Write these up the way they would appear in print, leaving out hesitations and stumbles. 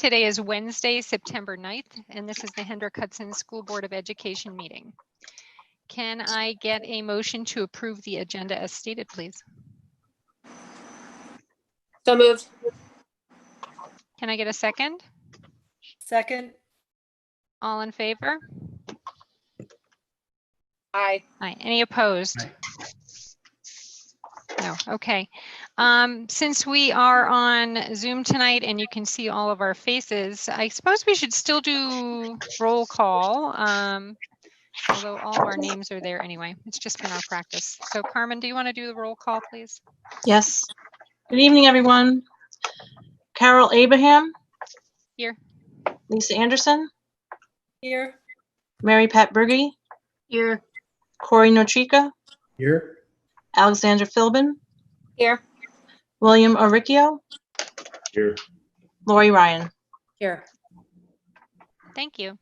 today is Wednesday, September 9th, and this is the Hendrick Hudson School Board of Education meeting. Can I get a motion to approve the agenda as stated, please? So moved. Can I get a second? Second. All in favor? Aye. Aye. Any opposed? No. Okay. Since we are on Zoom tonight and you can see all of our faces, I suppose we should still do roll call. Although all of our names are there anyway. It's just been our practice. So Carmen, do you want to do the roll call, please? Yes. Good evening, everyone. Carol Abraham. Here. Lisa Anderson. Here. Mary Pat Brugge. Here. Corey Notrika. Here. Alexandra Philbin. Here. William Oricchio. Here. Lori Ryan. Here. Thank you.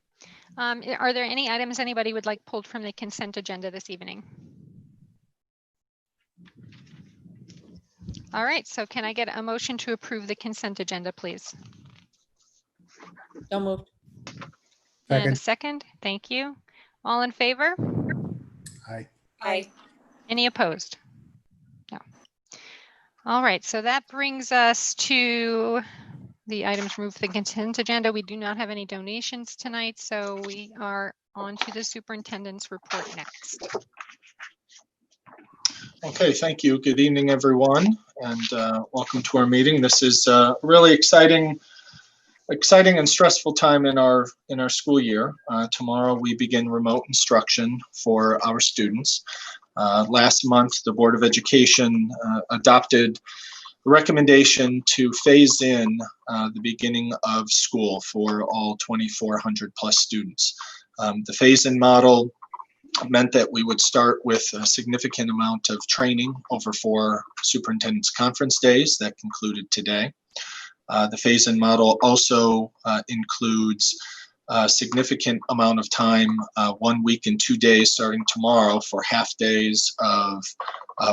Are there any items anybody would like pulled from the consent agenda this evening? All right, so can I get a motion to approve the consent agenda, please? So moved. And a second, thank you. All in favor? Aye. Aye. Any opposed? No. All right, so that brings us to the items removed from the consent agenda. We do not have any donations tonight, so we are on to the superintendent's report next. Okay, thank you. Good evening, everyone, and welcome to our meeting. This is a really exciting and stressful time in our school year. Tomorrow we begin remote instruction for our students. Last month, the Board of Education adopted the recommendation to phase in the beginning of school for all 2,400 plus students. The phase-in model meant that we would start with a significant amount of training over 4 superintendent's conference days that concluded today. The phase-in model also includes a significant amount of time, 1 week and 2 days starting tomorrow, for half days of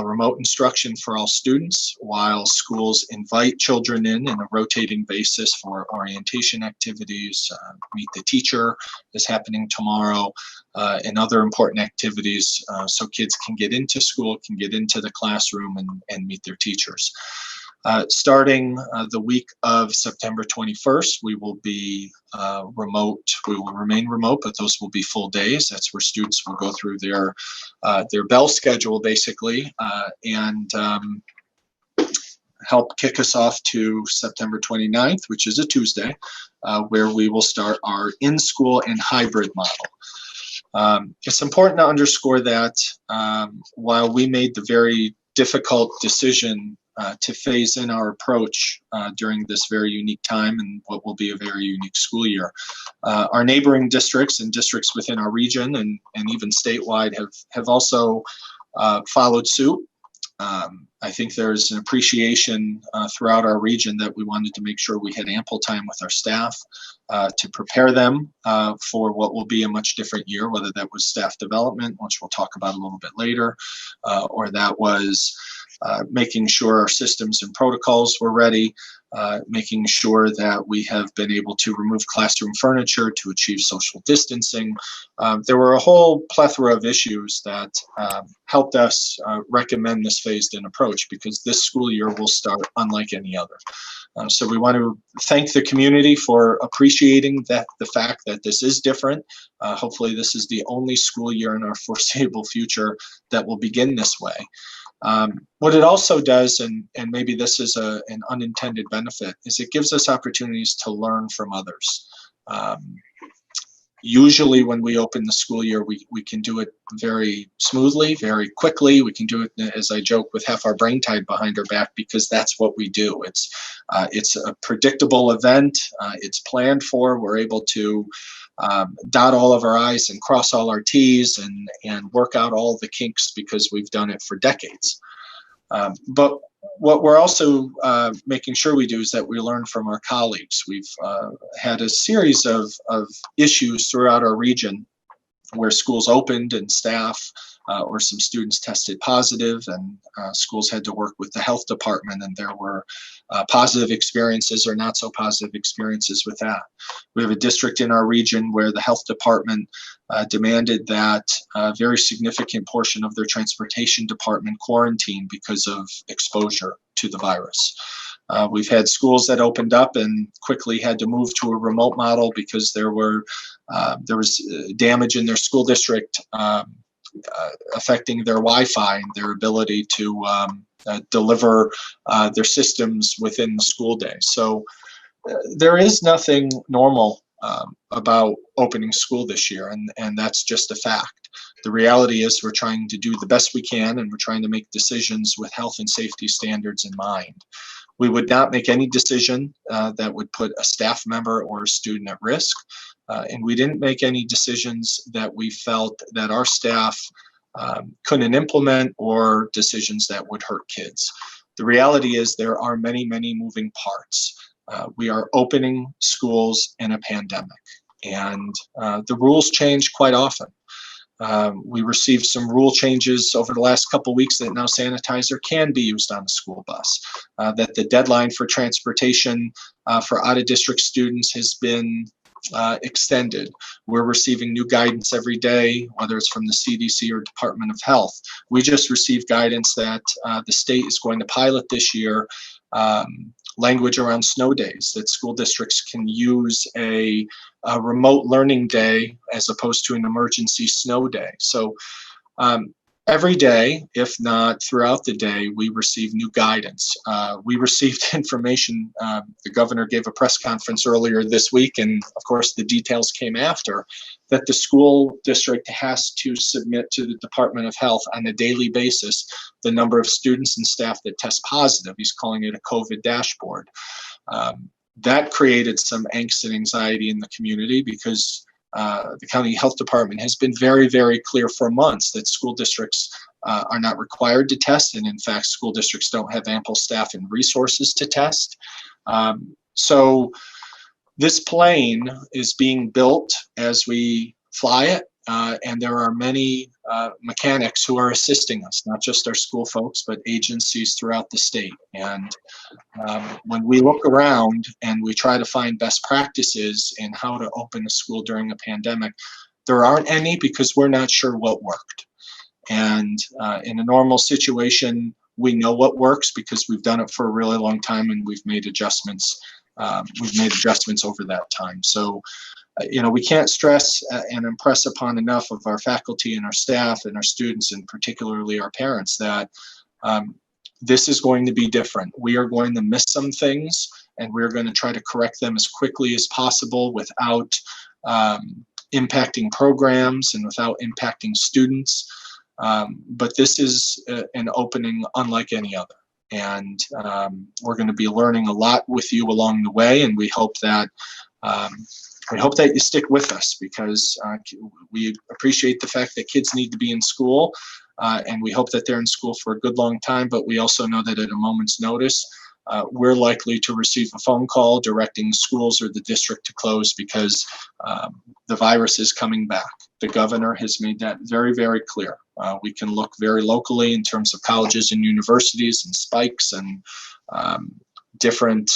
remote instruction for all students, while schools invite children in a rotating basis for orientation activities. Meet the Teacher is happening tomorrow, and other important activities so kids can get into school, can get into the classroom and meet their teachers. Starting the week of September 21st, we will be remote. We will remain remote, but those will be full days. That's where students will go through their bell schedule, basically, and help kick us off to September 29th, which is a Tuesday, where we will start our in-school and hybrid model. It's important to underscore that while we made the very difficult decision to phase in our approach during this very unique time and what will be a very unique school year, our neighboring districts and districts within our region and even statewide have also followed suit. I think there's an appreciation throughout our region that we wanted to make sure we had ample time with our staff to prepare them for what will be a much different year, whether that was staff development, which we'll talk about a little bit later, or that was making sure our systems and protocols were ready, making sure that we have been able to remove classroom furniture to achieve social distancing. There were a whole plethora of issues that helped us recommend this phased-in approach, because this school year will start unlike any other. So we want to thank the community for appreciating the fact that this is different. Hopefully this is the only school year in our foreseeable future that will begin this way. What it also does, and maybe this is an unintended benefit, is it gives us opportunities to learn from others. Usually when we open the school year, we can do it very smoothly, very quickly. We can do it, as I joke, with half our brain tied behind our back, because that's what we do. It's a predictable event. It's planned for. We're able to dot all of our I's and cross all our T's and work out all the kinks because we've done it for decades. But what we're also making sure we do is that we learn from our colleagues. We've had a series of issues throughout our region where schools opened and staff or some students tested positive, and schools had to work with the health department, and there were positive experiences or not so positive experiences with that. We have a district in our region where the health department demanded that a very significant portion of their transportation department quarantine because of exposure to the virus. We've had schools that opened up and quickly had to move to a remote model because there was damage in their school district affecting their Wi-Fi and their ability to deliver their systems within the school day. So there is nothing normal about opening school this year, and that's just a fact. The reality is we're trying to do the best we can, and we're trying to make decisions with health and safety standards in mind. We would not make any decision that would put a staff member or a student at risk. And we didn't make any decisions that we felt that our staff couldn't implement, or decisions that would hurt kids. The reality is there are many, many moving parts. We are opening schools in a pandemic, and the rules change quite often. We received some rule changes over the last couple weeks that now sanitizer can be used on a school bus, that the deadline for transportation for out-of-district students has been extended. We're receiving new guidance every day, whether it's from the CDC or Department of Health. We just received guidance that the state is going to pilot this year language around snow days, that school districts can use a remote learning day as opposed to an emergency snow day. So every day, if not throughout the day, we receive new guidance. We received information. The governor gave a press conference earlier this week, and of course the details came after, that the school district has to submit to the Department of Health on a daily basis the number of students and staff that test positive. He's calling it a COVID dashboard. That created some angst and anxiety in the community because the county health department has been very, very clear for months that school districts are not required to test, and in fact, school districts don't have ample staff and resources to test. So this plane is being built as we fly it, and there are many mechanics who are assisting us, not just our school folks, but agencies throughout the state. And when we look around and we try to find best practices in how to open a school during a pandemic, there aren't any because we're not sure what worked. And in a normal situation, we know what works because we've done it for a really long time and we've made adjustments. Over that time. So, we can't stress and impress upon enough of our faculty and our staff and our students, and particularly our parents, that this is going to be different. We are going to miss some things, and we're going to try to correct them as quickly as possible without impacting programs and without impacting students. But this is an opening unlike any other. And we're going to be learning a lot with you along the way, and we hope that you stick with us, because we appreciate the fact that kids need to be in school, and we hope that they're in school for a good long time. But we also know that at a moment's notice, we're likely to receive a phone call directing schools or the district to close because the virus is coming back. The governor has made that very, very clear. We can look very locally in terms of colleges and universities and spikes and different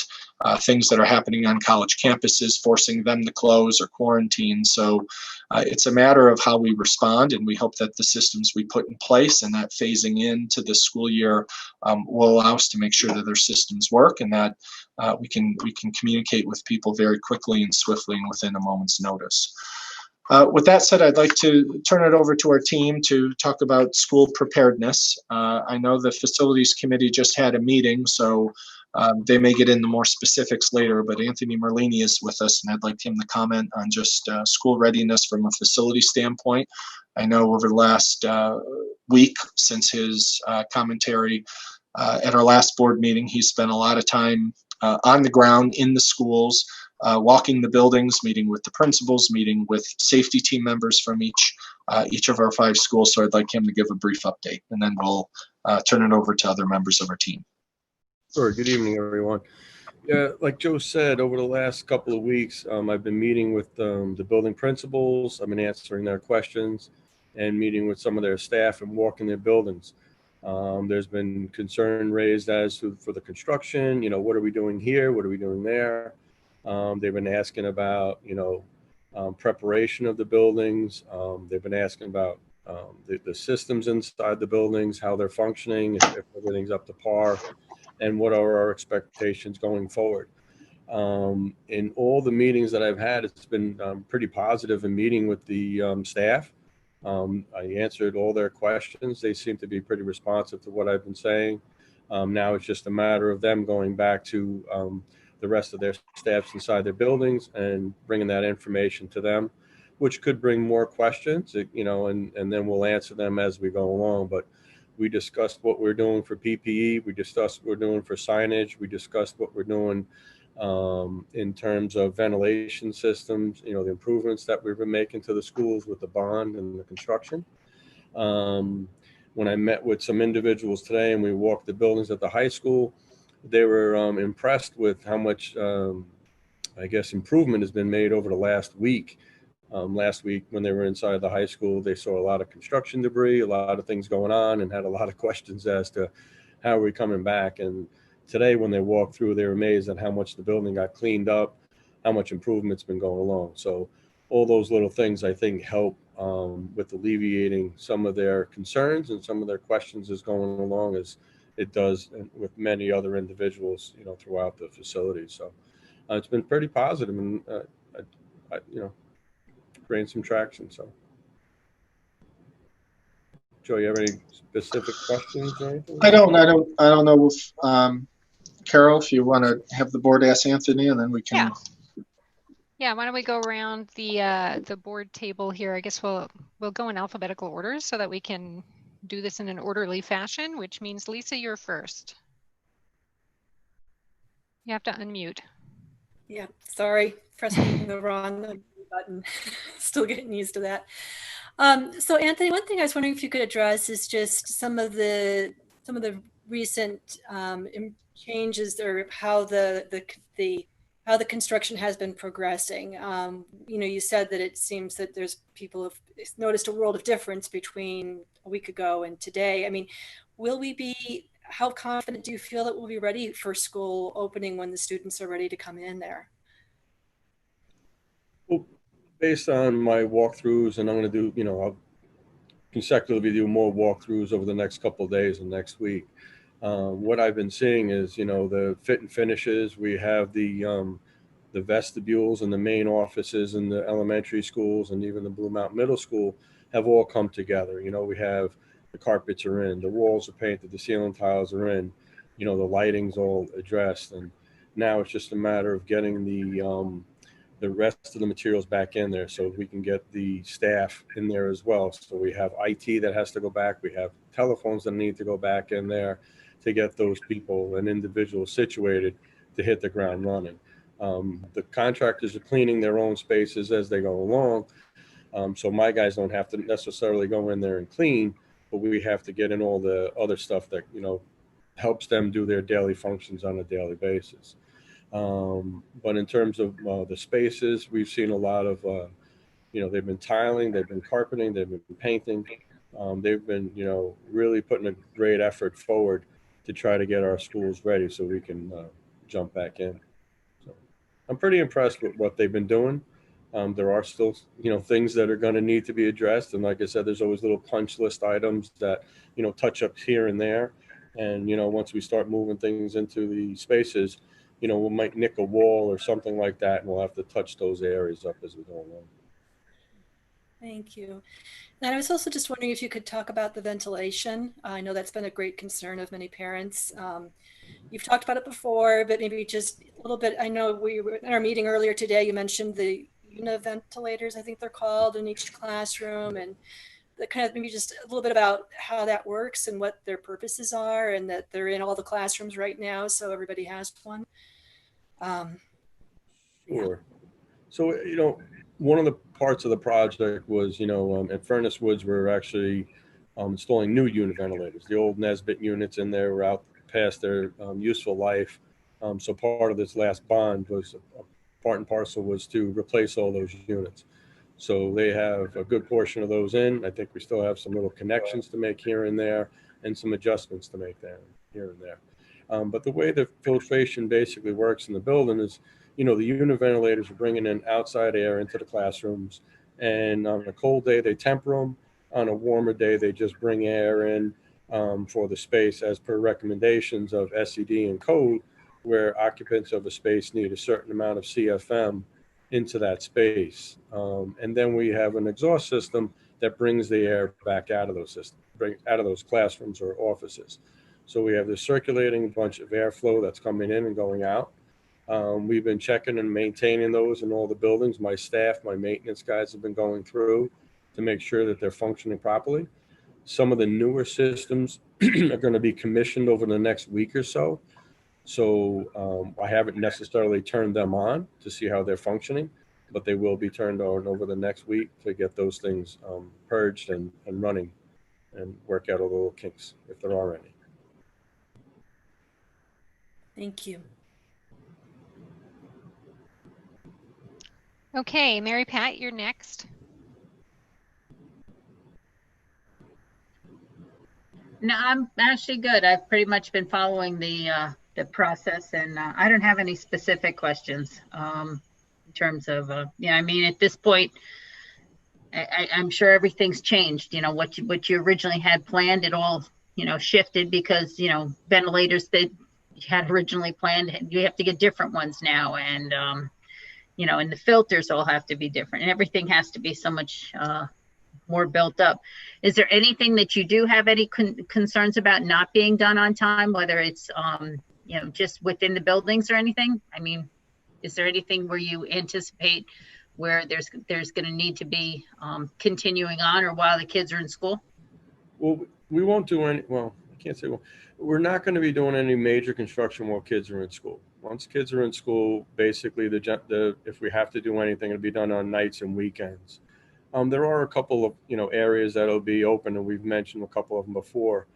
things that are happening on college campuses, forcing them to close or quarantine. So it's a matter of how we respond, and we hope that the systems we put in place and that phasing into the school year will allow us to make sure that their systems work, and that we can communicate with people very quickly and swiftly and within a moment's notice. With that said, I'd like to turn it over to our team to talk about school preparedness. I know the facilities committee just had a meeting, so they may get into more specifics later, but Anthony Merlini is with us, and I'd like him to comment on just school readiness from a facility standpoint. I know over the last week since his commentary at our last board meeting, he spent a lot of time on the ground in the schools, walking the buildings, meeting with the principals, meeting with safety team members from each of our 5 schools. So I'd like him to give a brief update, and then we'll turn it over to other members of our team. Sure. Good evening, everyone. Yeah, like Joe said, over the last couple of weeks, I've been meeting with the building principals. I've been answering their questions and meeting with some of their staff and walking their buildings. There's been concern raised as to for the construction, what are we doing here? What are we doing there? They've been asking about, preparation of the buildings. They've been asking about the systems inside the buildings, how they're functioning, if everything's up to par, and what are our expectations going forward. In all the meetings that I've had, it's been pretty positive in meeting with the staff. I answered all their questions. They seem to be pretty responsive to what I've been saying. Now it's just a matter of them going back to the rest of their staffs inside their buildings and bringing that information to them, which could bring more questions, and then we'll answer them as we go along. But we discussed what we're doing for PPE. We discussed what we're doing for signage. We discussed what we're doing in terms of ventilation systems, the improvements that we've been making to the schools with the bond and the construction. When I met with some individuals today and we walked the buildings at the high school, they were impressed with how much, improvement has been made over the last week. Last week, when they were inside the high school, they saw a lot of construction debris, a lot of things going on, and had a lot of questions as to how are we coming back. And today, when they walked through, they were amazed at how much the building got cleaned up, how much improvement's been going along. So all those little things, I think, help with alleviating some of their concerns and some of their questions as going along, as it does with many other individuals, throughout the facility. So it's been pretty positive, and gained some traction. So, Joe, you have any specific questions or anything? I don't know if Carol, if you want to have the board ask Anthony, and then we can. Yeah. Why don't we go around the board table here? I guess we'll go in alphabetical order so that we can do this in an orderly fashion, which means Lisa, you're first. You have to unmute. Yeah, sorry, pressing the wrong button. Still getting used to that. So Anthony, one thing I was wondering if you could address is just some of the recent changes, or how how the construction has been progressing. You said that it seems that there's people have noticed a world of difference between a week ago and today. I mean, how confident do you feel that we'll be ready for school opening when the students are ready to come in there? Well, based on my walkthroughs, and I'm going to do, I'll consecutively do more walkthroughs over the next couple of days and next week. What I've been seeing is, the fit and finishes. We have the vestibules and the main offices in the elementary schools, and even the Blue Mountain Middle School have all come together. We have the carpets are in, the walls are painted, the ceiling tiles are in, the lighting's all addressed, and now it's just a matter of getting the rest of the materials back in there so we can get the staff in there as well. So we have IT that has to go back. We have telephones that need to go back in there to get those people and individuals situated to hit the ground running. The contractors are cleaning their own spaces as they go along. So my guys don't have to necessarily go in there and clean, but we have to get in all the other stuff that, helps them do their daily functions on a daily basis. But in terms of the spaces, we've seen a lot of, they've been tiling, they've been carpeting, they've been painting. They've been, really putting a great effort forward to try to get our schools ready so we can jump back in. So I'm pretty impressed with what they've been doing. There are still, things that are going to need to be addressed. And like I said, there's always little punch list items that, touch ups here and there. And, once we start moving things into the spaces, we might nick a wall or something like that, and we'll have to touch those areas up as we go along. Thank you. And I was also just wondering if you could talk about the ventilation. I know that's been a great concern of many parents. You've talked about it before, but maybe just a little bit. I know we were in our meeting earlier today, you mentioned the univentilators, I think they're called, in each classroom, and the kind of maybe just a little bit about how that works and what their purposes are, and that they're in all the classrooms right now, so everybody has one. Sure. So, one of the parts of the project was, at Furnace Woods, we're actually installing new unit ventilators. The old Nesbitt units in there were out past their useful life. So part of this last bond was part and parcel was to replace all those units. So they have a good portion of those in. I think we still have some little connections to make here and there and some adjustments to make there here and there. But the way the filtration basically works in the building is, the unit ventilators are bringing in outside air into the classrooms. And on a cold day, they temper them. On a warmer day, they just bring air in for the space as per recommendations of SED and code, where occupants of a space need a certain amount of CFM into that space. And then we have an exhaust system that brings the air back out of those systems, out of those classrooms or offices. So we have this circulating bunch of airflow that's coming in and going out. We've been checking and maintaining those in all the buildings. My staff, my maintenance guys have been going through to make sure that they're functioning properly. Some of the newer systems are going to be commissioned over the next week or so. So I haven't necessarily turned them on to see how they're functioning, but they will be turned on over the next week to get those things purged and running and work out all the little kinks if there are any. Thank you. Okay, Mary Pat, you're next. No, I'm actually good. I've pretty much been following the process, and I don't have any specific questions in terms of, I mean, at this point, I'm sure everything's changed. What you originally had planned, it all, shifted because, ventilators that you had originally planned, you have to get different ones now. And, and the filters all have to be different, and everything has to be so much more built up. Is there anything that you do have any concerns about not being done on time, whether it's, just within the buildings or anything? I mean, is there anything where you anticipate where there's going to need to be continuing on or while the kids are in school? Well, we won't do any, well, I can't say, well, we're not going to be doing any major construction while kids are in school. Once kids are in school, basically if we have to do anything, it'll be done on nights and weekends. There are a couple of, areas that'll be open, and we've mentioned a couple of them before.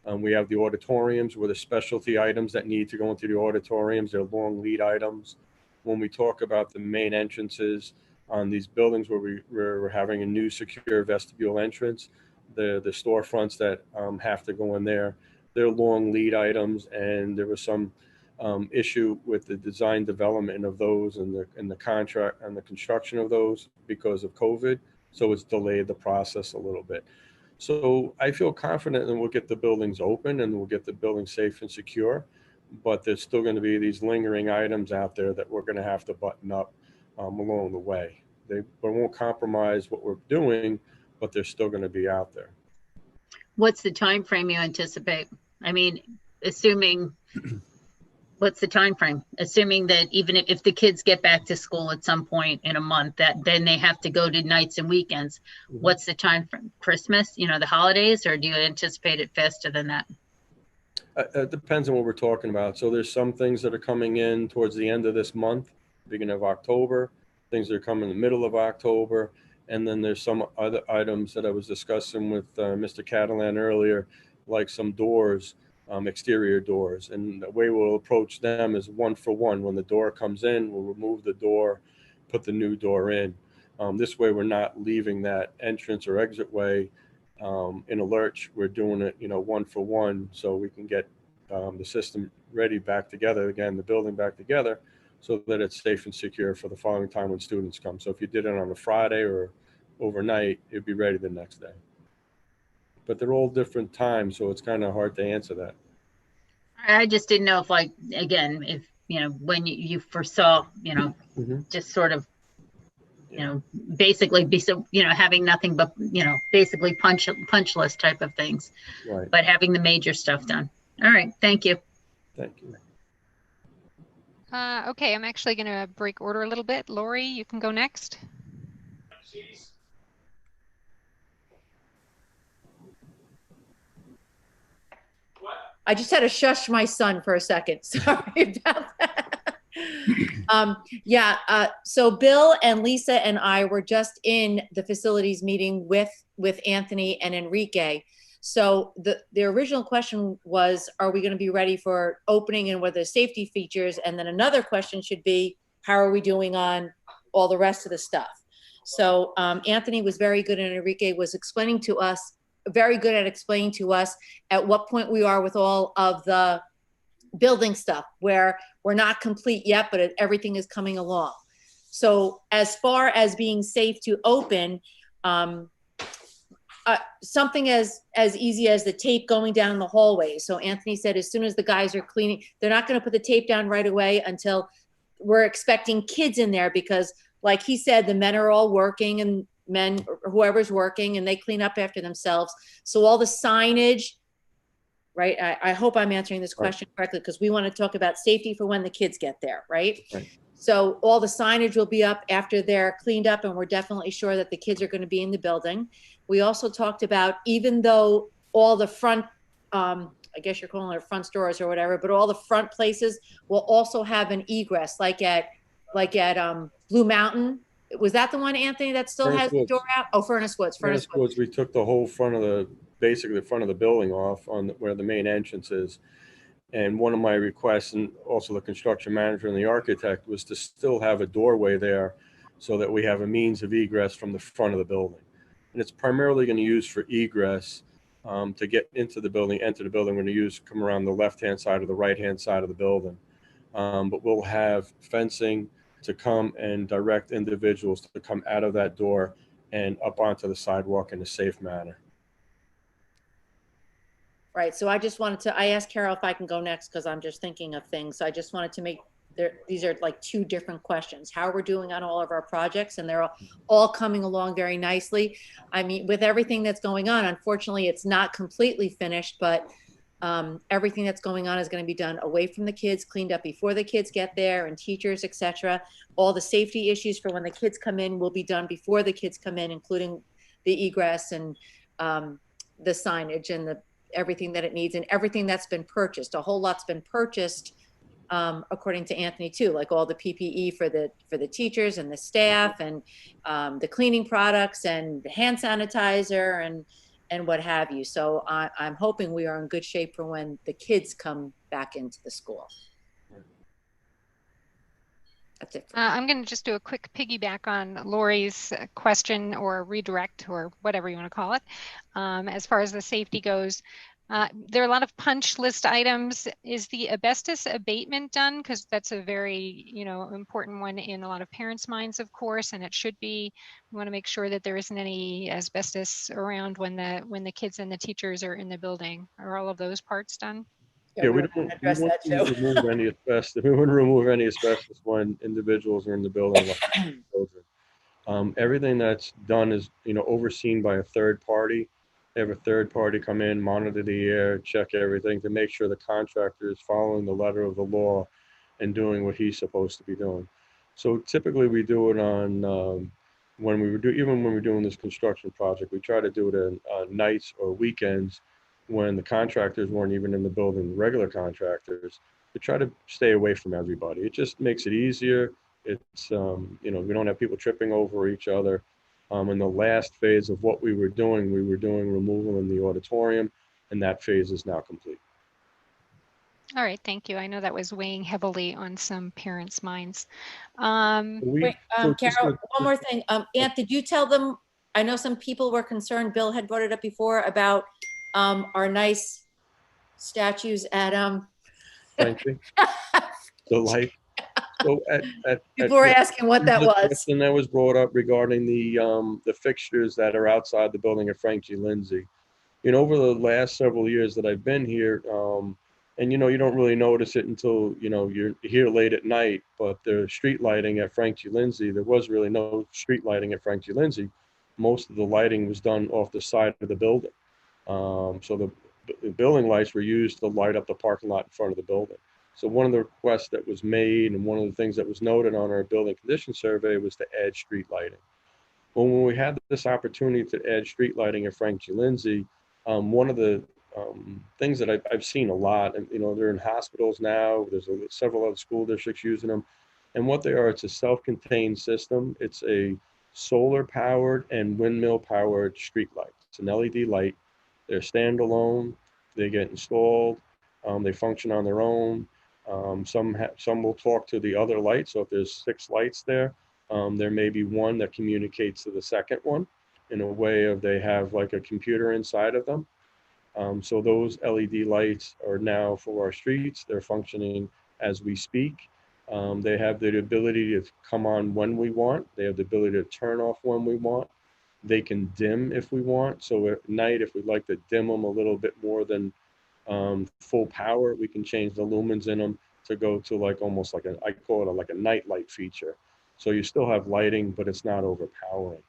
We have the auditoriums where the specialty items that need to go into the auditoriums, they're long lead items. When we talk about the main entrances on these buildings where we're having a new secure vestibule entrance, the storefronts that have to go in there, they're long lead items, and there was some issue with the design development of those and the contract and the construction of those because of COVID. So it's delayed the process a little bit. So I feel confident that we'll get the buildings open and we'll get the building safe and secure, but there's still going to be these lingering items out there that we're going to have to button up along the way. They won't compromise what we're doing, but they're still going to be out there. What's the time frame you anticipate? I mean, what's the time frame? Assuming that even if the kids get back to school at some point in a month, that then they have to go to nights and weekends. Mm-hmm. What's the time frame? Christmas, the holidays, or do you anticipate it faster than that? It depends on what we're talking about. So there's some things that are coming in towards the end of this month, beginning of October, things that are coming in the middle of October. And then there's some other items that I was discussing with Mr. Catalan earlier, like some doors, exterior doors. And the way we'll approach them is one for one. When the door comes in, we'll remove the door, put the new door in. This way, we're not leaving that entrance or exit way in a lurch. We're doing it, one for one, so we can get the system ready back together again, the building back together, so that it's safe and secure for the following time when students come. So if you did it on a Friday or overnight, it'd be ready the next day. But they're all different times, so it's kind of hard to answer that. I just didn't know if, if when you foresaw, Mm-hmm. just sort of, basically having nothing but, basically punch list type of things, Right. but having the major stuff done. All right. Thank you. Thank you. Okay, I'm actually going to break order a little bit. Lori, you can go next. I just had to shush my son for a second. Sorry about that. So Bill and Lisa and I were just in the facilities meeting with Anthony and Enrique. So the original question was, are we going to be ready for opening and what are the safety features? And then another question should be, how are we doing on all the rest of the stuff? So Anthony was very good, and Enrique was explaining to us, very good at explaining to us at what point we are with all of the building stuff, where we're not complete yet, but everything is coming along. So as far as being safe to open, something as easy as the tape going down the hallway. So Anthony said, as soon as the guys are cleaning, they're not going to put the tape down right away until we're expecting kids in there, because like he said, the men are all working, and men, whoever's working, and they clean up after themselves. So all the signage, right? I hope I'm answering this question correctly, because we want to talk about safety for when the kids get there, right? Right. So all the signage will be up after they're cleaned up, and we're definitely sure that the kids are going to be in the building. We also talked about, even though all the front, I guess you're calling it front stores or whatever, but all the front places will also have an egress, like at Blue Mountain. Was that the one, Anthony, that still Furnace has the Woods. door out? Oh, Furnace Woods. Furnace Woods, we took the whole front of basically the front of the building off on where the main entrance is. And one of my requests, and also the construction manager and the architect, was to still have a doorway there so that we have a means of egress from the front of the building. And it's primarily going to use for egress to get into the building, enter the building. We're going to come around the left-hand side or the right-hand side of the building. But we'll have fencing to come and direct individuals to come out of that door and up onto the sidewalk in a safe manner. Right. So I just wanted to, I asked Carol if I can go next, because I'm just thinking of things. So I just wanted to make these are like two different questions. How we're doing on all of our projects, and they're all coming along very nicely. I mean, with everything that's going on, unfortunately, it's not completely finished, but everything that's going on is going to be done away from the kids, cleaned up before the kids get there, and teachers, etc. All the safety issues for when the kids come in will be done before the kids come in, including the egress and the signage and everything that it needs, and everything that's been purchased. A whole lot's been purchased, according to Anthony too, like all the PPE for the teachers and the staff, and the cleaning products and the hand sanitizer and what have you. So I'm hoping we are in good shape for when the kids come back into the school. That's it. I'm going to just do a quick piggyback on Lori's question, or redirect, or whatever you want to call it. As far as the safety goes, there are a lot of punch list items. Is the asbestos abatement done? Because that's a very, important one in a lot of parents' minds, of course, and it should be. We want to make sure that there isn't any asbestos around when the kids and the teachers are in the building. Are all of those parts done? Yeah, we wouldn't remove any asbestos. We wouldn't remove any asbestos when individuals are in the building, like children. Everything that's done is, overseen by a third party. They have a third party come in, monitor the air, check everything to make sure the contractor is following the letter of the law and doing what he's supposed to be doing. So typically we do it on even when we're doing this construction project, we try to do it on nights or weekends, when the contractors weren't even in the building, regular contractors, to try to stay away from everybody. It just makes it easier. It's, we don't have people tripping over each other. In the last phase of what we were doing removal in the auditorium, and that phase is now complete. All right, thank you. I know that was weighing heavily on some parents' minds. Wait, Carol, one more thing. Ant, did you tell them, I know some people were concerned, Bill had brought it up before, about our nice statues at Frankly, the light. So people were asking what that was. And that was brought up regarding the fixtures that are outside the building at Frank G. Lindsay. Over the last several years that I've been here, and you don't really notice it until you're here late at night, but the street lighting at Frank G. Lindsay, there was really no street lighting at Frank G. Lindsay. Most of the lighting was done off the side of the building. So the building lights were used to light up the parking lot in front of the building. So one of the requests that was made, and one of the things that was noted on our building condition survey, was to add street lighting. Well, when we had this opportunity to add street lighting at Frank G. Lindsay, one of the things that I've seen a lot, and they're in hospitals now, there's several other school districts using them, and what they are, it's a self-contained system. It's a solar powered and windmill powered street light. It's an LED light, They're standalone. They get installed. They function on their own. Some will talk to the other light. So if there's 6 lights there, there may be one that communicates to the second one in a way of they have like a computer inside of them. So those LED lights are now for our streets. They're functioning as we speak. They have the ability to come on when we want. They have the ability to turn off when we want. They can dim if we want. So at night, if we'd like to dim them a little bit more than full power, we can change the lumens in them to go to like almost like I call it like a night light feature. So you still have lighting, but it's not overpowering.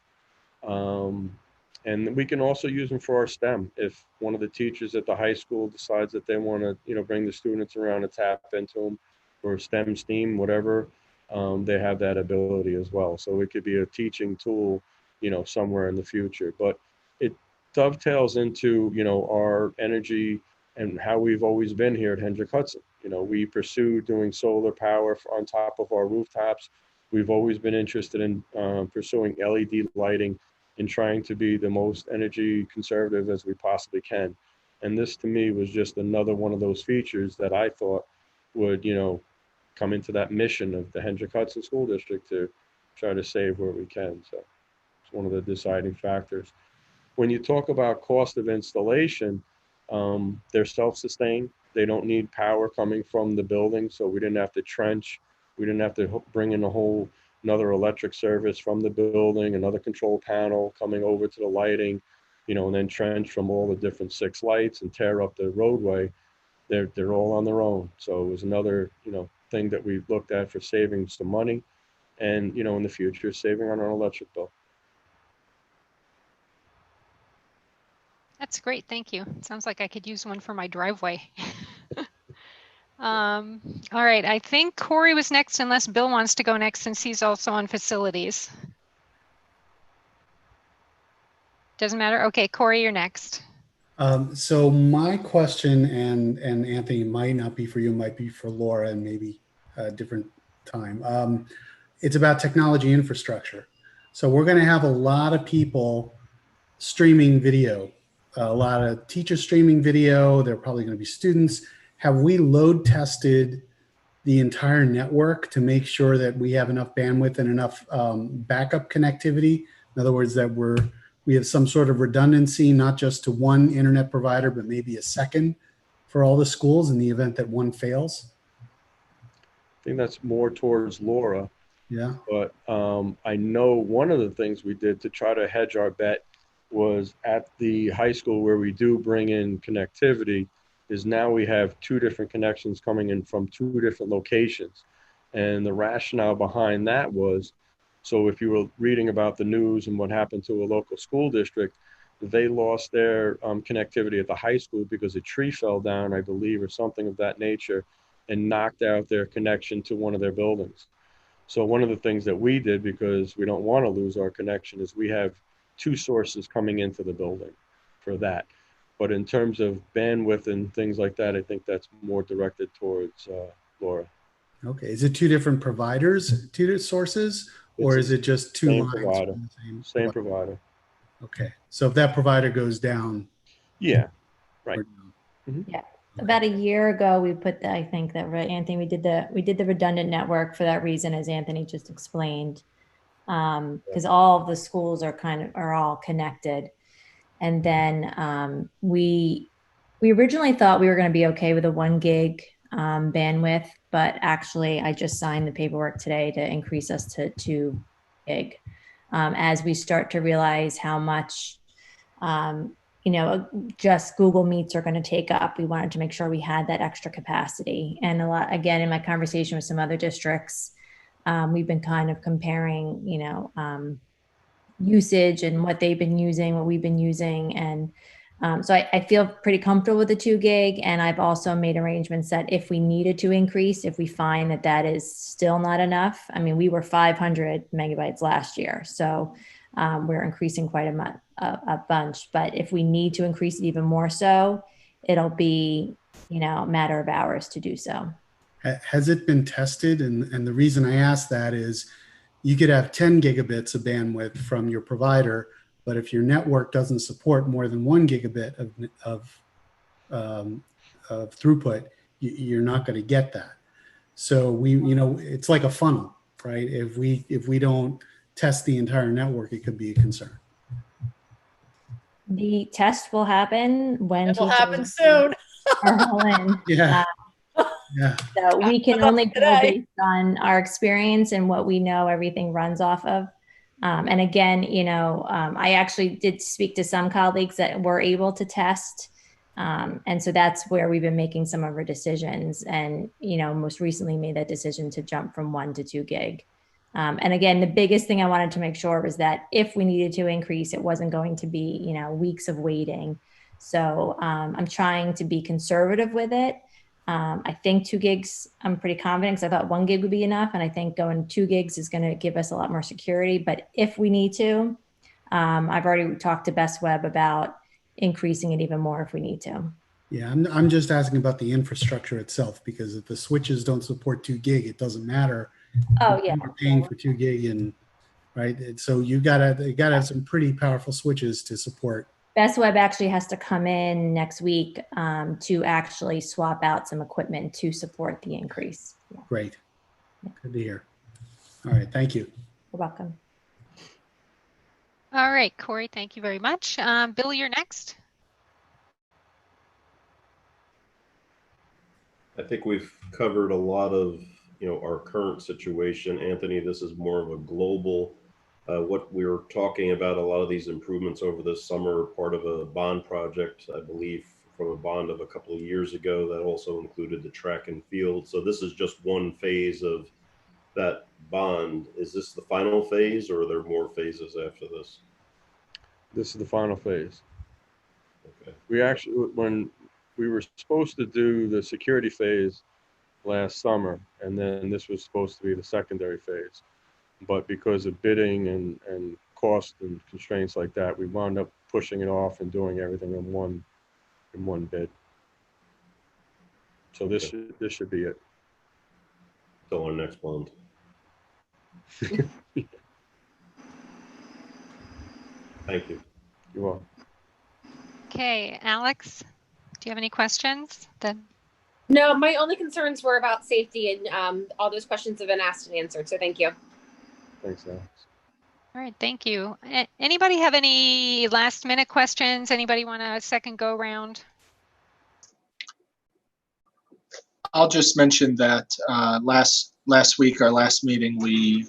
And we can also use them for our STEM. If one of the teachers at the high school decides that they want to, bring the students around and tap into them for STEM, STEAM, whatever, they have that ability as well. So it could be a teaching tool, somewhere in the future. But it dovetails into, our energy and how we've always been here at Hendrick Hudson. We pursue doing solar power on top of our rooftops. We've always been interested in pursuing LED lighting and trying to be the most energy conservative as we possibly can. And this to me was just another one of those features that I thought would, come into that mission of the Hendrick Hudson School District to try to save where we can. So it's one of the deciding factors. When you talk about cost of installation, they're self-sustained. They don't need power coming from the building. So we didn't have to trench. We didn't have to bring in another electric service from the building, another control panel coming over to the lighting, and then trench from all the different 6 lights and tear up the roadway. They're all on their own. So it was another, thing that we've looked at for saving some money and, in the future, saving on our electric bill. That's great. Thank you. Sounds like I could use one for my driveway. All right. I think Corey was next, unless Bill wants to go next since he's also on facilities. Doesn't matter. Okay, Corey, you're next. So my question, and Anthony, might not be for you, might be for Laura, and maybe a different time. It's about technology infrastructure. So we're going to have a lot of people streaming video, a lot of teachers streaming video. They're probably going to be students. Have we load tested the entire network to make sure that we have enough bandwidth and enough backup connectivity? In other words, that we have some sort of redundancy, not just to one internet provider, but maybe a second for all the schools in the event that one fails? I think that's more towards Laura. Yeah. But I know one of the things we did to try to hedge our bet was at the high school where we do bring in connectivity is now we have 2 different connections coming in from 2 different locations. And the rationale behind that was, so if you were reading about the news and what happened to a local school district, they lost their connectivity at the high school because a tree fell down, I believe, or something of that nature, and knocked out their connection to one of their buildings. So one of the things that we did, because we don't want to lose our connection, is we have 2 sources coming into the building for that. But in terms of bandwidth and things like that, I think that's more directed towards Laura. Okay. Is it 2 different providers, 2 sources, or is it just 2 same lines? provider. From the Same provider. Okay. So if that provider goes down. Yeah, right. Yeah. About a year ago, we put I think that, right, Anthony, we did the redundant network for that reason, as Anthony just explained, because all of the schools are all connected. And then we originally thought we were going to be okay with a 1 gig bandwidth, but actually I just signed the paperwork today to increase us to 2 gig. As we start to realize how much, just Google Meets are going to take up, we wanted to make sure we had that extra capacity. And again, in my conversation with some other districts, we've been kind of comparing, usage and what they've been using, what we've been using. And so I feel pretty comfortable with the 2 gig. And I've also made arrangements that if we needed to increase, if we find that is still not enough, I mean, we were 500 megabytes last year. So we're increasing quite a bunch. But if we need to increase it even more so, it'll be, a matter of hours to do so. Has it been tested? And the reason I ask that is you could have 10 gigabits of bandwidth from your provider, But if your network doesn't support more than 1 gigabit of throughput, you're not going to get that. So it's like a funnel, right? If we don't test the entire network, it could be a concern. The test will happen when It will happen teachers soon. are all in. Yeah. Yeah. So we can only go Today. based on our experience and what we know everything runs off of. And again, I actually did speak to some colleagues that were able to test. And so that's where we've been making some of our decisions, and, most recently made that decision to jump from 1 to 2 gig. And again, the biggest thing I wanted to make sure was that if we needed to increase, it wasn't going to be, weeks of waiting. So I'm trying to be conservative with it. I think 2 gigs, I'm pretty confident, because I thought 1 gig would be enough. And I think going 2 gigs is going to give us a lot more security. But if we need to, I've already talked to Best Web about increasing it even more if we need to. Yeah, I'm just asking about the infrastructure itself, because if the switches don't support 2 gig, it doesn't matter. Oh, yeah. You're paying for 2 gig, and right. So you gotta have some pretty powerful switches to support. Best Web actually has to come in next week to actually swap out some equipment to support the increase. Yeah. Great. Good to hear. All right. Thank you. You're welcome. All right, Corey, thank you very much. Bill, you're next. I think we've covered a lot of, our current situation. Anthony, this is more of a global, what we were talking about, a lot of these improvements over the summer, part of a bond project, I believe, from a bond of a couple of years ago that also included the track and field. So this is just one phase of that bond. Is this the final phase, or are there more phases after this? This is the final phase. Okay. We actually, when we were supposed to do the security phase last summer, and then this was supposed to be the secondary phase. But because of bidding and cost and constraints like that, we wound up pushing it off and doing everything in one bid. So this should be it. Till our next bond. Thank you. You're welcome. Okay, Alex, do you have any questions? No, my only concerns were about safety, and all those questions have been asked and answered. So thank you. Thanks, Alex. All right, thank you. Anybody have any last minute questions? Anybody want a second go round? I'll just mention that last week, our last meeting, we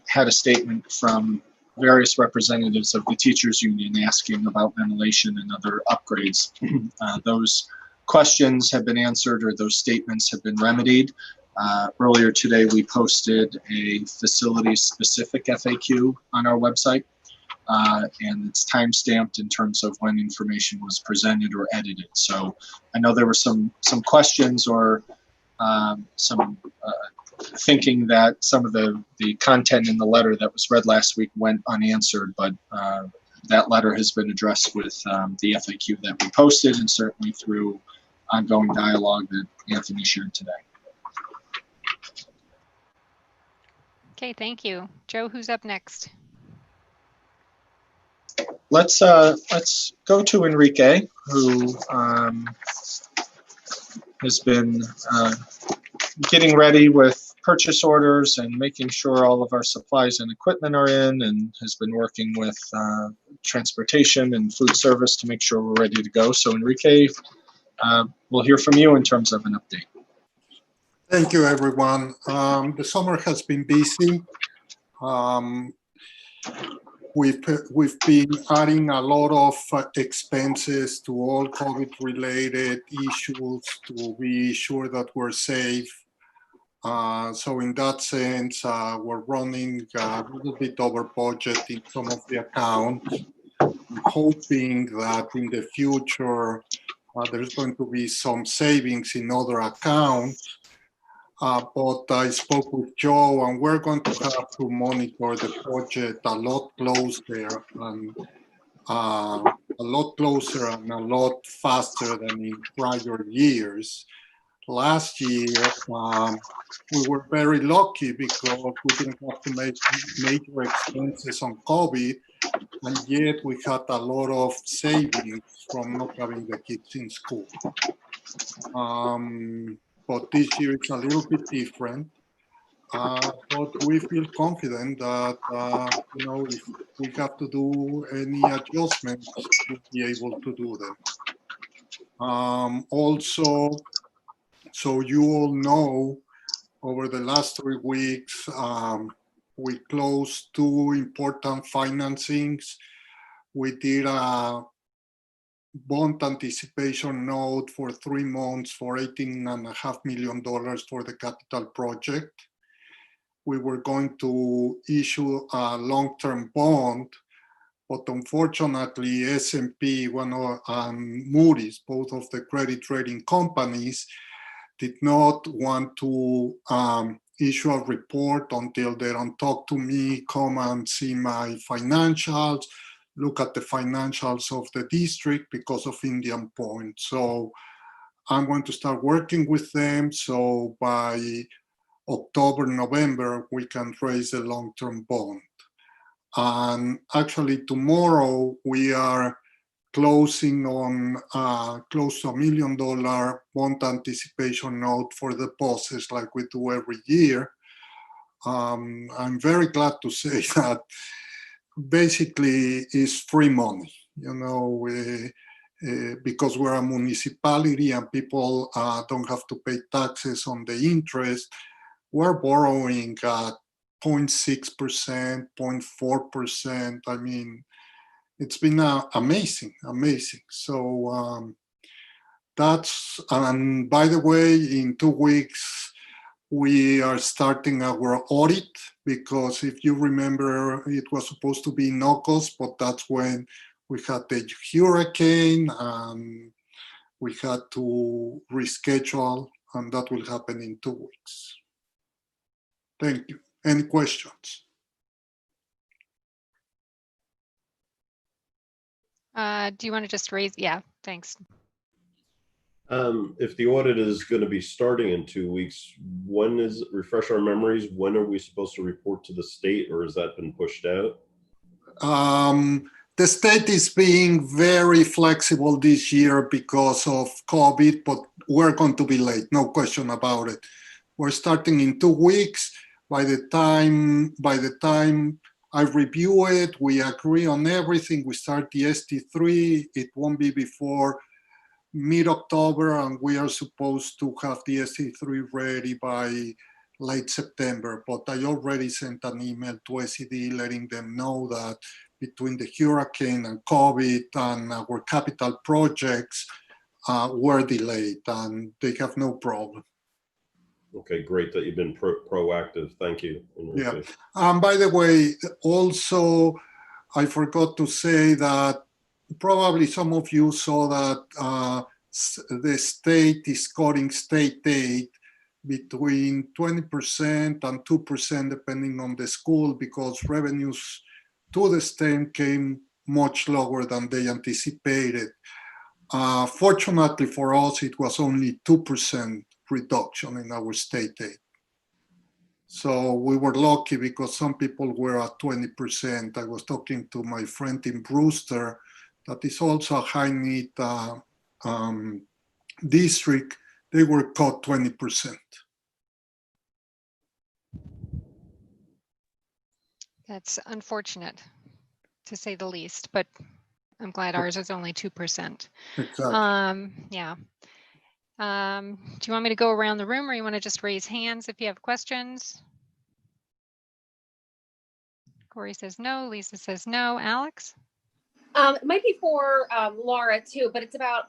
had a statement from various representatives of the teachers union asking about ventilation and other upgrades. Those questions have been answered, or those statements have been remedied. Earlier today, we posted a facility-specific FAQ on our website, and it's time-stamped in terms of when information was presented or edited. So I know there were some questions or some thinking that some of the content in the letter that was read last week went unanswered, but that letter has been addressed with the FAQ that we posted, and certainly through ongoing dialogue that Anthony shared today. Okay, thank you. Joe, who's up next? Let's go to Enrique, who has been getting ready with purchase orders and making sure all of our supplies and equipment are in, and has been working with transportation and food service to make sure we're ready to go. So Enrique, we'll hear from you in terms of an update. Thank you, everyone. The summer has been busy. We've been adding a lot of expenses to all COVID-related issues to be sure that we're safe. So in that sense, we're running a little bit over budget in some of the accounts. I'm hoping that in the future, there's going to be some savings in other accounts. But I spoke with Joe, and we're going to have to monitor the budget a lot closer and a lot faster than in prior years. Last year, we were very lucky because we didn't have to make major expenses on COVID, and yet we had a lot of savings from not having the kids in school. But this year it's a little bit different. But we feel confident that, if we have to do any adjustments, we'll be able to do them. Also, so you all know, over the last 3 weeks, we closed 2 important financings. We did a bond anticipation note for 3 months for $18.5 million for the capital project. We were going to issue a long-term bond, but unfortunately S&P and Moody's, both of the credit rating companies, did not want to issue a report until they don't talk to me, come and see my financials, look at the financials of the district because of Indian Point. So I'm going to start working with them. So by October, November, we can raise a long-term bond. And actually tomorrow we are closing on close to $1 million bond anticipation note for the deposits like we do every year. I'm very glad to say that basically it's free money, because we're a municipality and people don't have to pay taxes on the interest. We're borrowing at 0.6%, 0.4%. I mean, it's been amazing. So and by the way, in 2 weeks, we are starting our audit, because if you remember, it was supposed to be in August, but that's when we had the hurricane and we had to reschedule, and that will happen in 2 weeks. Thank you. Any questions? Do you want to just raise? Yeah, thanks. If the audit is going to be starting in 2 weeks, refresh our memories, when are we supposed to report to the state, or has that been pushed out? The state is being very flexible this year because of COVID, but we're going to be late, no question about it. We're starting in 2 weeks. By the time I review it, we agree on everything, we start the ST3, it won't be before mid-October, and we are supposed to have the ST3 ready by late September. But I already sent an email to SED letting them know that between the hurricane and COVID and our capital projects were delayed, and they have no problem. Okay, great that you've been proactive. Thank you. Yeah. By the way, also, I forgot to say that probably some of you saw that the state is cutting state aid between 20% and 2% depending on the school, because revenues to the state came much lower than they anticipated. Fortunately for us, it was only 2% reduction in our state aid. So we were lucky because some people were at 20%. I was talking to my friend in Brewster, that is also a high need district. They were cut 20%. That's unfortunate, to say the least, but I'm glad ours is only 2%. Exactly. Yeah. Do you want me to go around the room, or you want to just raise hands if you have questions? Corey says no. Lisa says no. Alex? It might be for Laura too, but it's about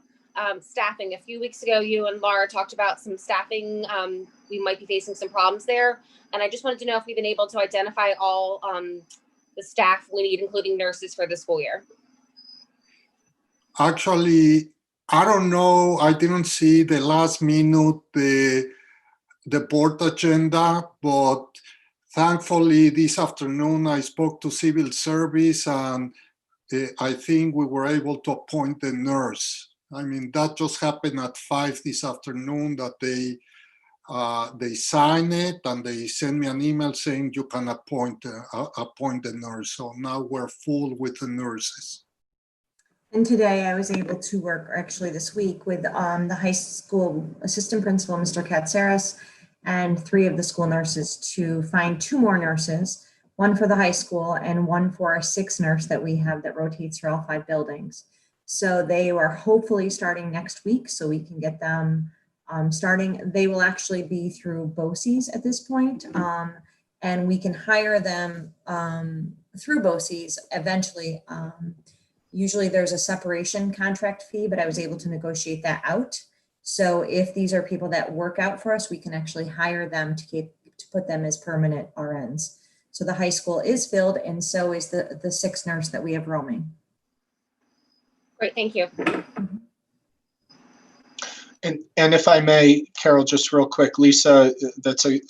staffing. A few weeks ago, you and Laura talked about some staffing. We might be facing some problems there. And I just wanted to know if we've been able to identify all the staff we need, including nurses, for the school year. Actually, I don't know. I didn't see the last minute, the board agenda, but thankfully this afternoon I spoke to civil service, and I think we were able to appoint the nurse. I mean, that just happened at 5 this afternoon, that they They sign it and they send me an email saying you can appoint the nurse. So now we're full with the nurses. And today I was able to work, or actually this week, with the high school assistant principal, Mr. Katsaris, and 3 of the school nurses to find 2 more nurses, one for the high school and one for our 6th nurse that we have that rotates through all 5 buildings. So they are hopefully starting next week, so we can get them starting. They will actually be through BOCES at this point, and we can hire them through BOCES eventually. Usually there's a separation contract fee, but I was able to negotiate that out. So if these are people that work out for us, we can actually hire them to put them as permanent RNs. So the high school is filled, and so is the 6th nurse that we have roaming. Great, thank you. And if I may, Carol, just real quick, Lisa, that's a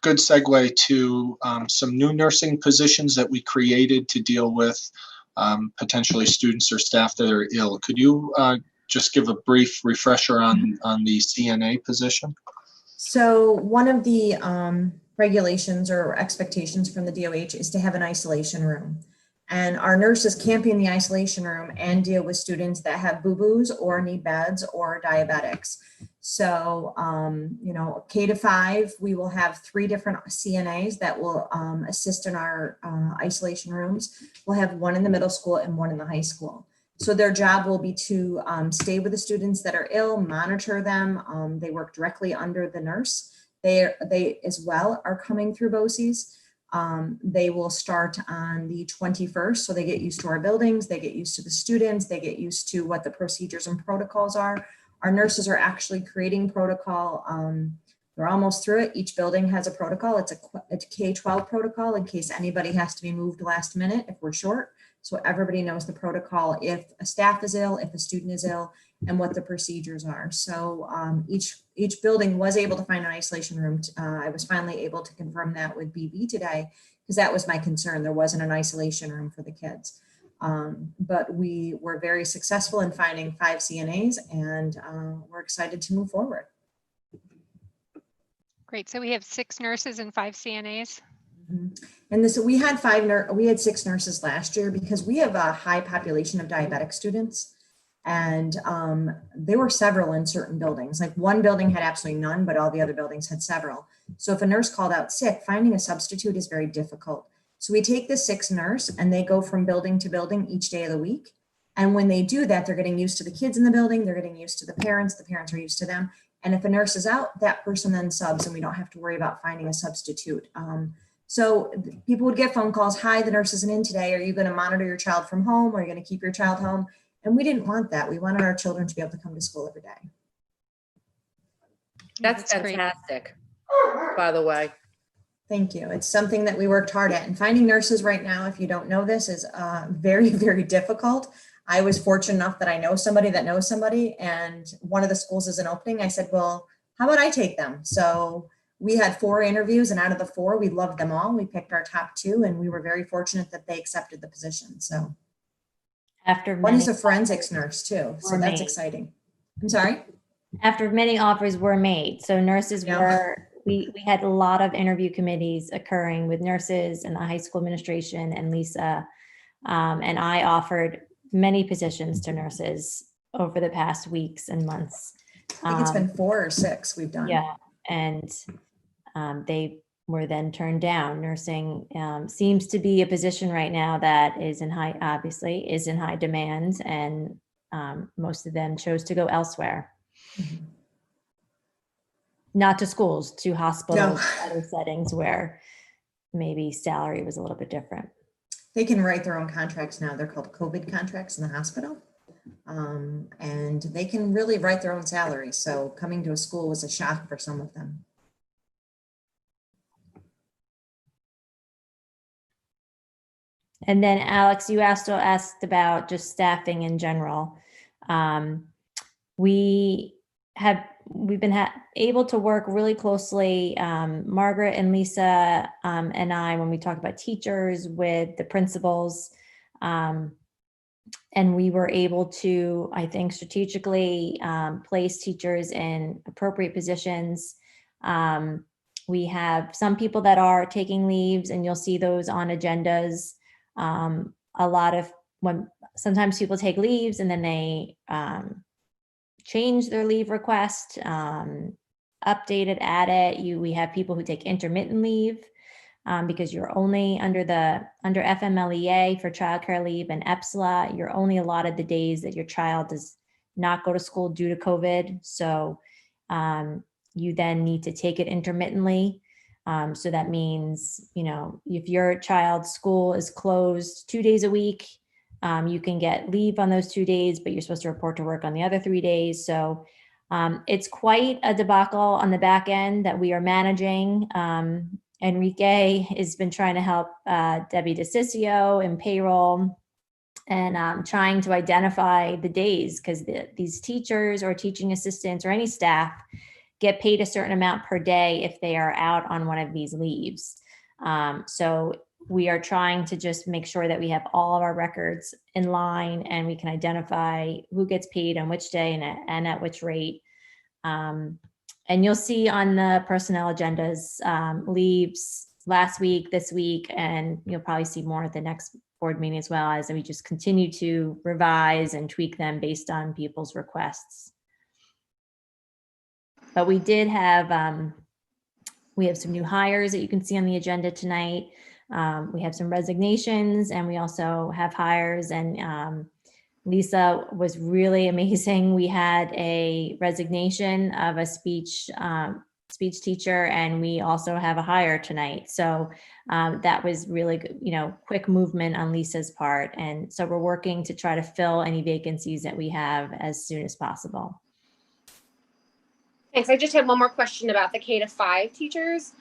good segue to some new nursing positions that we created to deal with potentially students or staff that are ill. Could you just give a brief refresher on the CNA position? So one of the regulations or expectations from the DOH is to have an isolation room. And our nurses can't be in the isolation room and deal with students that have boo-boos or need beds or diabetics. So, you know, K to 5, we will have 3 different CNAs that will assist in our isolation rooms. We'll have 1 in the middle school and 1 in the high school. So their job will be to stay with the students that are ill, monitor them. They work directly under the nurse. They as well are coming through BOCES. They will start on the 21st, so they get used to our buildings, they get used to the students, they get used to what the procedures and protocols are. Our nurses are actually creating protocol. We're almost through it. Each building has a protocol. It's a K-12 protocol in case anybody has to be moved last minute if we're short. So everybody knows the protocol if a staff is ill, if a student is ill, and what the procedures are. So each building was able to find an isolation room. I was finally able to confirm that with BB today, because that was my concern. There wasn't an isolation room for the kids. But we were very successful in finding 5 CNAs, and we're excited to move forward. Great. So we have 6 nurses and 5 CNAs. Mm-hmm. And this, we had 6 nurses last year because we have a high population of diabetic students. And there were several in certain buildings. Like one building had absolutely none, but all the other buildings had several. So if a nurse called out sick, finding a substitute is very difficult. So we take the 6th nurse and they go from building to building each day of the week. And when they do that, they're getting used to the kids in the building. They're getting used to the parents are used to them. And if a nurse is out, that person then subs and we don't have to worry about finding a substitute. So people would get phone calls. Hi, the nurse isn't in today. Are you going to monitor your child from home? Or are you going to keep your child home? And we didn't want that. We wanted our children to be able to come to school every day. That's fantastic, by the way. Thank you. It's something that we worked hard at. And finding nurses right now, if you don't know this, is very, very difficult. I was fortunate enough that I know somebody that knows somebody, and one of the schools is an opening. I said, well, how about I take them? So we had 4 interviews, and out of the 4, we loved them all. We picked our top 2, and we were very fortunate that they accepted the position. So after one is a forensics nurse too, so that's exciting. I'm sorry? After many offers were made. So nurses were, we had a lot of interview committees occurring with nurses and the high school administration and Lisa. And I offered many positions to nurses over the past weeks and months. I think it's been 4 or 6 we've done. Yeah, and they were then turned down. Nursing seems to be a position right now that is in high demand, and most of them chose to go elsewhere. Mm-hmm. Not to schools, to hospitals, other settings where maybe salary was a little bit different. They can write their own contracts now. They're called COVID contracts in the hospital. And they can really write their own salary. So coming to a school was a shock for some of them. And then Alex, you asked about just staffing in general. We've been able to work really closely, Margaret and Lisa and I, when we talk about teachers, with the principals, and we were able to, I think, strategically place teachers in appropriate positions. We have some people that are taking leaves, and you'll see those on agendas. A lot of sometimes people take leaves and then they change their leave request, update it, add it. We have people who take intermittent leave because you're only under FMLEA for childcare leave and EPSLA, you're only allotted the days that your child does not go to school due to COVID. So you then need to take it intermittently. So that means, if your child's school is closed 2 days a week, you can get leave on those 2 days, but you're supposed to report to work on the other 3 days. So it's quite a debacle on the back end that we are managing. Enrique has been trying to help Debbie DeCiccio in payroll and trying to identify the days, because these teachers or teaching assistants or any staff get paid a certain amount per day if they are out on one of these leaves. So we are trying to just make sure that we have all of our records in line and we can identify who gets paid on which day and at which rate. And you'll see on the personnel agendas, leaves last week, this week, and you'll probably see more at the next board meeting as well, as we just continue to revise and tweak them based on people's requests. But we did have, we have some new hires that you can see on the agenda tonight. We have some resignations, and we also have hires, and Lisa was really amazing. We had a resignation of a speech teacher, and we also have a hire tonight. So that was really good, quick movement on Lisa's part. And so we're working to try to fill any vacancies that we have as soon as possible. Thanks. I just had one more question about the K-5 teachers.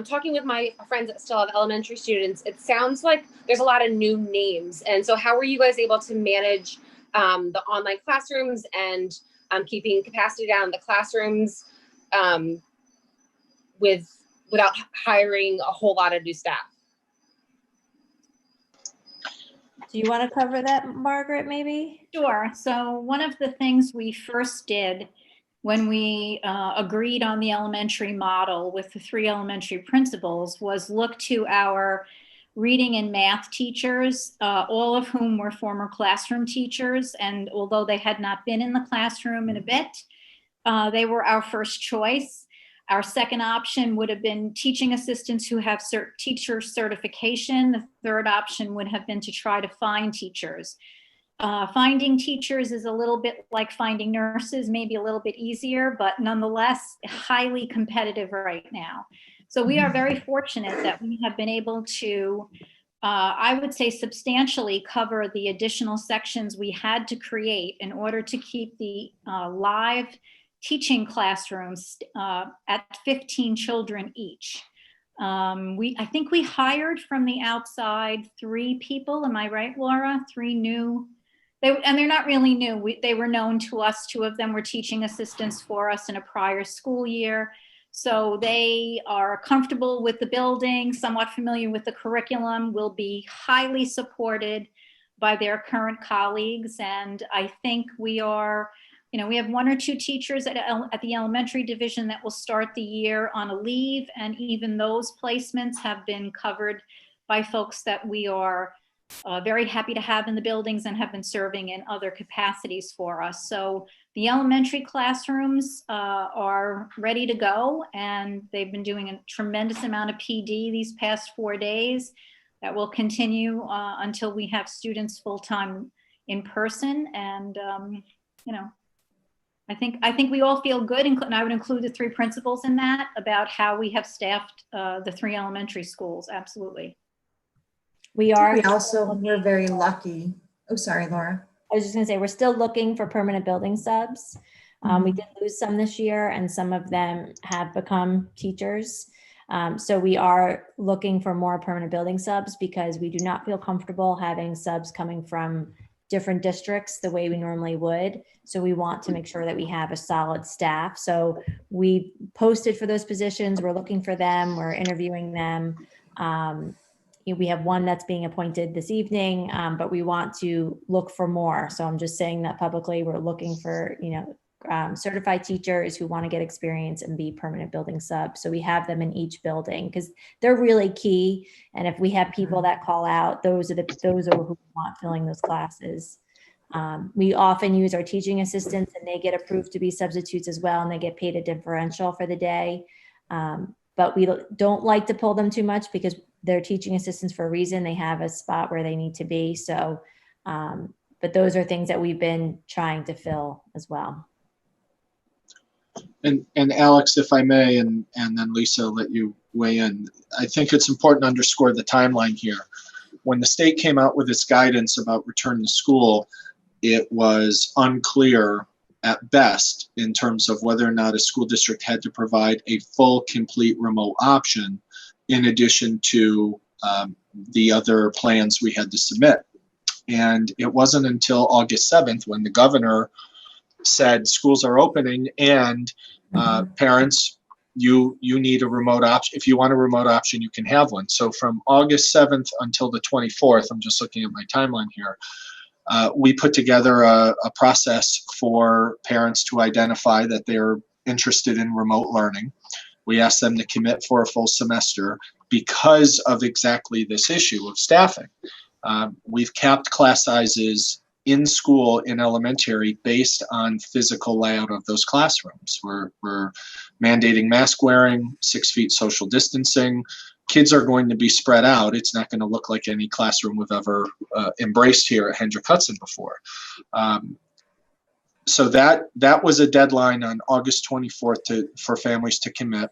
Talking with my friends that still have elementary students, it sounds like there's a lot of new names. And so how were you guys able to manage the online classrooms and keeping capacity down in the classrooms without hiring a whole lot of new staff? Do you want to cover that, Margaret, maybe? Sure. So one of the things we first did when we agreed on the elementary model with the 3 elementary principals was look to our reading and math teachers, all of whom were former classroom teachers. And although they had not been in the classroom in a bit, they were our first choice. Our second option would have been teaching assistants who have teacher certification. The third option would have been to try to find teachers. Finding teachers is a little bit like finding nurses, maybe a little bit easier, but nonetheless, highly competitive right now. So we are very fortunate that we have been able to, I would say, substantially cover the additional sections we had to create in order to keep the live teaching classrooms at 15 children each. I think we hired from the outside 3 people. Am I right, Laura? 3 new. And they're not really new. They were known to us. 2 of them were teaching assistants for us in a prior school year. So they are comfortable with the building, somewhat familiar with the curriculum, will be highly supported by their current colleagues. And I think we are, we have 1 or 2 teachers at the elementary division that will start the year on a leave. And even those placements have been covered by folks that we are very happy to have in the buildings and have been serving in other capacities for us. So the elementary classrooms are ready to go, and they've been doing a tremendous amount of PD these past 4 days. That will continue until we have students full-time in person. And I think we all feel good, and I would include the 3 principals in that, about how we have staffed the 3 elementary schools. Absolutely. We're very lucky. Oh, sorry, Laura. I was just going to say, we're still looking for permanent building subs. We did lose some this year, and some of them have become teachers. So we are looking for more permanent building subs, because we do not feel comfortable having subs coming from different districts the way we normally would. So we want to make sure that we have a solid staff. So we posted for those positions. We're looking for them. We're interviewing them. We have 1 that's being appointed this evening, but we want to look for more. So I'm just saying that publicly. We're looking for, certified teachers who want to get experience and be permanent building subs. So we have them in each building because they're really key. And if we have people that call out, those are who want filling those classes. We often use our teaching assistants, and they get approved to be substitutes as well, and they get paid a differential for the day. But we don't like to pull them too much because they're teaching assistants for a reason. They have a spot where they need to be. So, but those are things that we've been trying to fill as well. And Alex, if I may, and then Lisa, I'll let you weigh in. I think it's important to underscore the timeline here. When the state came out with its guidance about return to school, it was unclear at best in terms of whether or not a school district had to provide a full, complete remote option in addition to the other plans we had to submit. And it wasn't until August 7th when the governor said schools are opening and parents, you need a remote option. If you want a remote option, you can have one. So from August 7th until the 24th, I'm just looking at my timeline here, we put together a process for parents to identify that they're interested in remote learning. We asked them to commit for a full semester because of exactly this issue of staffing. We've capped class sizes in school in elementary based on physical layout of those classrooms. We're mandating mask wearing, 6 feet social distancing. Kids are going to be spread out. It's not going to look like any classroom we've ever embraced here at Hendrick Hudson before. So that was a deadline on August 24th for families to commit.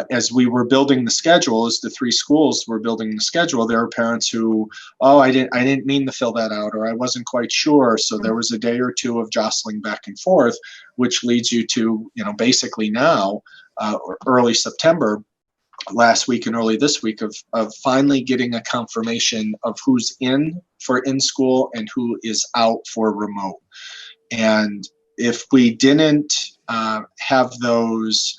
As we were building the schedule, as the 3 schools were building the schedule, there were parents who, I didn't mean to fill that out, or I wasn't quite sure. So there was a day or two of jostling back and forth, which leads you to, basically now, early September, last week and early this week of finally getting a confirmation of who's in for in-school and who is out for remote. And if we didn't have those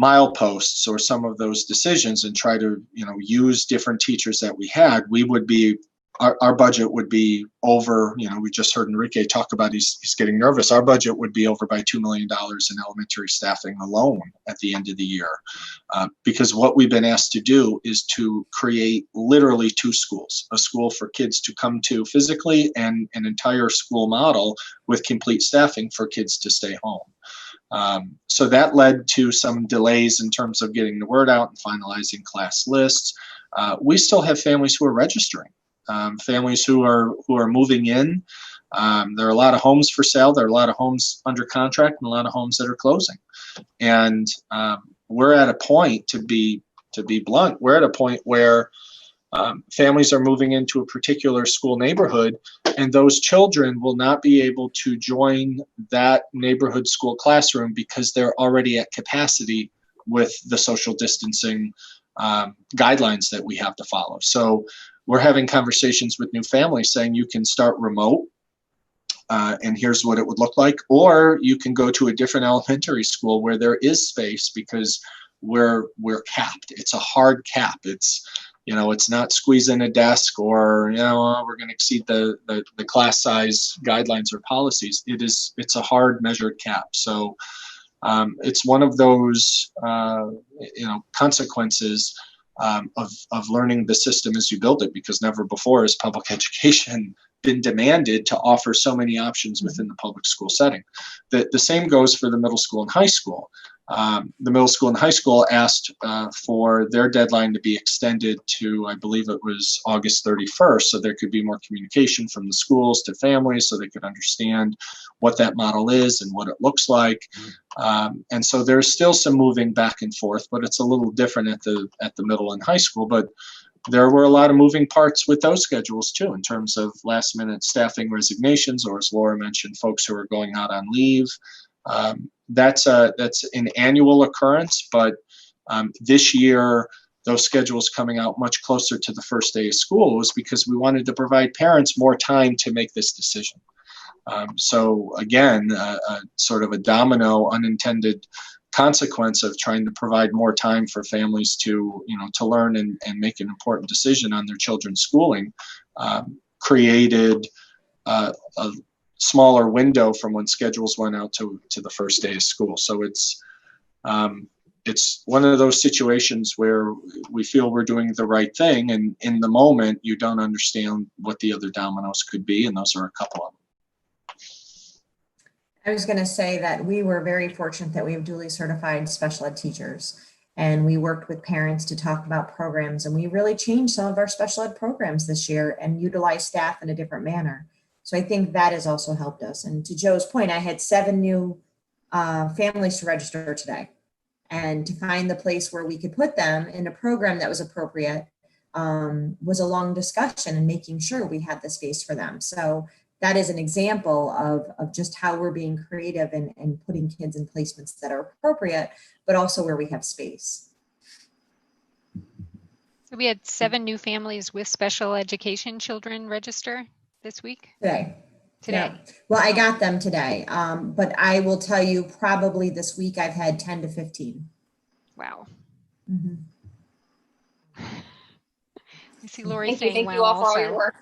mileposts or some of those decisions and try to use different teachers that we had, we would be our budget would be over. We just heard Enrique talk about he's getting nervous. Our budget would be over by $2 million in elementary staffing alone at the end of the year, because what we've been asked to do is to create literally 2 schools, a school for kids to come to physically and an entire school model with complete staffing for kids to stay home. So that led to some delays in terms of getting the word out and finalizing class lists. We still have families who are registering, families who are moving in. There are a lot of homes for sale. There are a lot of homes under contract and a lot of homes that are closing. And we're at a point, to be blunt, we're at a point where families are moving into a particular school neighborhood, and those children will not be able to join that neighborhood school classroom because they're already at capacity with the social distancing guidelines that we have to follow. So we're having conversations with new families saying you can start remote, and here's what it would look like, or you can go to a different elementary school where there is space because we're capped. It's a hard cap. It's not squeeze in a desk or, we're going to exceed the class size guidelines or policies. It's a hard measured cap. So it's one of those, consequences of learning the system as you build it, because never before has public education been demanded to offer so many options within the public school setting. The same goes for the middle school and high school. The middle school and high school asked for their deadline to be extended to, I believe it was August 31st, so there could be more communication from the schools to families so they could understand what that model is and what it looks like. And so there's still some moving back and forth, but it's a little different at the middle and high school. But there were a lot of moving parts with those schedules too, in terms of last minute staffing resignations, or as Laura mentioned, folks who are going out on leave. That's an annual occurrence, but this year those schedules coming out much closer to the first day of school was because we wanted to provide parents more time to make this decision. So again, sort of a domino unintended consequence of trying to provide more time for families to learn and make an important decision on their children's schooling created smaller window from when schedules went out to the first day of school. So it's one of those situations where we feel we're doing the right thing, and in the moment you don't understand what the other dominoes could be, and those are a couple of them. I was going to say that we were very fortunate that we have duly certified special ed teachers, and we worked with parents to talk about programs, and we really changed some of our special ed programs this year and utilized staff in a different manner. So I think that has also helped us. And to Joe's point, I had 7 new families to register today, and to find the place where we could put them in a program that was appropriate was a long discussion, and making sure we had the space for them. So that is an example of just how we're being creative and putting kids in placements that are appropriate, but also where we have space. So we had 7 new families with special education children register this week? Today. Today. Yeah. Well, I got them today, but I will tell you probably this week I've had 10 to 15. Wow. Mm-hmm. I see Lori Thank saying you. Thank wow you all for all also. your work.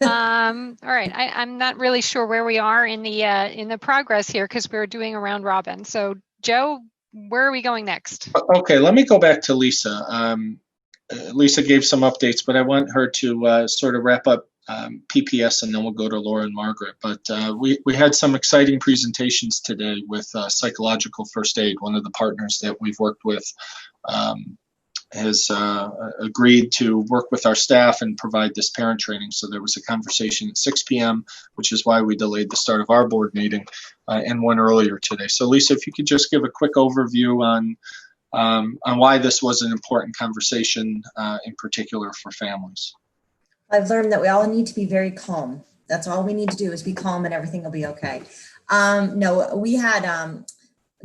All right, I'm not really sure where we are in the progress here, because we're doing a round robin. So Joe, where are we going next? Okay, let me go back to Lisa. Lisa gave some updates, but I want her to sort of wrap up PPS, and then we'll go to Laura and Margaret. But we had some exciting presentations today with Psychological First Aid. One of the partners that we've worked with has agreed to work with our staff and provide this parent training. So there was a conversation at 6 p.m., which is why we delayed the start of our board meeting, and one earlier today. So Lisa, if you could just give a quick overview on why this was an important conversation, in particular for families. I've learned that we all need to be very calm. That's all we need to do is be calm, and everything will be okay. No, we had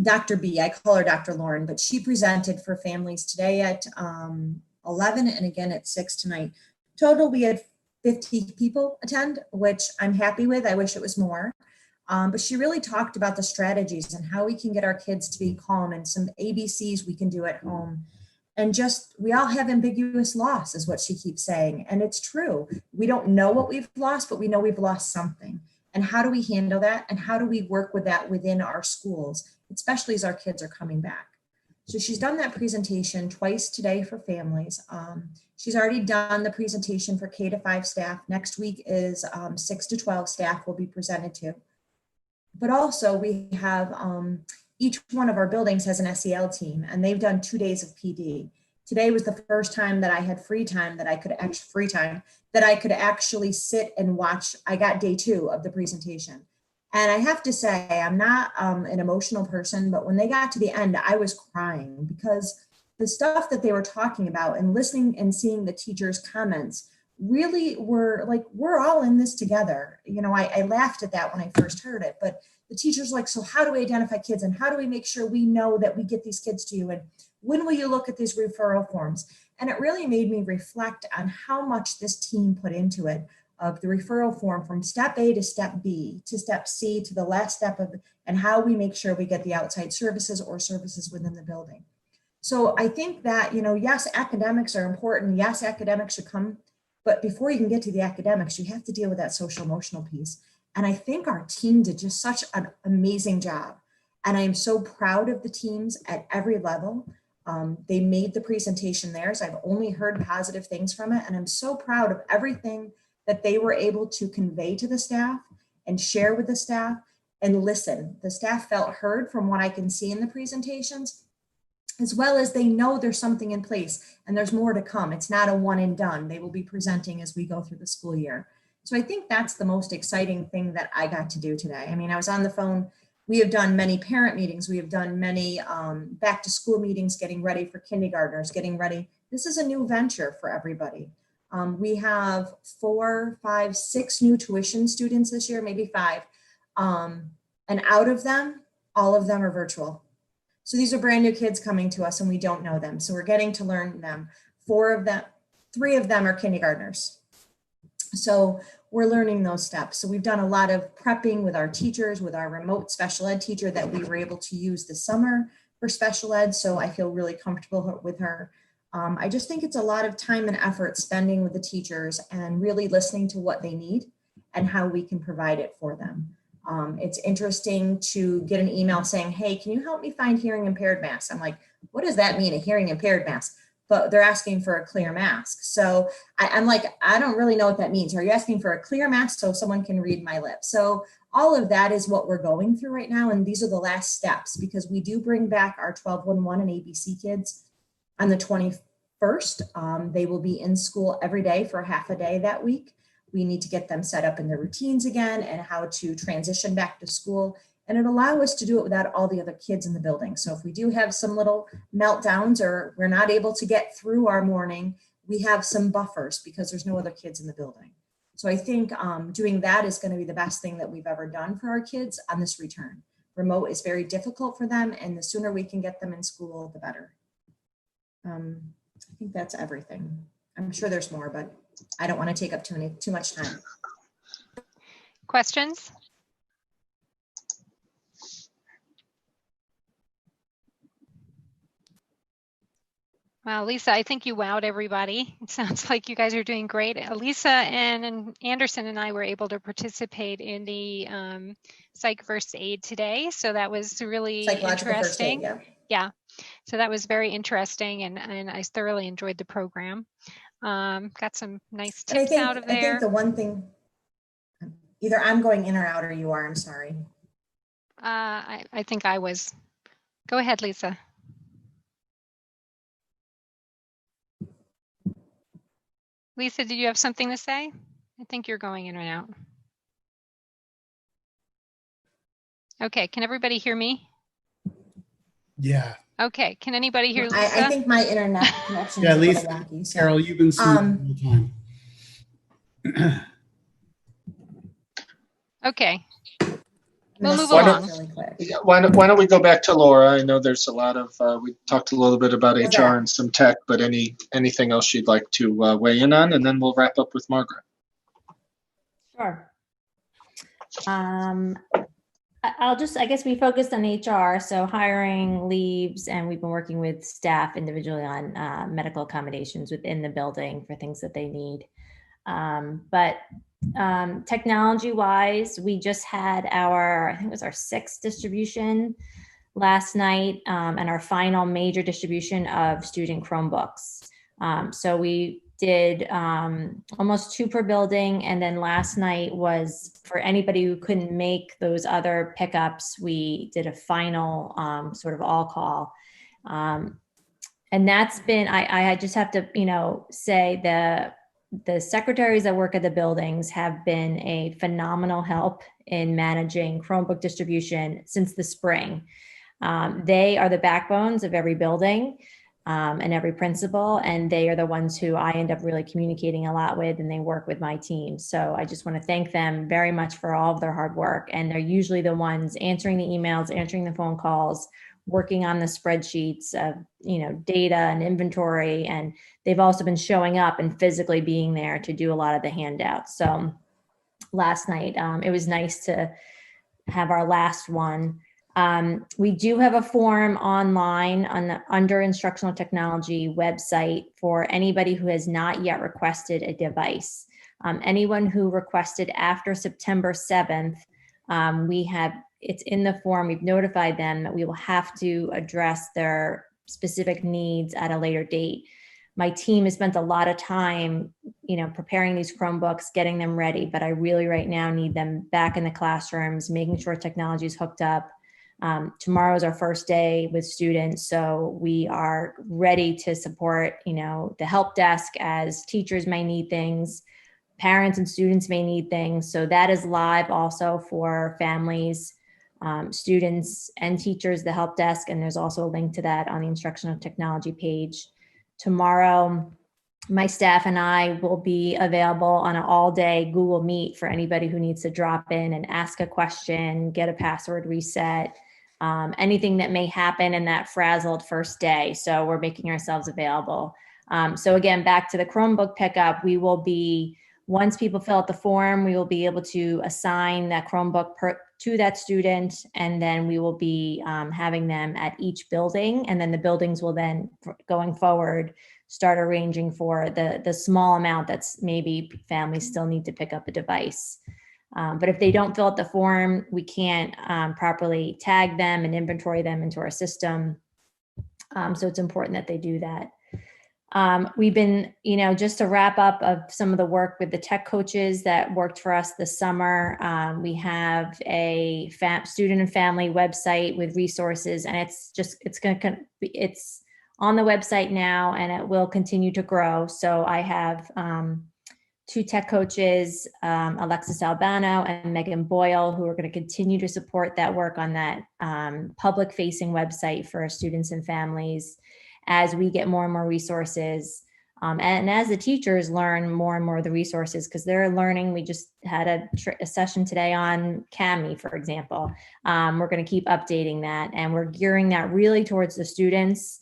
Dr. B, I call her Dr. Lauren, but she presented for families today at 11 and again at 6 tonight. Total, we had 50 people attend, which I'm happy with. I wish it was more. But she really talked about the strategies and how we can get our kids to be calm, and some ABCs we can do at home. And just, we all have ambiguous loss is what she keeps saying. And it's true. We don't know what we've lost, but we know we've lost something. And how do we handle that? And how do we work with that within our schools, especially as our kids are coming back? So she's done that presentation twice today for families. She's already done the presentation for K-5 staff. Next week is 6 to 12 staff will be presented to. But also we have, each one of our buildings has an SEL team, and they've done 2 days of PD. Today was the first time that I had free time that I could actually sit and watch. I got day 2 of the presentation. And I have to say, I'm not an emotional person, but when they got to the end, I was crying, because the stuff that they were talking about and listening and seeing the teachers' comments really were like, we're all in this together. You know, I laughed at that when I first heard it, but the teachers like, so how do we identify kids, and how do we make sure we know that we get these kids to you? And when will you look at these referral forms? And it really made me reflect on how much this team put into it, of the referral form from step A to step B to step C to the last step of, and how we make sure we get the outside services or services within the building. So I think that, you know, yes, academics are important. Yes, academics should come, but before you can get to the academics, you have to deal with that social emotional piece. And I think our team did just such an amazing job. And I am so proud of the teams at every level. They made the presentation theirs. I've only heard positive things from it. And I'm so proud of everything that they were able to convey to the staff and share with the staff and listen. The staff felt heard from what I can see in the presentations, as well as they know there's something in place and there's more to come. It's not a one and done. They will be presenting as we go through the school year. So I think that's the most exciting thing that I got to do today. I mean, I was on the phone. We have done many parent meetings. We have done many back to school meetings, getting ready for kindergartners, getting ready. This is a new venture for everybody. We have 4, 5, 6 new tuition students this year, maybe 5. And out of them, all of them are virtual. So these are brand new kids coming to us and we don't know them. So we're getting to learn them. 3 of them are kindergartners. So we're learning those steps. So we've done a lot of prepping with our teachers, with our remote special ed teacher that we were able to use this summer for special ed. So I feel really comfortable with her. I just think it's a lot of time and effort spending with the teachers and really listening to what they need and how we can provide it for them. It's interesting to get an email saying, hey, can you help me find hearing impaired masks? I'm like, what does that mean, a hearing impaired mask? But they're asking for a clear mask. So I'm like, I don't really know what that means. Are you asking for a clear mask so someone can read my lips? So all of that is what we're going through right now. And these are the last steps, because we do bring back our 1211 and ABC kids on the 21st. They will be in school every day for half a day that week. We need to get them set up in their routines again and how to transition back to school. And it allows us to do it without all the other kids in the building. So if we do have some little meltdowns or we're not able to get through our morning, we have some buffers because there's no other kids in the building. So I think doing that is going to be the best thing that we've ever done for our kids on this return. Remote is very difficult for them, and the sooner we can get them in school, the better. I think that's everything. I'm sure there's more, but I don't want to take up too much time. Questions? Wow, Lisa, I think you wowed everybody. It sounds like you guys are doing great. Lisa and Anderson and I were able to participate in the Psych First Aid today. So that was really Psychological first aid, interesting. Yeah, so that was very interesting, and I thoroughly enjoyed the program. Got some nice tips out of there. I think the one thing, either I'm going in or out or you are, I'm sorry. I think I was. Go ahead, Lisa. Lisa, did you have something to say? I think you're going in and out. Okay, can everybody hear me? Yeah. Okay, can anybody hear Lisa? I think my internet connection Yeah, is Lisa, a little wacky. So, Carol, you've been seeing all the time. Okay. I'm We'll gonna move start along. really quick. Yeah, why don't we go back to Laura? I know there's a lot of, we talked a little bit about Okay. HR and some tech, but anything else you'd like to weigh in on? And then we'll wrap up with Margaret. Sure. I guess we focused on HR, so hiring, leaves, and we've been working with staff individually on medical accommodations within the building for things that they need. But technology-wise, we just had I think it was our 6th distribution last night, and our final major distribution of student Chromebooks. So we did almost 2 per building, and then last night was for anybody who couldn't make those other pickups, we did a final sort of all call. And that's been, I just have to, say the secretaries that work at the buildings have been a phenomenal help in managing Chromebook distribution since the spring. They are the backbones of every building and every principal, and they are the ones who I end up really communicating a lot with, and they work with my team. So I just want to thank them very much for all of their hard work. And they're usually the ones answering the emails, answering the phone calls, working on the spreadsheets of, data and inventory. And they've also been showing up and physically being there to do a lot of the handouts. So last night, it was nice to have our last one. We do have a form online on the under instructional technology website for anybody who has not yet requested a device. Anyone who requested after September 7th, it's in the form. We've notified them that we will have to address their specific needs at a later date. My team has spent a lot of time, preparing these Chromebooks, getting them ready, but I really right now need them back in the classrooms, making sure technology is hooked up. Tomorrow is our first day with students, so we are ready to support, the help desk as teachers may need things, parents and students may need things. So that is live also for families, students and teachers, the help desk, and there's also a link to that on the instructional technology page. Tomorrow, my staff and I will be available on an all-day Google Meet for anybody who needs to drop in and ask a question, get a password reset, anything that may happen in that frazzled first day. So we're making ourselves available. So again, back to the Chromebook pickup, we will be, once people fill out the form, we will be able to assign that Chromebook to that student, and then we will be having them at each building, and then the buildings will then, going forward, start arranging for the small amount that's maybe families still need to pick up a device. But if they don't fill out the form, we can't properly tag them and inventory them into our system. So it's important that they do that. We've been, just to wrap up of some of the work with the tech coaches that worked for us this summer. We have a student and family website with resources, and it's on the website now, and it will continue to grow. So I have 2 tech coaches, Alexis Albano and Megan Boyle, who are going to continue to support that work on that public-facing website for students and families as we get more and more resources. And as the teachers learn more and more of the resources, because they're learning. We just had a session today on Kami, for example. We're going to keep updating that, and we're gearing that really towards the students.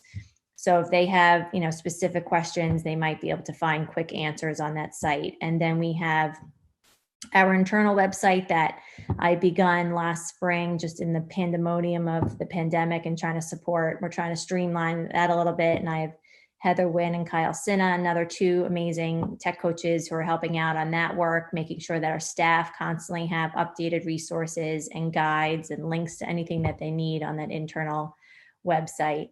So if they have, specific questions, they might be able to find quick answers on that site. And then we have our internal website that I begun last spring, just in the pandemonium of the pandemic and trying to support. We're trying to streamline that a little bit. And I have Heather Wynn and Kyle Sinna, another 2 amazing tech coaches who are helping out on that work, making sure that our staff constantly have updated resources and guides and links to anything that they need on that internal website.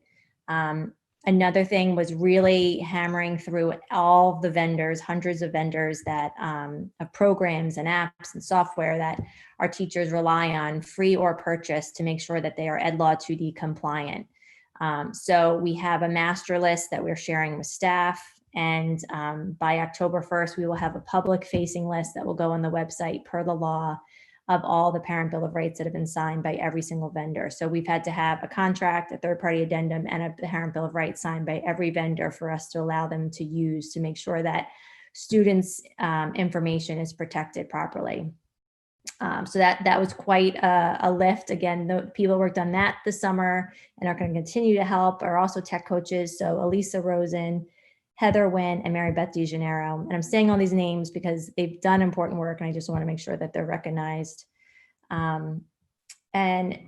Another thing was really hammering through all the vendors, hundreds of vendors that of programs and apps and software that our teachers rely on, free or purchased, to make sure that they are EdLaw 2D compliant. So we have a master list that we're sharing with staff, and by October 1st, we will have a public-facing list that will go on the website per the law of all the Parent Bill of Rights that have been signed by every single vendor. So we've had to have a contract, a third-party addendum, and a Parent Bill of Rights signed by every vendor for us to allow them to use to make sure that students' information is protected properly. So that was quite a lift. Again, the people worked on that this summer and are going to continue to help are also tech coaches. So Elisa Rosen, Heather Wynn, and Mary Beth DeGennaro. And I'm saying all these names because they've done important work, and I just want to make sure that they're recognized. And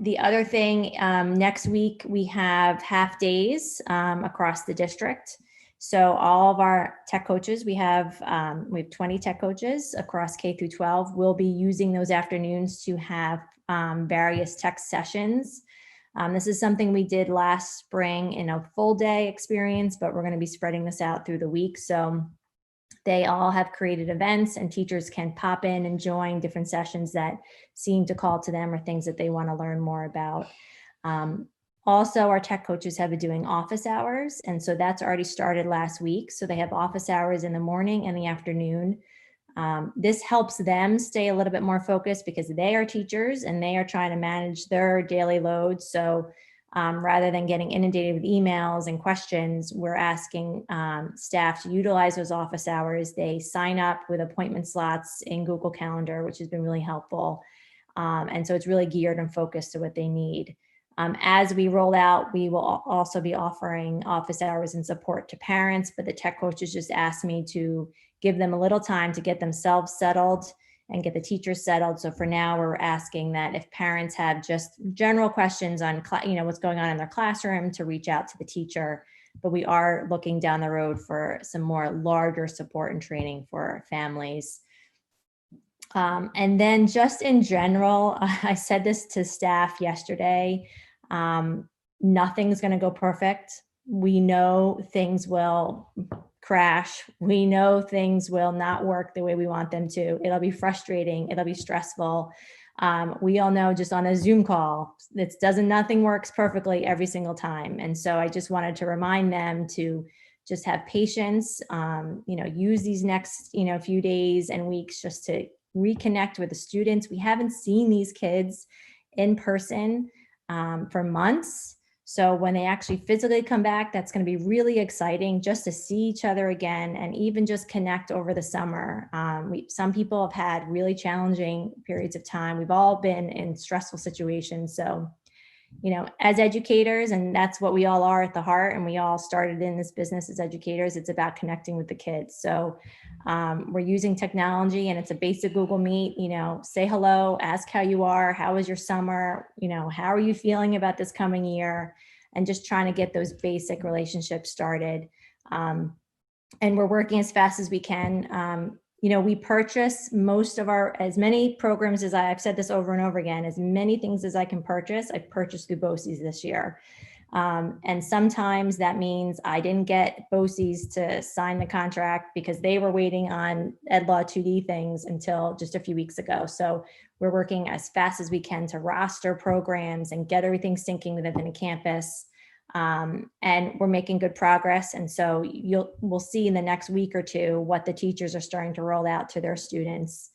the other thing, next week we have half days across the district. So all of our tech coaches, we have 20 tech coaches across K through 12. We'll be using those afternoons to have various tech sessions. This is something we did last spring in a full day experience, but we're going to be spreading this out through the week. So they all have created events, and teachers can pop in and join different sessions that seem to call to them or things that they want to learn more about. Also, our tech coaches have been doing office hours, and so that's already started last week. So they have office hours in the morning and the afternoon. This helps them stay a little bit more focused because they are teachers and they are trying to manage their daily load. So rather than getting inundated with emails and questions, we're asking staff to utilize those office hours. They sign up with appointment slots in Google Calendar, which has been really helpful. And so it's really geared and focused to what they need. As we roll out, we will also be offering office hours and support to parents, but the tech coaches just asked me to give them a little time to get themselves settled and get the teachers settled. So for now, we're asking that if parents have just general questions on, what's going on in their classroom, to reach out to the teacher. But we are looking down the road for some more larger support and training for families. And then just in general, I said this to staff yesterday, nothing's going to go perfect. We know things will crash. We know things will not work the way we want them to. It'll be frustrating. It'll be stressful. We all know just on a Zoom call, nothing works perfectly every single time. And so I just wanted to remind them to just have patience, use these next, few days and weeks just to reconnect with the students. We haven't seen these kids in person for months. So when they actually physically come back, that's going to be really exciting just to see each other again and even just connect over the summer. Some people have had really challenging periods of time. We've all been in stressful situations. So, as educators, and that's what we all are at the heart, and we all started in this business as educators, it's about connecting with the kids. So we're using technology, and it's a basic Google Meet, say hello, ask how you are, how was your summer, how are you feeling about this coming year, and just trying to get those basic relationships started. And we're working as fast as we can. we purchase most of as many programs as I've said this over and over again, as many things as I can purchase, I purchased through BOCES this year. And sometimes that means I didn't get BOCES to sign the contract because they were waiting on EdLaw 2D things until just a few weeks ago. So we're working as fast as we can to roster programs and get everything syncing within a campus. And we're making good progress. And so we'll see in the next week or two what the teachers are starting to roll out to their students.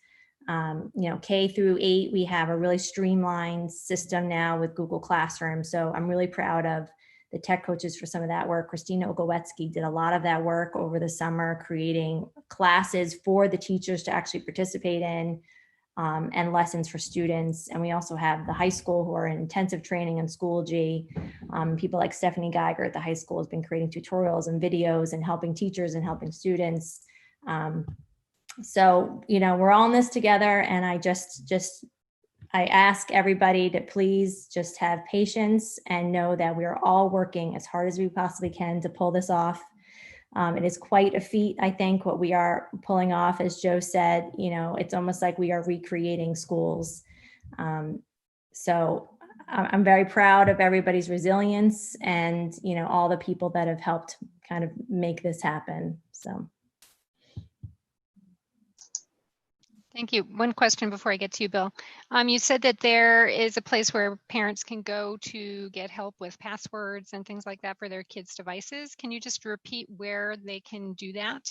K through 8, we have a really streamlined system now with Google Classroom. So I'm really proud of the tech coaches for some of that work. Christina Ogoletsky did a lot of that work over the summer, creating classes for the teachers to actually participate in, and lessons for students. And we also have the high school who are in intensive training in Schoology. People like Stephanie Geiger at the high school has been creating tutorials and videos and helping teachers and helping students. So, we're all in this together, and I I ask everybody to please just have patience and know that we are all working as hard as we possibly can to pull this off. It is quite a feat, I think, what we are pulling off. As Joe said, it's almost like we are recreating schools. So I'm very proud of everybody's resilience and, all the people that have helped kind of make this happen. So. Thank you. One question before I get to you, Bill. You said that there is a place where parents can go to get help with passwords and things like that for their kids' devices. Can you just repeat where they can do that?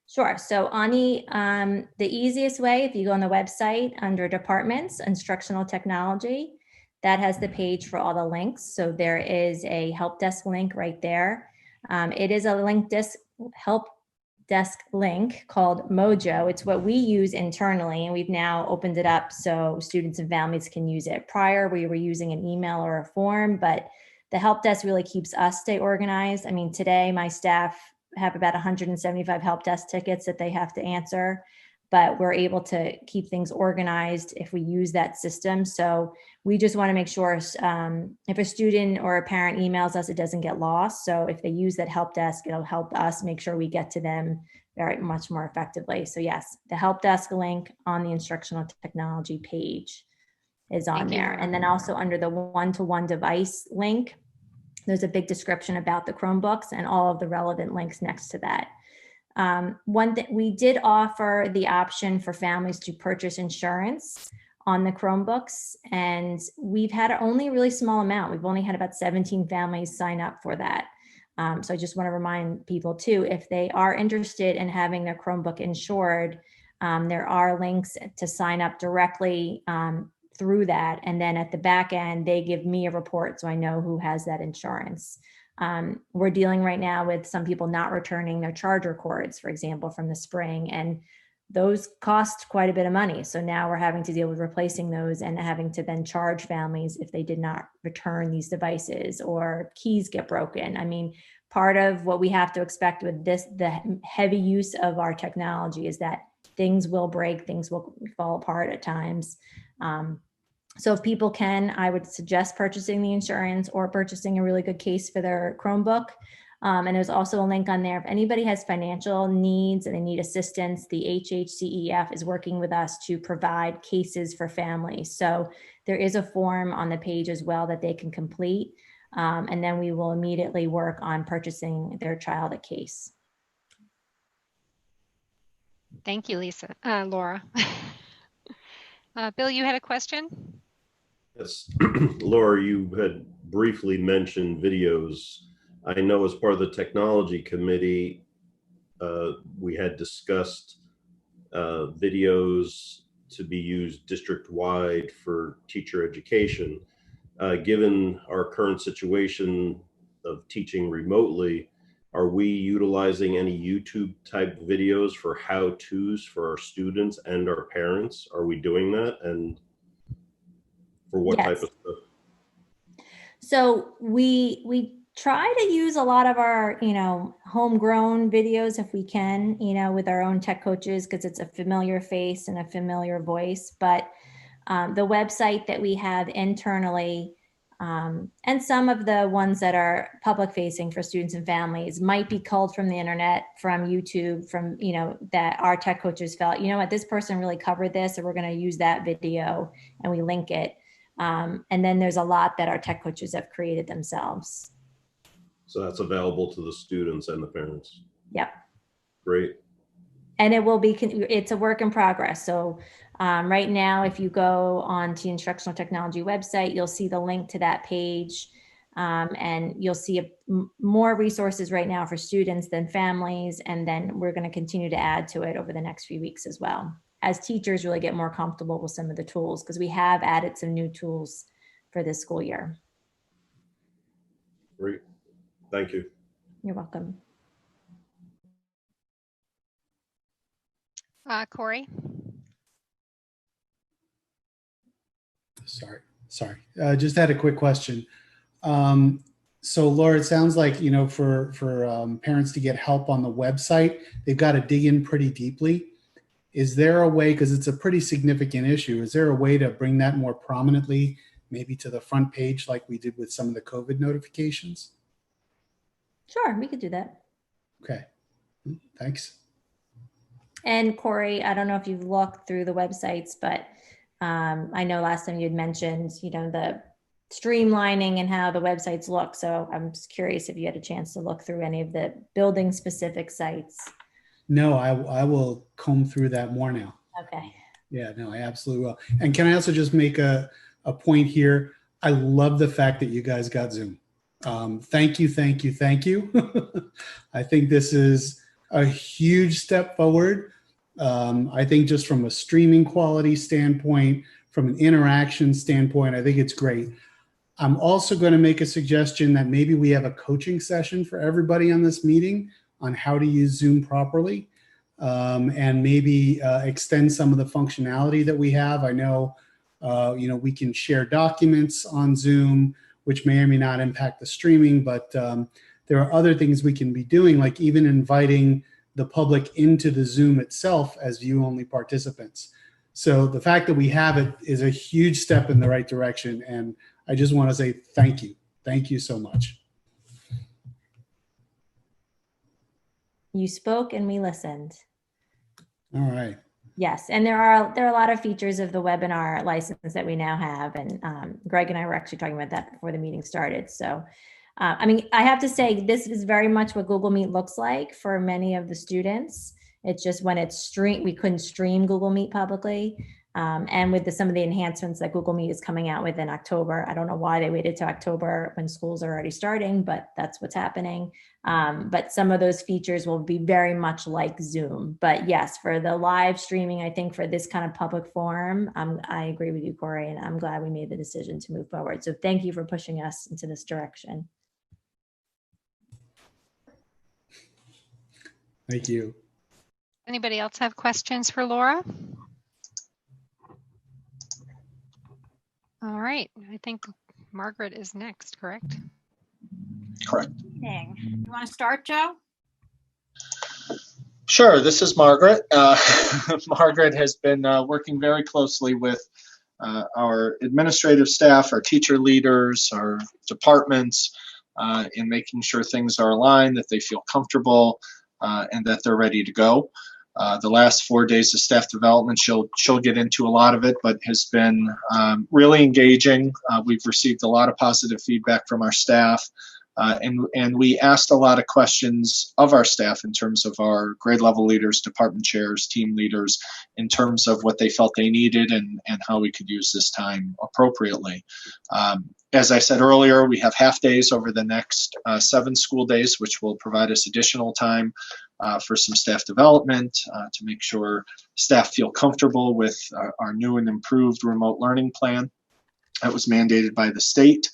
Sure. So on the easiest way, if you go on the website under departments, instructional technology, that has the page for all the links. So there is a help desk link right there. It is a help desk link called Mojo. It's what we use internally, and we've now opened it up so students and families can use it. Prior, we were using an email or a form, but the help desk really keeps us stay organized. I mean, today my staff have about 175 help desk tickets that they have to answer, but we're able to keep things organized if we use that system. So we just want to make sure if a student or a parent emails us, it doesn't get lost. So if they use that help desk, it'll help us make sure we get to them very much more effectively. So yes, the help desk link on the instructional technology page is on there. And then also under the one-to-one device link, there's a big description about the Chromebooks and all of the relevant links next to that. One thing, we did offer the option for families to purchase insurance on the Chromebooks, and we've had only a really small amount. We've only had about 17 families sign up for that. So I just want to remind people too, if they are interested in having their Chromebook insured, there are links to sign up directly through that. And then at the back end, they give me a report so I know who has that insurance. We're dealing right now with some people not returning their charger cords, for example, from the spring, and those cost quite a bit of money. So now we're having to deal with replacing those and having to then charge families if they did not return these devices or keys get broken. I mean, part of what we have to expect with the heavy use of our technology is that things will break, things will fall apart at times. So if people can, I would suggest purchasing the insurance or purchasing a really good case for their Chromebook. And there's also a link on there. If anybody has financial needs and they need assistance, the HHCEF is working with us to provide cases for families. So there is a form on the page as well that they can complete. And then we will immediately work on purchasing their child a case. Thank you, Laura. Bill, you had a question? Yes, Laura, you had briefly mentioned videos. I know as part of the technology committee, we had discussed videos to be used district-wide for teacher education. Given our current situation of teaching remotely, are we utilizing any YouTube type videos for how-tos for our students and our parents? Are we doing that? And for what type of stuff? So we try to use a lot of our, homegrown videos if we can, with our own tech coaches, because it's a familiar face and a familiar voice. But the website that we have internally And some of the ones that are public facing for students and families might be culled from the internet, from YouTube, from, that our tech coaches felt, what, this person really covered this, and we're going to use that video, and we link it. And then there's a lot that our tech coaches have created themselves. So that's available to the students and the parents. Yep. Great. And it will be, it's a work in progress. So right now, if you go on to the Instructional Technology website, you'll see the link to that page. And you'll see more resources right now for students than families. And then we're going to continue to add to it over the next few weeks as well, as teachers really get more comfortable with some of the tools, because we have added some new tools for this school year. Great. Thank you. You're welcome. Corey. Sorry. Just had a quick question. So Laura, it sounds like, for parents to get help on the website, they've got to dig in pretty deeply. Is there a way, because it's a pretty significant issue, is there a way to bring that more prominently, maybe to the front page like we did with some of the COVID notifications? Sure, we could do that. Okay, thanks. And Corey, I don't know if you've looked through the websites, but I know last time you had mentioned, the streamlining and how the websites look. So I'm just curious if you had a chance to look through any of the building specific sites. No, I will comb through that more now. Okay. Yeah, no, I absolutely will. And can I also just make a point here? I love the fact that you guys got Zoom. Thank you. I think this is a huge step forward. I think just from a streaming quality standpoint, from an interaction standpoint, I think it's great. I'm also going to make a suggestion that maybe we have a coaching session for everybody on this meeting on how to use Zoom properly, and maybe extend some of the functionality that we have. I know, we can share documents on Zoom, which may or may not impact the streaming, but there are other things we can be doing, like even inviting the public into the Zoom itself as view-only participants. So the fact that we have it is a huge step in the right direction, and I just want to say thank you. Thank you so much. You spoke and we listened. All right. Yes, and there are a lot of features of the webinar license that we now have, and Greg and I were actually talking about that before the meeting started. So, I have to say this is very much what Google Meet looks like for many of the students. It's just when it's streamed, we couldn't stream Google Meet publicly, and with some of the enhancements that Google Meet is coming out with in October. I don't know why they waited to October when schools are already starting, but that's what's happening. But some of those features will be very much like Zoom. But yes, for the live streaming, I think for this kind of public forum, I agree with you, Corey, and I'm glad we made the decision to move forward. So thank you for pushing us into this direction. Thank you. Anybody else have questions for Laura? All right, I think Margaret is next, correct? Correct. You want to start, Joe? Sure, this is Margaret. Margaret has been working very closely with our administrative staff, our teacher leaders, our departments, in making sure things are aligned, that they feel comfortable, and that they're ready to go. The last 4 days of staff development, she'll get into a lot of it, but has been really engaging. We've received a lot of positive feedback from our staff, and we asked a lot of questions of our staff in terms of our grade level leaders, department chairs, team leaders, in terms of what they felt they needed and how we could use this time appropriately. As I said earlier, we have half days over the next 7 school days, which will provide us additional time for some staff development to make sure staff feel comfortable with our new and improved remote learning plan that was mandated by the state,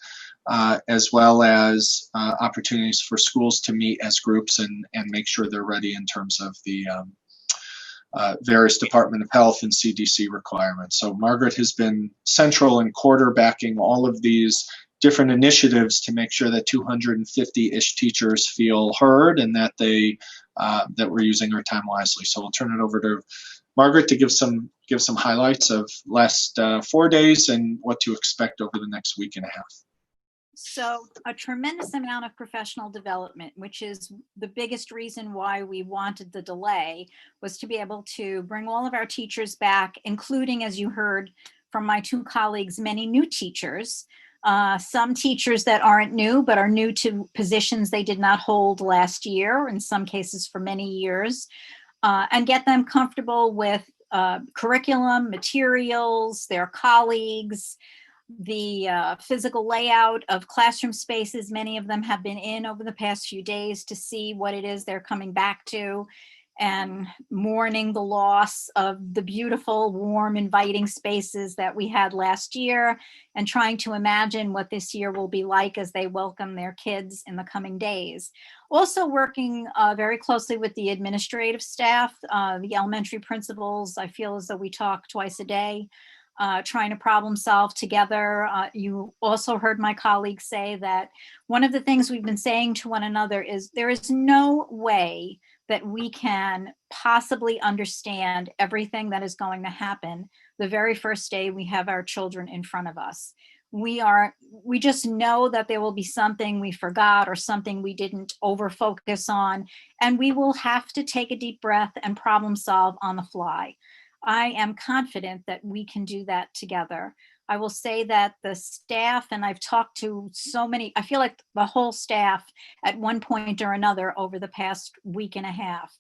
as well as opportunities for schools to meet as groups and make sure they're ready in terms of the various Department of Health and CDC requirements. So Margaret has been central in quarterbacking all of these different initiatives to make sure that 250-ish teachers feel heard and that that we're using our time wisely. So I'll turn it over to Margaret to give some highlights of last 4 days and what to expect over the next week and a half. So a tremendous amount of professional development, which is the biggest reason why we wanted the delay, was to be able to bring all of our teachers back, including, as you heard from my two colleagues, many new teachers. Some teachers that aren't new, but are new to positions they did not hold last year, in some cases for many years, and get them comfortable with curriculum, materials, their colleagues, the physical layout of classroom spaces. Many of them have been in over the past few days to see what it is they're coming back to, and mourning the loss of the beautiful, warm, inviting spaces that we had last year, and trying to imagine what this year will be like as they welcome their kids in the coming days. Also working very closely with the administrative staff, the elementary principals. I feel as though we talk twice a day, trying to problem solve together. You also heard my colleagues say that one of the things we've been saying to one another is there is no way that we can possibly understand everything that is going to happen the very first day we have our children in front of us. We just know that there will be something we forgot or something we didn't over focus on, and we will have to take a deep breath and problem solve on the fly. I am confident that we can do that together. I will say that the staff, and I've talked to so many, I feel like the whole staff at one point or another over the past week and a half.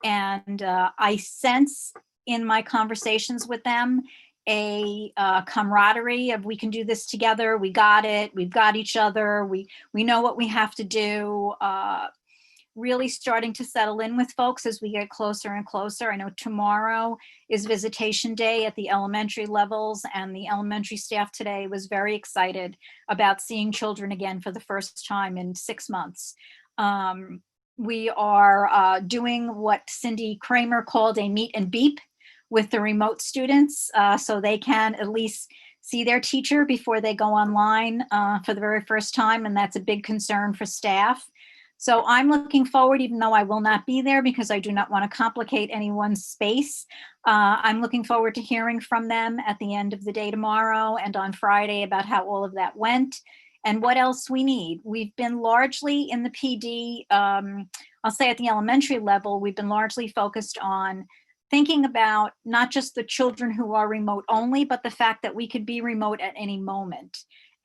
And I sense in my conversations with them a camaraderie of we can do this together. We got it. We've got each other. We know what we have to do. Really starting to settle in with folks as we get closer and closer. I know tomorrow is visitation day at the elementary levels, and the elementary staff today was very excited about seeing children again for the first time in 6 months. We are doing what Cindy Kramer called a meet and beep with the remote students, so they can at least see their teacher before they go online for the very first time, and that's a big concern for staff. So I'm looking forward, even though I will not be there because I do not want to complicate anyone's space. I'm looking forward to hearing from them at the end of the day tomorrow and on Friday about how all of that went and what else we need. We've been largely in the PD, I'll say at the elementary level, we've been largely focused on thinking about not just the children who are remote only, but the fact that we could be remote at any moment,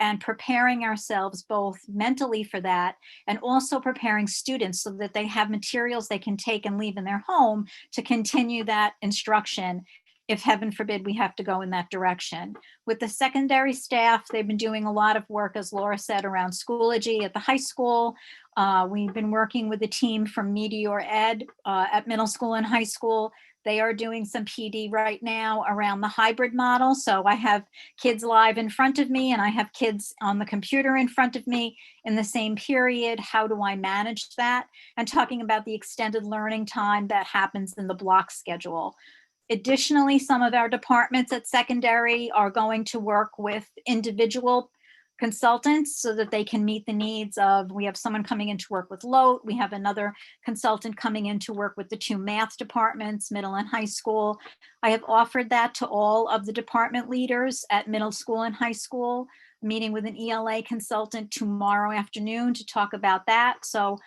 and preparing ourselves both mentally for that and also preparing students so that they have materials they can take and leave in their home to continue that instruction if heaven forbid we have to go in that direction. With the secondary staff, they've been doing a lot of work, as Laura said, around Schoology at the high school. We've been working with a team from Meteor Ed at middle school and high school. They are doing some PD right now around the hybrid model. So I have kids live in front of me and I have kids on the computer in front of me in the same period. How do I manage that? And talking about the extended learning time that happens in the block schedule. Additionally, some of our departments at secondary are going to work with individual consultants so that they can meet the needs of, we have someone coming in to work with LOTE, we have another consultant coming in to work with the 2 math departments, middle and high school. I have offered that to all of the department leaders at middle school and high school, meeting with an ELA consultant tomorrow afternoon to talk about that. So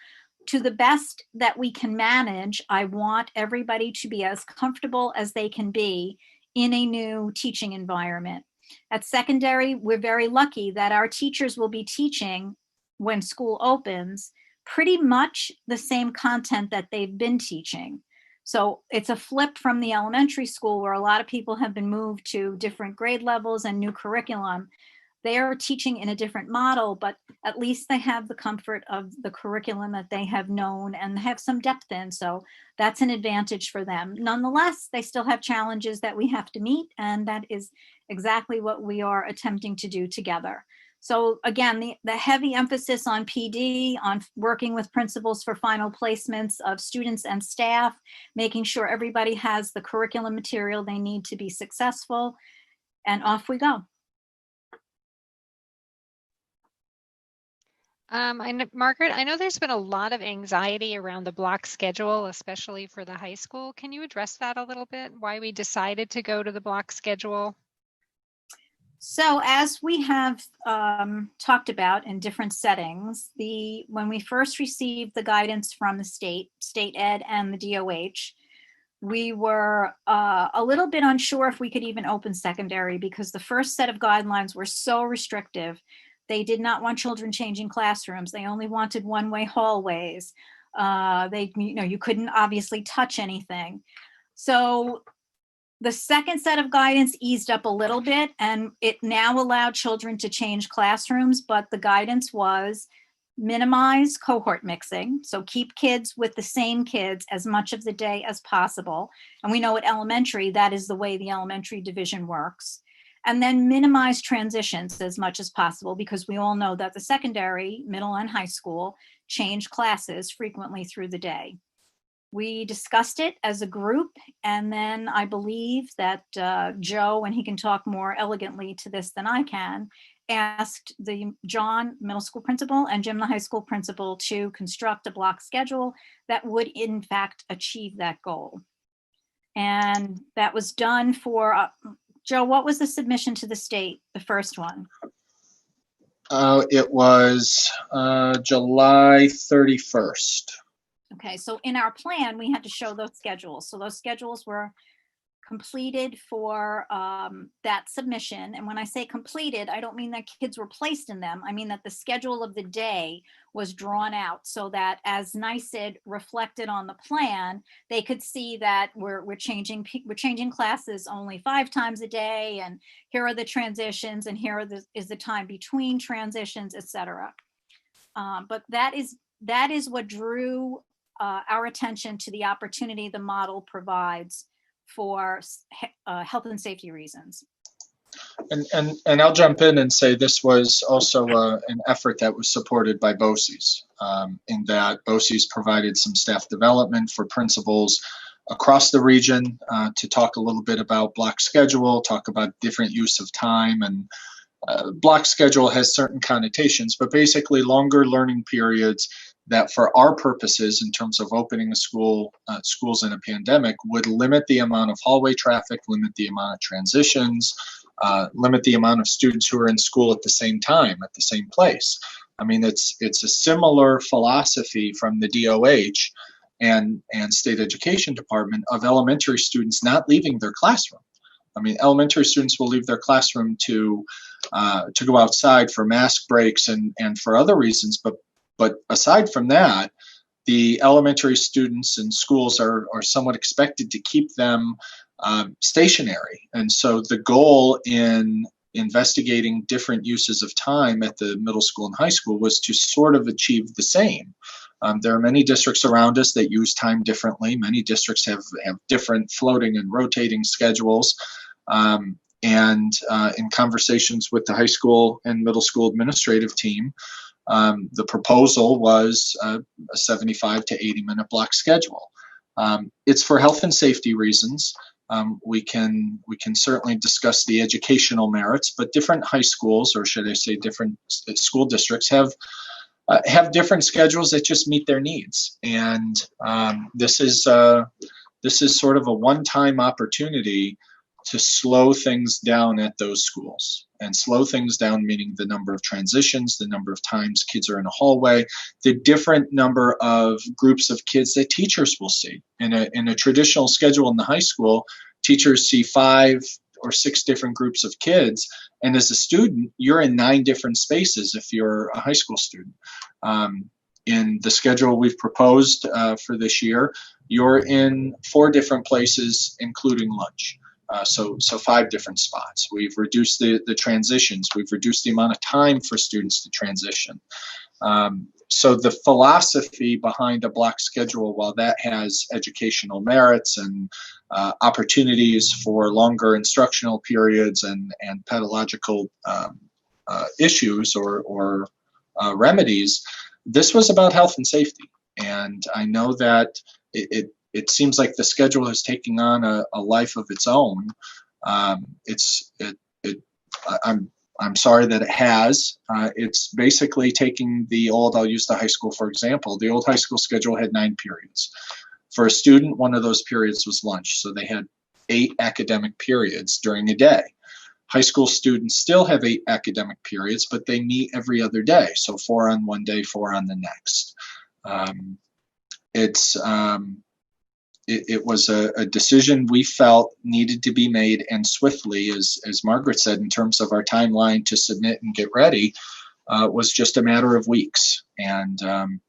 to the best that we can manage, I want everybody to be as comfortable as they can be in a new teaching environment. At secondary, we're very lucky that our teachers will be teaching when school opens pretty much the same content that they've been teaching. So it's a flip from the elementary school where a lot of people have been moved to different grade levels and new curriculum. They are teaching in a different model, but at least they have the comfort of the curriculum that they have known and have some depth in. So that's an advantage for them. Nonetheless, they still have challenges that we have to meet, and that is exactly what we are attempting to do together. So again, the heavy emphasis on PD, on working with principals for final placements of students and staff, making sure everybody has the curriculum material they need to be successful, and off we go. Margaret, I know there's been a lot of anxiety around the block schedule, especially for the high school. Can you address that a little bit? Why we decided to go to the block schedule? So as we have talked about in different settings, when we first received the guidance from the state ed and the DOH, we were a little bit unsure if we could even open secondary because the first set of guidelines were so restrictive. They did not want children changing classrooms. They only wanted one-way hallways. You couldn't obviously touch anything. So the second set of guidance eased up a little bit, and it now allowed children to change classrooms, but the guidance was minimize cohort mixing. So keep kids with the same kids as much of the day as possible. And we know at elementary, that is the way the elementary division works. And then minimize transitions as much as possible, because we all know that the secondary, middle and high school change classes frequently through the day. We discussed it as a group, and then I believe that Joe, and he can talk more elegantly to this than I can, asked the John middle school principal and Jim the high school principal to construct a block schedule that would in fact achieve that goal. And that was done for, Joe, what was the submission to the state, the first one? It was July 31st. Okay, so in our plan, we had to show those schedules. So those schedules were completed for that submission. And when I say completed, I don't mean that kids were placed in them. I mean that the schedule of the day was drawn out so that as NYSED reflected on the plan, they could see that we're changing classes only 5 times a day, and here are the transitions, and here is the time between transitions, etc. But that is what drew our attention to the opportunity the model provides for health and safety reasons. And I'll jump in and say this was also an effort that was supported by BOCES, in that BOCES provided some staff development for principals across the region to talk a little bit about block schedule, talk about different use of time, and block schedule has certain connotations, but basically longer learning periods that for our purposes in terms of opening a schools in a pandemic would limit the amount of hallway traffic, limit the amount of transitions, limit the amount of students who are in school at the same time, at the same place. I mean, it's a similar philosophy from the DOH and State Education Department of elementary students not leaving their classroom. I mean, elementary students will leave their classroom to go outside for mask breaks and for other reasons, but aside from that, the elementary students in schools are somewhat expected to keep them stationary. And so the goal in investigating different uses of time at the middle school and high school was to sort of achieve the same. There are many districts around us that use time differently. Many districts have different floating and rotating schedules. And in conversations with the high school and middle school administrative team, the proposal was a 75 to 80 minute block schedule. It's for health and safety reasons. We can certainly discuss the educational merits, but different high schools, or should I say different school districts, have different schedules that just meet their needs. And this is sort of a one-time opportunity to slow things down at those schools. And slow things down meaning the number of transitions, the number of times kids are in a hallway, the different number of groups of kids that teachers will see. In a traditional schedule in the high school, teachers see 5 or 6 different groups of kids. And as a student, you're in 9 different spaces if you're a high school student. In the schedule we've proposed for this year, you're in 4 different places, including lunch. So 5 different spots. We've reduced the transitions. We've reduced the amount of time for students to transition. So the philosophy behind a block schedule, while that has educational merits and opportunities for longer instructional periods and pedagogical issues or remedies, this was about health and safety. And I know that it seems like the schedule is taking on a life of its own. I'm sorry that it has. It's basically taking the old, I'll use the high school for example. The old high school schedule had 9 periods. For a student, one of those periods was lunch. So they had 8 academic periods during a day. High school students still have 8 academic periods, but they meet every other day. So 4 on one day, 4 on the next. It was a decision we felt needed to be made, and swiftly, as Margaret said, in terms of our timeline to submit and get ready, was just a matter of weeks. And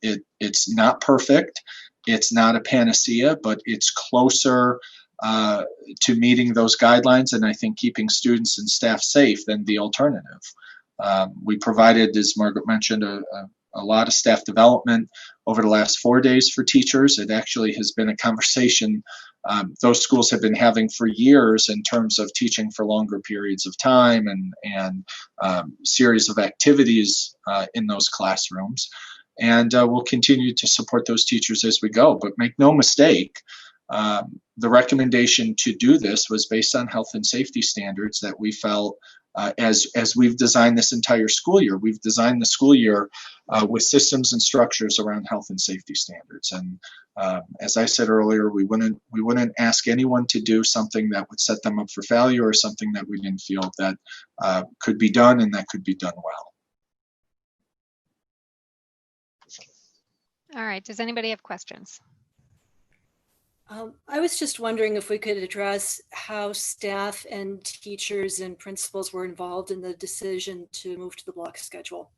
it's not perfect. It's not a panacea, but it's closer to meeting those guidelines, and I think keeping students and staff safe than the alternative. We provided, as Margaret mentioned, a lot of staff development over the last 4 days for teachers. It actually has been a conversation those schools have been having for years in terms of teaching for longer periods of time and series of activities in those classrooms. And we'll continue to support those teachers as we go. But make no mistake, the recommendation to do this was based on health and safety standards that we felt as we've designed this entire school year. We've designed the school year with systems and structures around health and safety standards. And as I said earlier, we wouldn't ask anyone to do something that would set them up for failure, or something that we didn't feel that could be done and that could be done well. All right, does anybody have questions? I was just wondering if we could address how staff and teachers and principals were involved in the decision to move to the block schedule.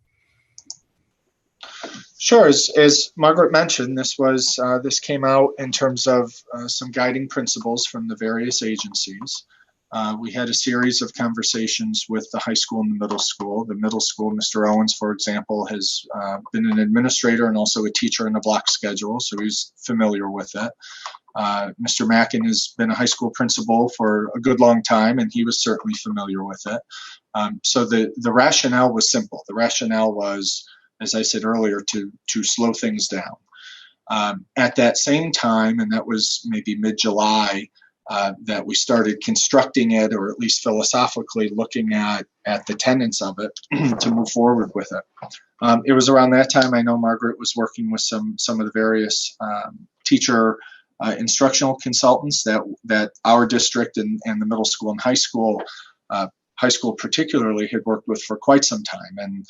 Sure. As Margaret mentioned, this came out in terms of some guiding principles from the various agencies. We had a series of conversations with the high school and the middle school. The middle school, Mr. Owens, for example, has been an administrator and also a teacher in the block schedule, so he's familiar with it. Mr. Mackin has been a high school principal for a good long time, and he was certainly familiar with it. So the rationale was simple. The rationale was, as I said earlier, to slow things down. At that same time, and that was maybe mid-July, that we started constructing it, or at least philosophically looking at the tenets of it to move forward with it. It was around that time, I know Margaret was working with some of the various teacher instructional consultants that our district and the middle school and high school particularly, had worked with for quite some time. And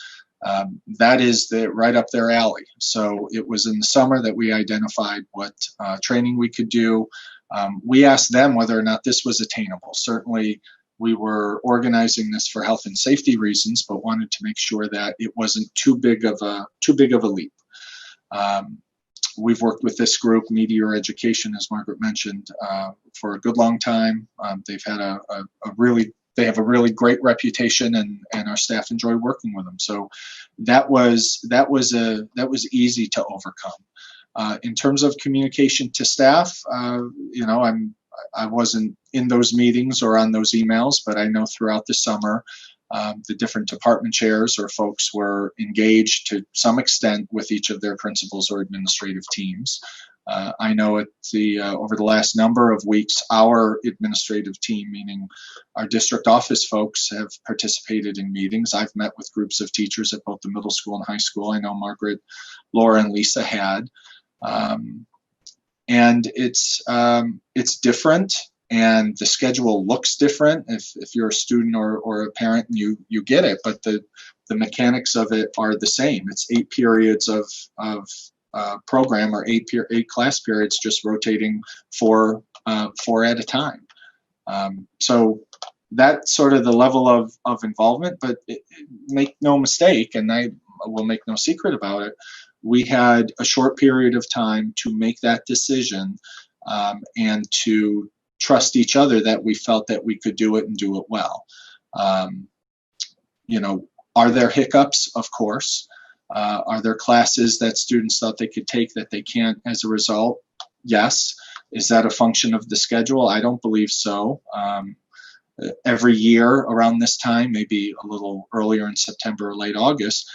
that is right up their alley. So it was in the summer that we identified what training we could do. We asked them whether or not this was attainable. Certainly, we were organizing this for health and safety reasons, but wanted to make sure that it wasn't too big of a leap. We've worked with this group, Meteor Education, as Margaret mentioned, for a good long time. They've had they have a really great reputation, and our staff enjoy working with them. So that was easy to overcome. In terms of communication to staff, I wasn't in those meetings or on those emails, but I know throughout the summer, the different department chairs or folks were engaged to some extent with each of their principals or administrative teams. I know over the last number of weeks, our administrative team, meaning our district office folks, have participated in meetings. I've met with groups of teachers at both the middle school and high school. I know Margaret, Laura, and Lisa had. And it's different, and the schedule looks different if you're a student or a parent, and you get it, but the mechanics of it are the same. It's 8 periods of program, or 8 class periods, just rotating four at a time. So that's sort of the level of involvement, but make no mistake, and I will make no secret about it, we had a short period of time to make that decision, and to trust each other that we felt that we could do it and do it well. Are there hiccups? Of course. Are there classes that students thought they could take that they can't as a result? Yes. Is that a function of the schedule? I don't believe so. Every year around this time, maybe a little earlier in September or late August,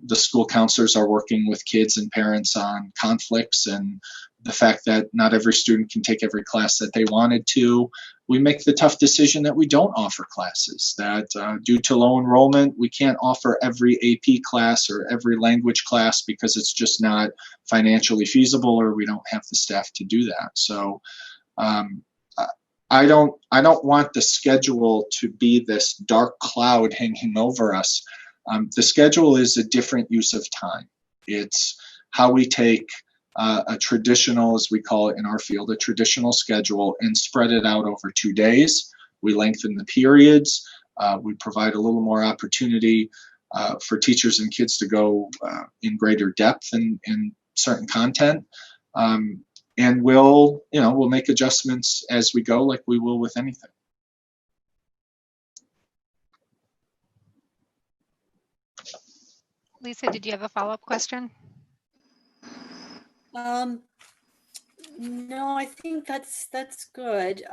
the school counselors are working with kids and parents on conflicts and the fact that not every student can take every class that they wanted to. We make the tough decision that we don't offer classes, that due to low enrollment, we can't offer every AP class or every language class because it's just not financially feasible, or we don't have the staff to do that. So I don't want the schedule to be this dark cloud hanging over us. The schedule is a different use of time. It's how we take a traditional, as we call it in our field, a traditional schedule, and spread it out over 2 days. We lengthen the periods. We provide a little more opportunity for teachers and kids to go in greater depth in certain content. And we'll make adjustments as we go, like we will with anything. Lisa, did you have a follow-up question? No, I think that's good.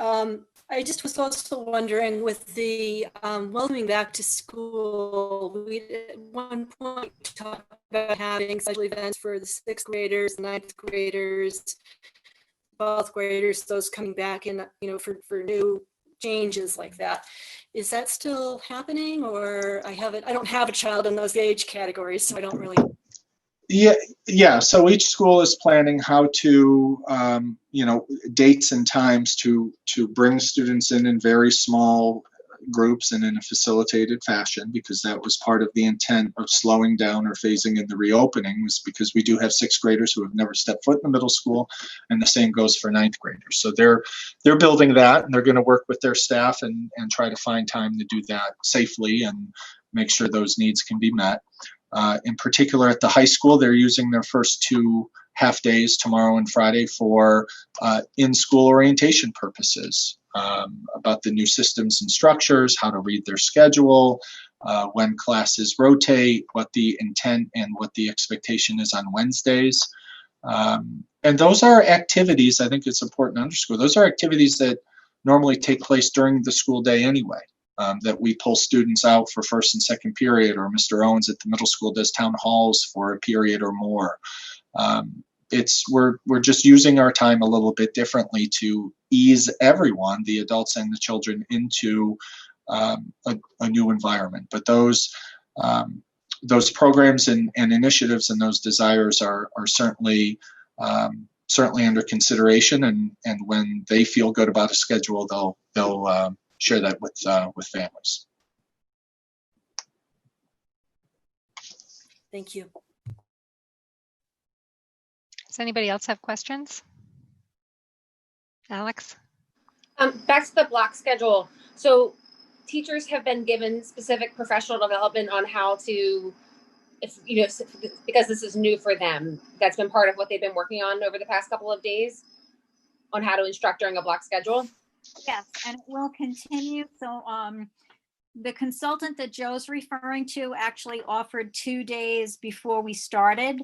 I just was also wondering, with the welcoming back to school, we at one point talked about having special events for the 6th graders, 9th graders, 12th graders, those coming back in, for new changes like that. Is that still happening, or I don't have a child in those age categories, so I don't really. Yeah. So each school is planning how to, dates and times to bring students in very small groups and in a facilitated fashion, because that was part of the intent of slowing down or phasing in the reopening, was because we do have 6th graders who have never stepped foot in the middle school, and the same goes for 9th graders. So they're building that, and they're going to work with their staff and try to find time to do that safely and make sure those needs can be met. In particular, at the high school, they're using their first 2 half days, tomorrow and Friday, for in-school orientation purposes, about the new systems and structures, how to read their schedule, when classes rotate, what the intent and what the expectation is on Wednesdays. And those are activities, I think it's important to underscore, those are activities that normally take place during the school day anyway. That we pull students out for first and second period, or Mr. Owens at the middle school does town halls for a period or more. We're just using our time a little bit differently to ease everyone, the adults and the children, into a new environment. But those programs and initiatives and those desires are certainly under consideration, and when they feel good about a schedule, they'll share that with families. Thank you. Does anybody else have questions? Alex? Back to the block schedule. So teachers have been given specific professional development on how to, because this is new for them, that's been part of what they've been working on over the past couple of days on how to instruct during a block schedule. Yes, and it will continue. So the consultant that Joe's referring to actually offered 2 days before we started,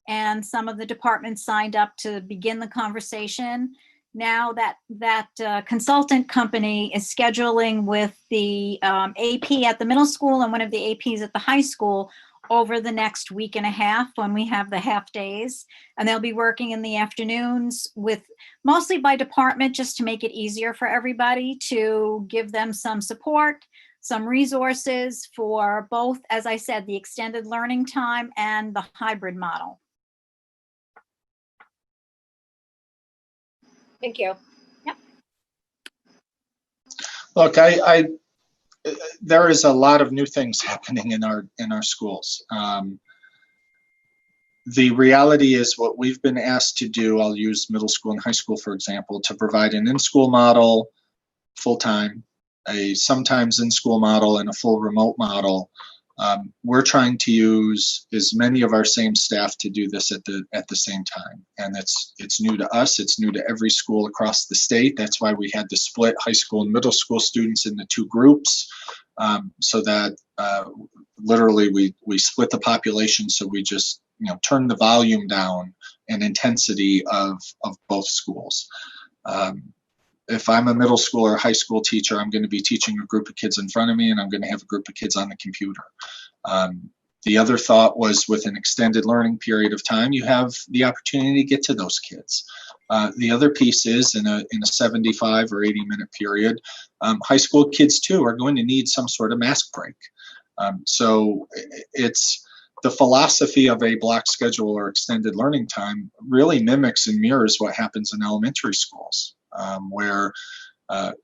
and some of the departments signed up to begin the conversation. Now that consultant company is scheduling with the AP at the middle school and one of the APs at the high school over the next week and a half, when we have the half days, and they'll be working in the afternoons with mostly by department, just to make it easier for everybody, to give them some support, some resources for both, as I said, the extended learning time and the hybrid model. Thank you. Yep. Look, there is a lot of new things happening in our schools. The reality is, what we've been asked to do, I'll use middle school and high school, for example, to provide an in-school model full-time, a sometimes in-school model, and a full remote model. We're trying to use as many of our same staff to do this at the same time. And it's new to us. It's new to every school across the state. That's why we had to split high school and middle school students into 2 groups, so that literally we split the population. So we just turn the volume down and intensity of both schools. If I'm a middle school or high school teacher, I'm going to be teaching a group of kids in front of me, and I'm going to have a group of kids on the computer. The other thought was, with an extended learning period of time, you have the opportunity to get to those kids. The other piece is, in a 75 or 80-minute period, high school kids too are going to need some sort of mask break. So it's the philosophy of a block schedule or extended learning time really mimics and mirrors what happens in elementary schools, where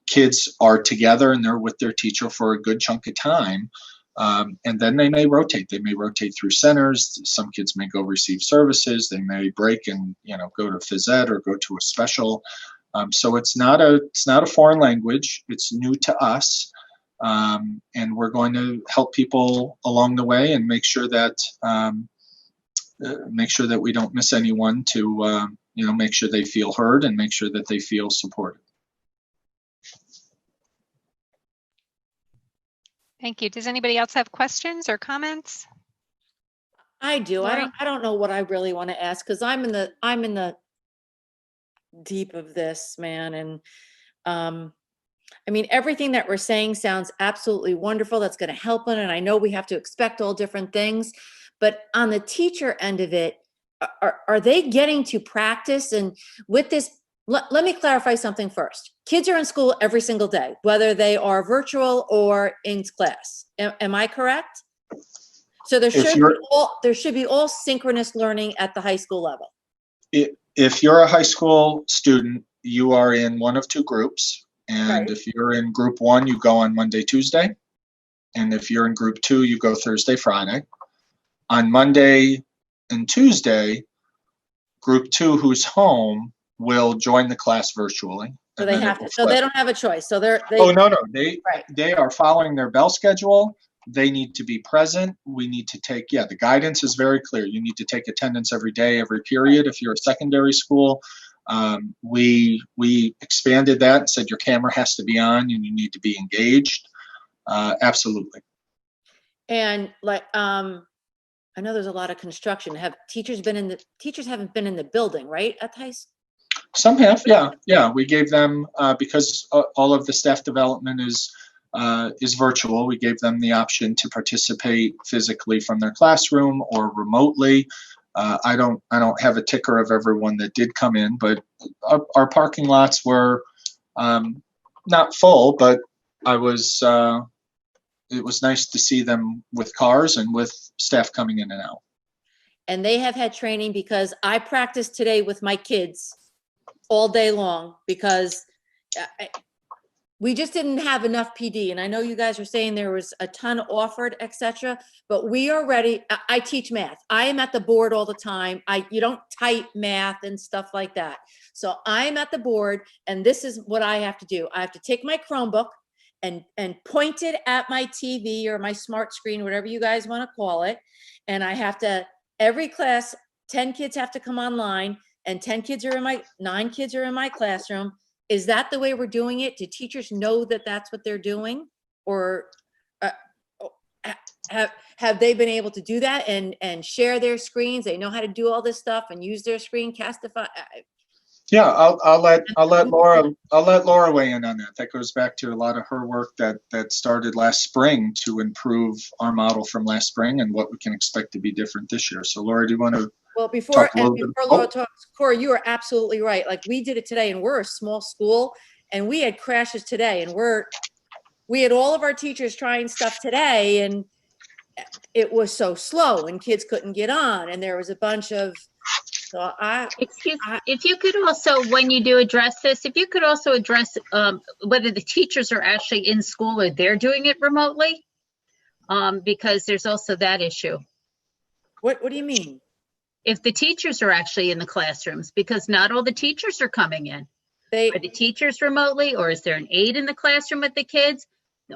kids are together and they're with their teacher for a good chunk of time. And then they may rotate. They may rotate through centers. Some kids may go receive services. They may break and go to phys ed or go to a special. So it's not a foreign language. It's new to us, and we're going to help people along the way and make sure that we don't miss anyone. To make sure they feel heard and make sure that they feel supported. Thank you. Does anybody else have questions or comments? I do. Lori? I don't know what I really want to ask because I'm in the deep of this, man. And I mean, everything that we're saying sounds absolutely wonderful. That's going to help them. And I know we have to expect all different things, but on the teacher end of it, are they getting to practice? And with this, let me clarify something first. Kids are in school every single day, whether they are virtual or in class. Am I correct? So there should be all synchronous learning at the high school level. If you're a high school student, you are in one of two groups. And if you're in group 1, you go on Monday, Tuesday. And if you're in group 2, you go Thursday, Friday. On Monday and Tuesday, group 2 who's home will join the class virtually. So they have to. So they don't have a choice. So they. Oh no. They are following their bell schedule. They need to be present. We need to take. Yeah, the guidance is very clear. You need to take attendance every day, every period. If you're a secondary school, we expanded that and said your camera has to be on and you need to be engaged. Absolutely. And I know there's a lot of construction. Teachers haven't been in the building, right? At the high school? Some have, yeah. We gave them, because all of the staff development is virtual, we gave them the option to participate physically from their classroom or remotely. I don't have a ticker of everyone that did come in, but our parking lots were not full, but it was nice to see them with cars and with staff coming in and out. And they have had training because I practiced today with my kids all day long because we just didn't have enough PD. And I know you guys are saying there was a ton offered, etc. But we are ready. I teach math. I am at the board all the time. You don't type math and stuff like that. So I'm at the board, and this is what I have to do. I have to take my Chromebook and point it at my TV or my smart screen, whatever you guys want to call it. And I have to, every class, 10 kids have to come online. And 9 kids are in my classroom. Is that the way we're doing it? Do teachers know that that's what they're doing? Or have they been able to do that and share their screens? They know how to do all this stuff and use their screen, Castify. Yeah, I'll let Laura weigh in on that. That goes back to a lot of her work that started last spring to improve our model from last spring and what we can expect to be different this year. So Laura, do you want to? Well, before Laura talks, Corey, you are absolutely right. Like we did it today, and we're a small school, and we had crashes today, and we had all of our teachers trying stuff today, and it was so slow, and kids couldn't get on, and there was a bunch of. So if you could also, when you do address this, if you could also address whether the teachers are actually in school or they're doing it remotely, because there's also that issue. What do you mean? If the teachers are actually in the classrooms, because not all the teachers are coming in. Are the teachers remotely, or is there an aide in the classroom with the kids?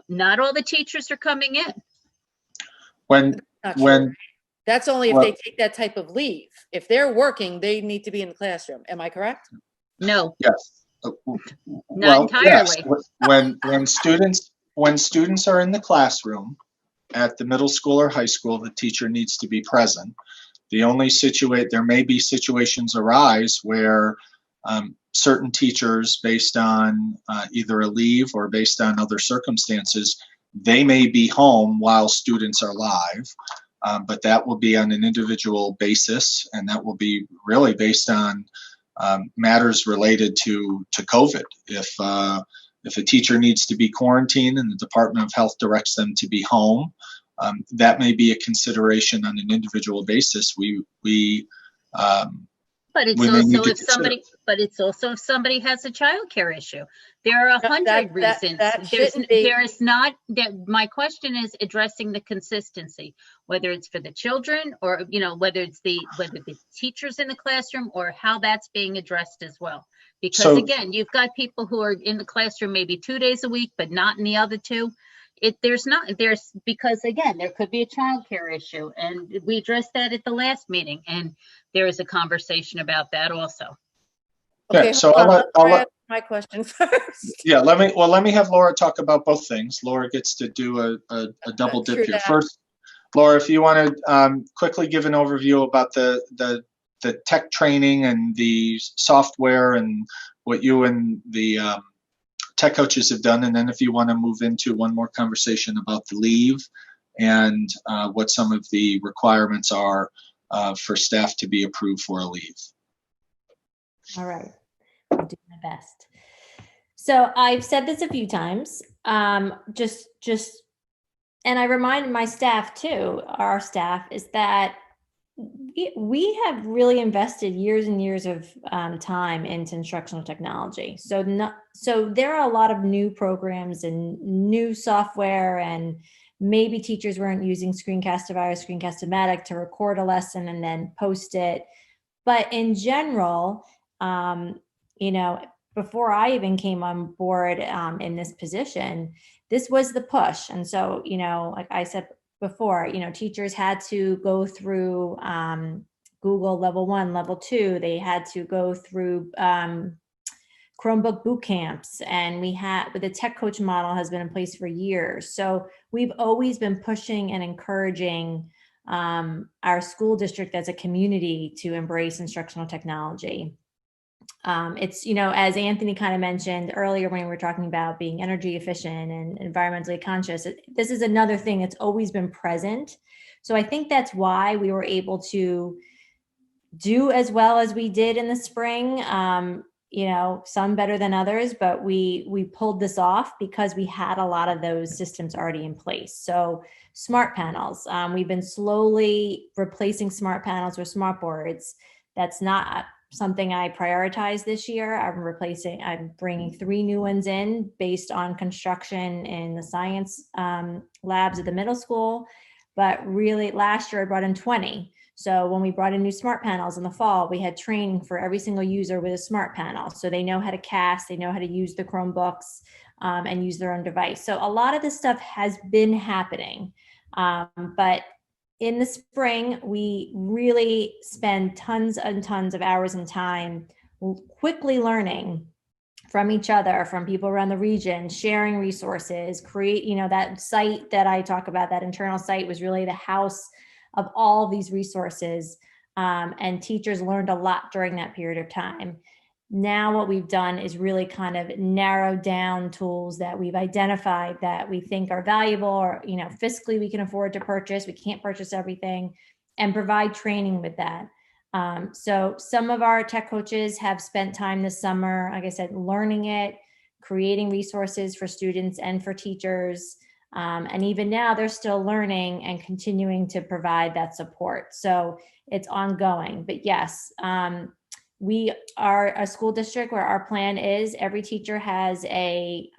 Not all the teachers are coming in. That's only if they take that type of leave. If they're working, they need to be in the classroom. Am I correct? No. Yes. Not entirely. Yes. When students are in the classroom at the middle school or high school, the teacher needs to be present. There may be situations arise where certain teachers, based on either a leave or based on other circumstances, they may be home while students are live, but that will be on an individual basis, and that will be really based on matters related to COVID. If a teacher needs to be quarantined and the Department of Health directs them to be home, that may be a consideration on an individual basis. We But it's we may need also to if somebody has a childcare issue. There are 100 reasons. That shouldn't be. There is not that. My question is addressing the consistency, whether it's for the children or, whether the teachers in the classroom or how that's being addressed as well. Because So- again, you've got people who are in the classroom maybe 2 days a week, but not in the other 2. Because again, there could be a childcare issue, and we addressed that at the last meeting, and there is a conversation about that also. Yeah, so hold on. I'll Let's let, ask my question first. yeah, let me have Laura talk about both things. Laura gets to do a double dip True here. that. First, Laura, if you want to quickly give an overview about the tech training and the software and what you and the tech coaches have done, and then if you want to move into one more conversation about the leave and what some of the requirements are for staff to be approved for a leave. All right, I'll do my best. So I've said this a few times, and I remind my staff too, our staff, is that we have really invested years and years of time into instructional technology. So there are a lot of new programs and new software, and maybe teachers weren't using Screencastify or Screencast-O-Matic to record a lesson and then post it. But in general, before I even came on board in this position, this was the push. And so, like I said before, teachers had to go through Google Level 1, Level 2. They had to go through Chromebook boot camps, and but the tech coach model has been in place for years. So we've always been pushing and encouraging our school district as a community to embrace instructional technology. It's, as Anthony kind of mentioned earlier when we were talking about being energy efficient and environmentally conscious, this is another thing that's always been present. So I think that's why we were able to do as well as we did in the spring. Some better than others, but we pulled this off because we had a lot of those systems already in place. So smart panels, we've been slowly replacing smart panels with smart boards. That's not something I prioritize this year. I'm bringing 3 new ones in based on construction in the science labs at the middle school. But really last year I brought in 20. So when we brought in new smart panels in the fall, we had training for every single user with a smart panel. So they know how to cast, they know how to use the Chromebooks and use their own device. So a lot of this stuff has been happening. But in the spring, we really spend tons and tons of hours and time quickly learning from each other, from people around the region, sharing resources, create, that site that I talk about, that internal site was really the house of all of these resources. And teachers learned a lot during that period of time. Now what we've done is really kind of narrowed down tools that we've identified that we think are valuable, or, fiscally we can afford to purchase. We can't purchase everything, and provide training with that. So some of our tech coaches have spent time this summer, like I said, learning it, creating resources for students and for teachers. And even now they're still learning and continuing to provide that support. So it's ongoing, but yes, we are a school district where our plan is every teacher has a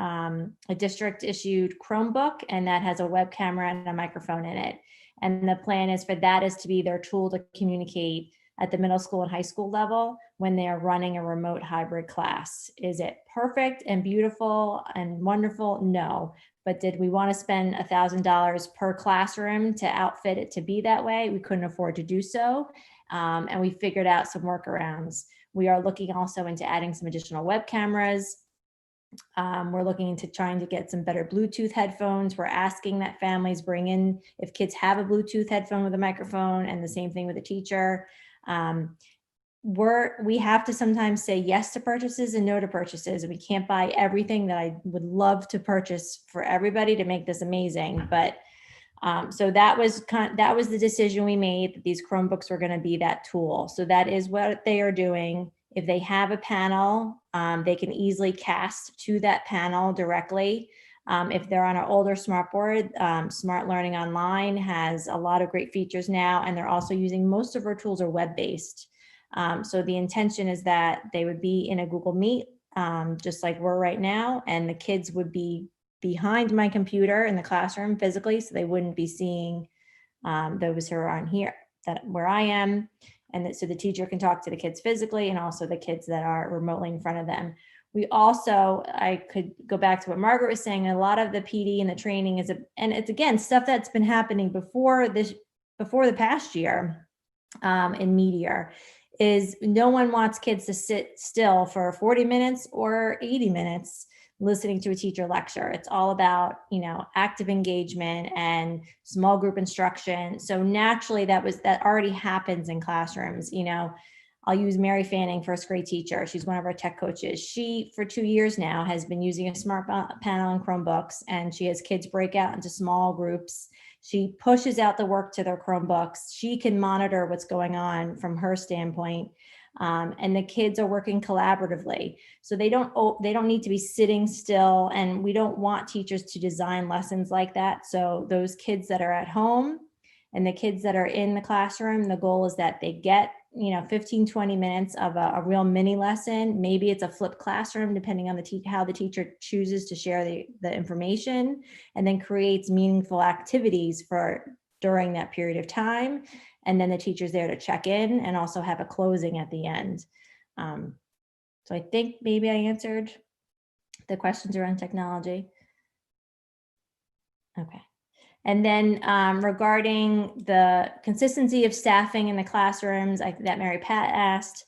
district issued Chromebook, and that has a web camera and a microphone in it. And the plan is for that is to be their tool to communicate at the middle school and high school level when they are running a remote hybrid class. Is it perfect and beautiful and wonderful? No. But did we want to spend $1,000 per classroom to outfit it to be that way? We couldn't afford to do so. And we figured out some workarounds. We are looking also into adding some additional web cameras. We're looking into trying to get some better Bluetooth headphones. We're asking that families bring in, if kids have a Bluetooth headphone with a microphone, and the same thing with a teacher. We have to sometimes say yes to purchases and no to purchases, and we can't buy everything that I would love to purchase for everybody to make this amazing. But so that was the decision we made, that these Chromebooks were going to be that tool. So that is what they are doing. If they have a panel, they can easily cast to that panel directly. If they're on an older smart board, Smart Learning Online has a lot of great features now, and they're also using, most of our tools are web-based. So the intention is that they would be in a Google Meet, just like we're right now, and the kids would be behind my computer in the classroom physically, so they wouldn't be seeing those who are on here, where I am. And so the teacher can talk to the kids physically and also the kids that are remotely in front of them. We also, I could go back to what Margaret was saying, a lot of the PD and the training is, and it's again, stuff that's been happening before the past year in Meteor, is no one wants kids to sit still for 40 minutes or 80 minutes listening to a teacher lecture. It's all about, active engagement and small group instruction. So naturally that already happens in classrooms. I'll use Mary Fanning, first grade teacher. She's one of our tech coaches. She, for 2 years now, has been using a smart panel and Chromebooks, and she has kids break out into small groups. She pushes out the work to their Chromebooks. She can monitor what's going on from her standpoint. And the kids are working collaboratively. So they don't need to be sitting still, and we don't want teachers to design lessons like that. So those kids that are at home and the kids that are in the classroom, the goal is that they get 15, 20 minutes of a real mini lesson. Maybe it's a flipped classroom, depending on how the teacher chooses to share the information, and then creates meaningful activities during that period of time. And then the teacher's there to check in and also have a closing at the end. So I think maybe I answered the questions around technology. Okay. And then regarding the consistency of staffing in the classrooms that Mary Pat asked,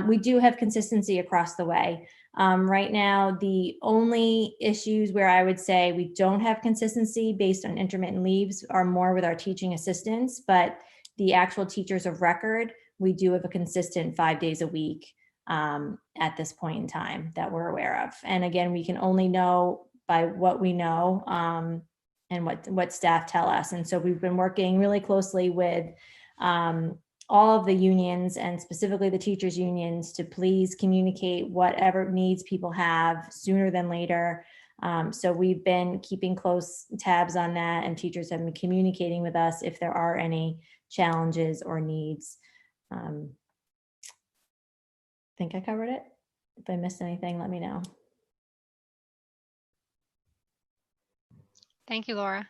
we do have consistency across the way. Right now, the only issues where I would say we don't have consistency based on intermittent leaves are more with our teaching assistants, but the actual teachers of record, we do have a consistent 5 days a week at this point in time that we're aware of. And again, we can only know by what we know and what staff tell us. And so we've been working really closely with all of the unions, and specifically the teachers unions, to please communicate whatever needs people have sooner than later. So we've been keeping close tabs on that, and teachers have been communicating with us if there are any challenges or needs. I think I covered it. If I missed anything, let me know. Thank you, Laura.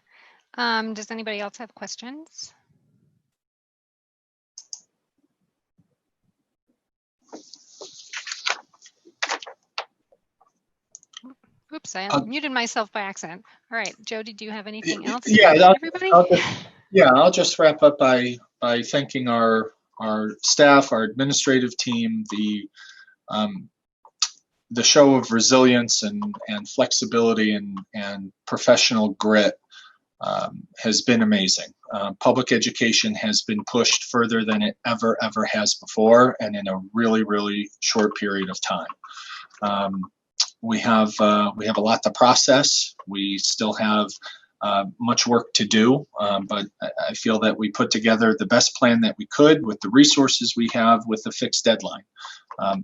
Does anybody else have questions? Oops, I muted myself by accident. All right, Jody, do you have anything else? Yeah, everybody? I'll just wrap up by thanking our staff, our administrative team, the show of resilience and flexibility and professional grit has been amazing. Public education has been pushed further than it ever has before, and in a really, really short period of time. We have a lot to process. We still have much work to do, but I feel that we put together the best plan that we could with the resources we have, with a fixed deadline.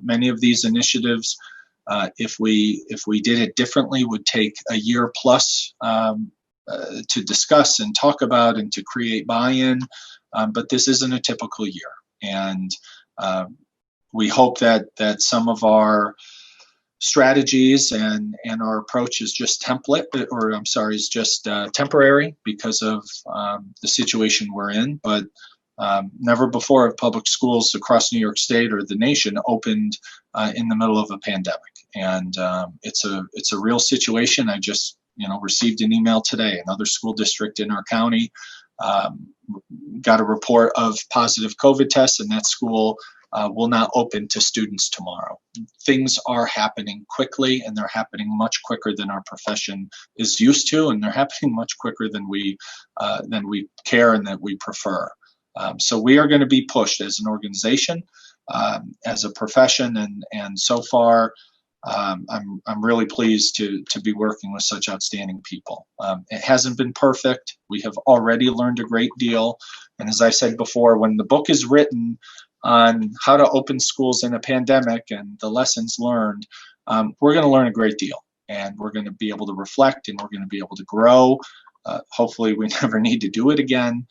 Many of these initiatives, if we did it differently, would take a year plus to discuss and talk about and to create buy-in, but this isn't a typical year. And we hope that some of our strategies and our approach is just temporary because of the situation we're in. But never before have public schools across New York State or the nation opened in the middle of a pandemic. And it's a real situation. I just received an email today. Another school district in our county got a report of positive COVID tests, and that school will not open to students tomorrow. Things are happening quickly, and they're happening much quicker than our profession is used to, and they're happening much quicker than we care and that we prefer. So we are going to be pushed as an organization, as a profession, and so far, I'm really pleased to be working with such outstanding people. It hasn't been perfect. We have already learned a great deal, and as I said before, when the book is written on how to open schools in a pandemic and the lessons learned, we're going to learn a great deal, and we're going to be able to reflect, and we're going to be able to grow. Hopefully we never need to do it again.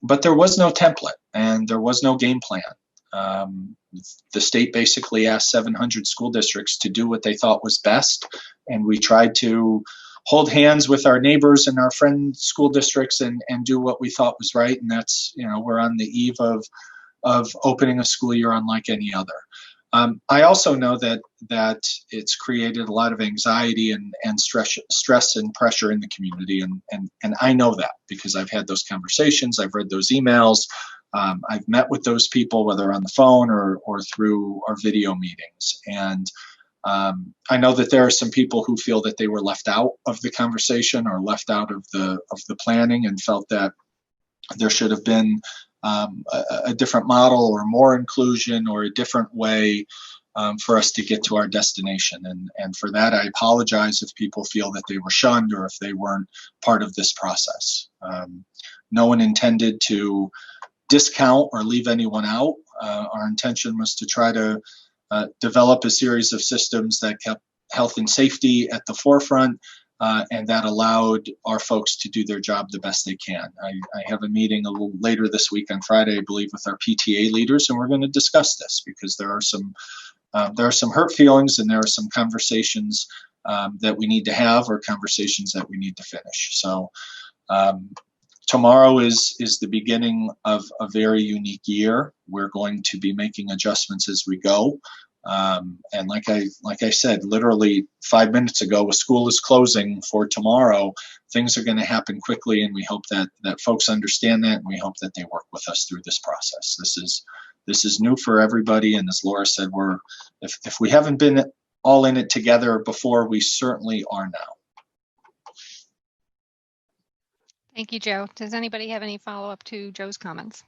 But there was no template, and there was no game plan. The state basically asked 700 school districts to do what they thought was best, and we tried to hold hands with our neighbors and our friend school districts and do what we thought was right. And that's, we're on the eve of opening a school year unlike any other. I also know that it's created a lot of anxiety and stress and pressure in the community, and I know that because I've had those conversations, I've read those emails, I've met with those people, whether on the phone or through our video meetings, and I know that there are some people who feel that they were left out of the conversation or left out of the planning and felt that there should have been a different model or more inclusion or a different way for us to get to our destination. And for that, I apologize if people feel that they were shunned or if they weren't part of this process. No one intended to discount or leave anyone out. Our intention was to try to develop a series of systems that kept health and safety at the forefront, and that allowed our folks to do their job the best they can. I have a meeting a little later this week on Friday, I believe, with our PTA leaders, and we're going to discuss this because there are some hurt feelings and there are some conversations that we need to have or conversations that we need to finish. So tomorrow is the beginning of a very unique year. We're going to be making adjustments as we go. And like I said, literally 5 minutes ago, a school is closing for tomorrow. Things are going to happen quickly, and we hope that folks understand that, and we hope that they work with us through this process. This is new for everybody, and as Laura said, if we haven't been all in it together before, we certainly are now. Thank you, Joe. Does anybody have any follow-up to Joe's comments?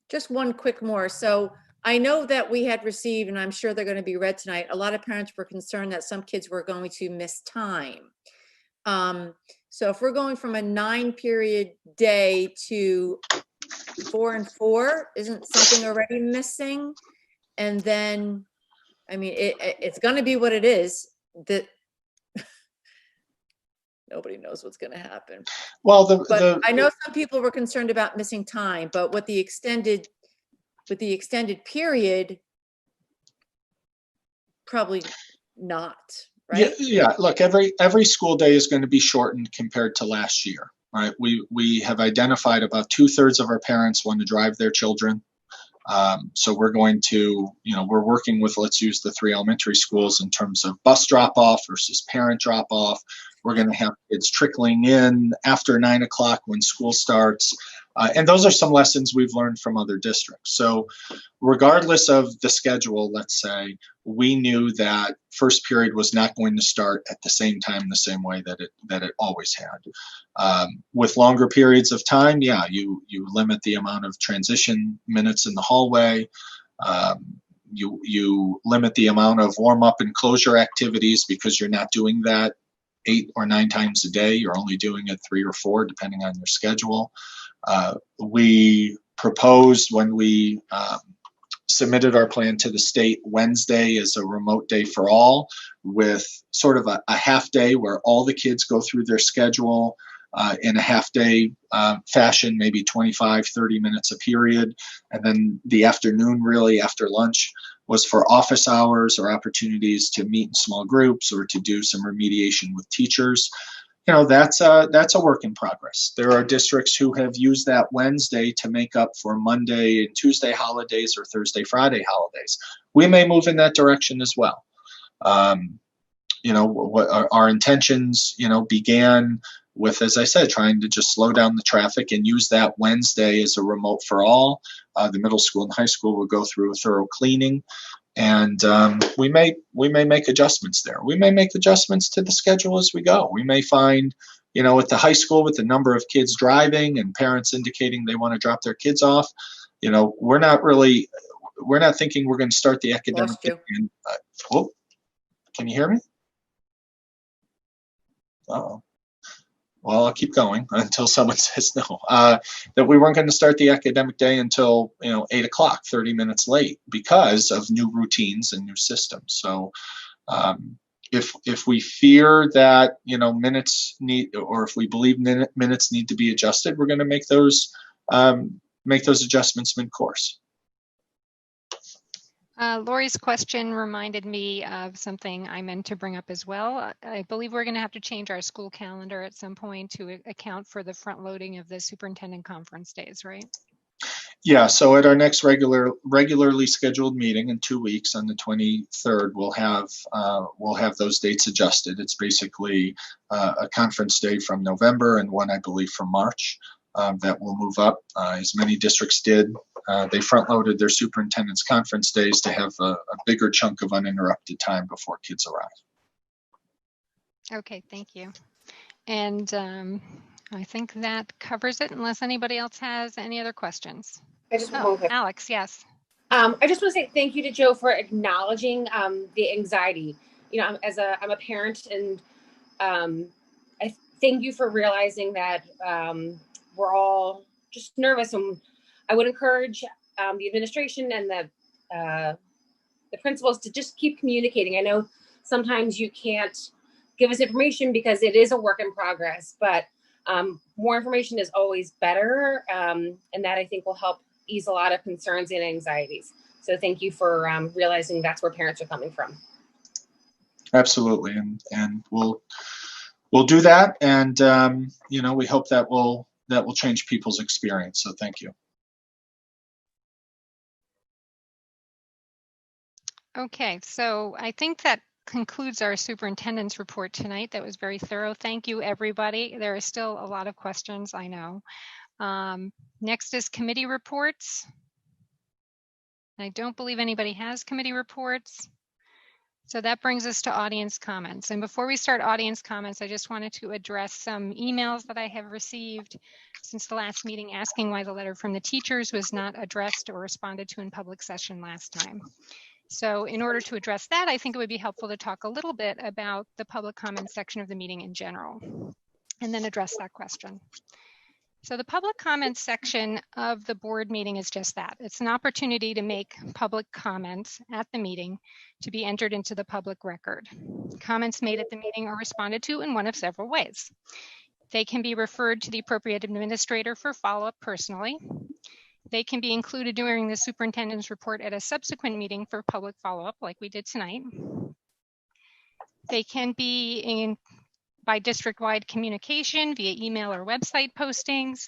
Just one quick more. So I know that we had received, and I'm sure they're going to be read tonight, a lot of parents were concerned that some kids were going to miss time. So if we're going from a 9-period day to 4 and 4, isn't something already missing? And then, I mean, it's going to be what it is. That nobody knows what's going to happen. Well, I know some people were concerned about missing time, but with the extended period, probably not, right? Yeah. Look, every school day is going to be shortened compared to last year, right? We have identified about 2/3 of our parents want to drive their children. So we're going to, we're working with, let's use the 3 elementary schools in terms of bus drop off versus parent drop off. We're going to have kids trickling in after 9 o'clock when school starts. And those are some lessons we've learned from other districts. So regardless of the schedule, let's say, we knew that first period was not going to start at the same time, the same way that it always had. With longer periods of time, yeah, you limit the amount of transition minutes in the hallway. You limit the amount of warm up and closure activities because you're not doing that 8 or 9 times a day. You're only doing it 3 or 4, depending on your schedule. We proposed when we submitted our plan to the state, Wednesday is a remote day for all, with sort of a half day where all the kids go through their schedule in a half day fashion, maybe 25, 30 minutes a period. And then the afternoon, really after lunch, was for office hours or opportunities to meet in small groups or to do some remediation with teachers. That's a work in progress. There are districts who have used that Wednesday to make up for Monday and Tuesday holidays or Thursday, Friday holidays. We may move in that direction as well. What our intentions, began with, as I said, trying to just slow down the traffic and use that Wednesday as a remote for all. The middle school and high school will go through a thorough cleaning. And we may make adjustments there. We may make adjustments to the schedule as we go. We may find, at the high school with the number of kids driving and parents indicating they want to drop their kids off, we're not thinking we're going to start the academic year. Can you hear me? Uh-oh. Well, I'll keep going until someone says no. That we weren't going to start the academic day until 8 o'clock, 30 minutes late, because of new routines and new systems. So, if we fear that minutes need, or if we believe minutes need to be adjusted, we're going to make those make those adjustments mid-course. Lori's question reminded me of something I meant to bring up as well. I believe we're going to have to change our school calendar at some point to account for the front loading of the superintendent conference days, right? Yeah, so at our next regularly scheduled meeting in 2 weeks on the 23rd, we'll have those dates adjusted. It's basically a conference day from November and one, I believe, from March that will move up. As many districts did, they front loaded their superintendent's conference days to have a bigger chunk of uninterrupted time before kids arrive. Okay, thank you. And I think that covers it unless anybody else has any other questions. I just want one quick. Alex, yes. I just want to say thank you to Joe for acknowledging the anxiety. You know, I'm a parent, and I thank you for realizing that we're all just nervous. And I would encourage the administration and the principals to just keep communicating. I know sometimes you can't give us information because it is a work in progress, but more information is always better, and that I think will help ease a lot of concerns and anxieties. So thank you for realizing that's where parents are coming from. Absolutely, and we'll do that, and you know, we hope that will change people's experience. So thank you. Okay, so I think that concludes our superintendent's report tonight. That was very thorough. Thank you, everybody. There are still a lot of questions, I know. Next is committee reports. I don't believe anybody has committee reports. So that brings us to audience comments. And before we start audience comments, I just wanted to address some emails that I have received since the last meeting asking why the letter from the teachers was not addressed or responded to in public session last time. So in order to address that, I think it would be helpful to talk a little bit about the public comment section of the meeting in general, and then address that question. So the public comment section of the board meeting is just that. It's an opportunity to make public comments at the meeting to be entered into the public record. Comments made at the meeting are responded to in one of several ways. They can be referred to the appropriate administrator for follow-up personally. They can be included during the superintendent's report at a subsequent meeting for public follow-up like we did tonight. They can be by district-wide communication via email or website postings,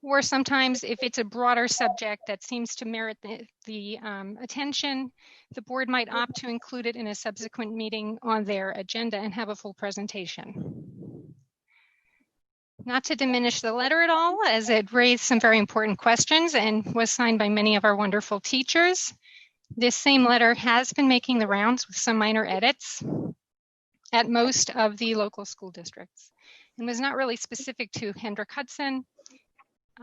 or sometimes if it's a broader subject that seems to merit the attention, the board might opt to include it in a subsequent meeting on their agenda and have a full presentation. Not to diminish the letter at all, as it raised some very important questions and was signed by many of our wonderful teachers. This same letter has been making the rounds with some minor edits at most of the local school districts and was not really specific to Hendrick Hudson.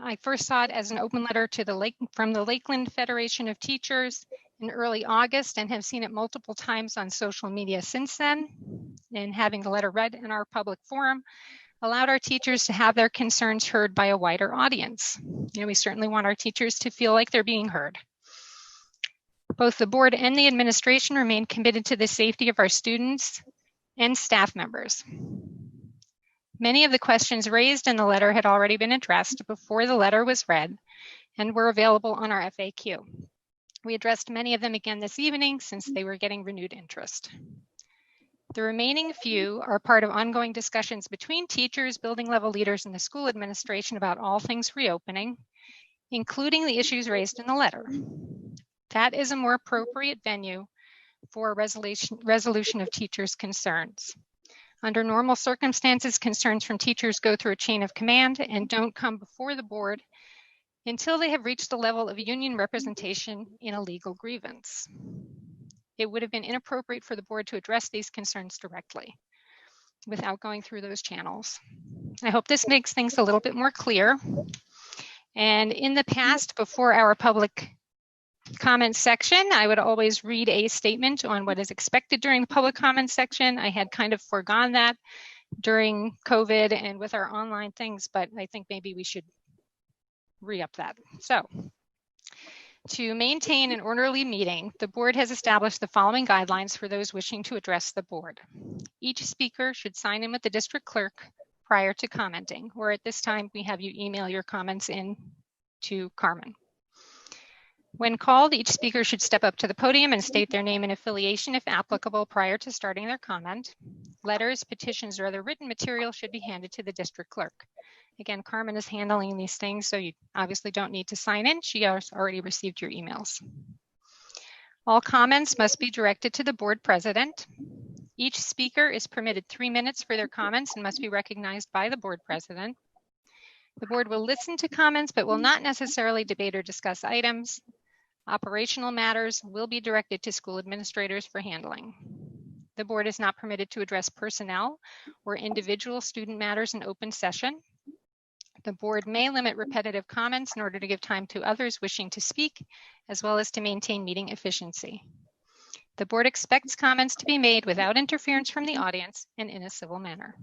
I first saw it as an open letter to from the Lakeland Federation of Teachers in early August and have seen it multiple times on social media since then. And having the letter read in our public forum allowed our teachers to have their concerns heard by a wider audience. You know, we certainly want our teachers to feel like they're being heard. Both the board and the administration remain committed to the safety of our students and staff members. Many of the questions raised in the letter had already been addressed before the letter was read and were available on our FAQ. We addressed many of them again this evening since they were getting renewed interest. The remaining few are part of ongoing discussions between teachers, building level leaders, and the school administration about all things reopening, including the issues raised in the letter. That is a more appropriate venue for resolution of teachers' concerns. Under normal circumstances, concerns from teachers go through a chain of command and don't come before the board until they have reached the level of union representation in a legal grievance. It would have been inappropriate for the board to address these concerns directly without going through those channels. I hope this makes things a little bit more clear. And in the past, before our public comment section, I would always read a statement on what is expected during the public comment section. I had kind of foregone that during COVID and with our online things, but I think maybe we should re-up that. So, to maintain an orderly meeting, the board has established the following guidelines for those wishing to address the board. Each speaker should sign in with the district clerk prior to commenting, or at this time, we have you email your comments in to Carmen. When called, each speaker should step up to the podium and state their name and affiliation if applicable prior to starting their comment. Letters, petitions, or other written material should be handed to the district clerk. Again, Carmen is handling these things, so you obviously don't need to sign in. She has already received your emails. All comments must be directed to the board president. Each speaker is permitted 3 minutes for their comments and must be recognized by the board president. The board will listen to comments, but will not necessarily debate or discuss items. Operational matters will be directed to school administrators for handling. The board is not permitted to address personnel or individual student matters in open session. The board may limit repetitive comments in order to give time to others wishing to speak, as well as to maintain meeting efficiency. The board expects comments to be made without interference from the audience and in a civil manner.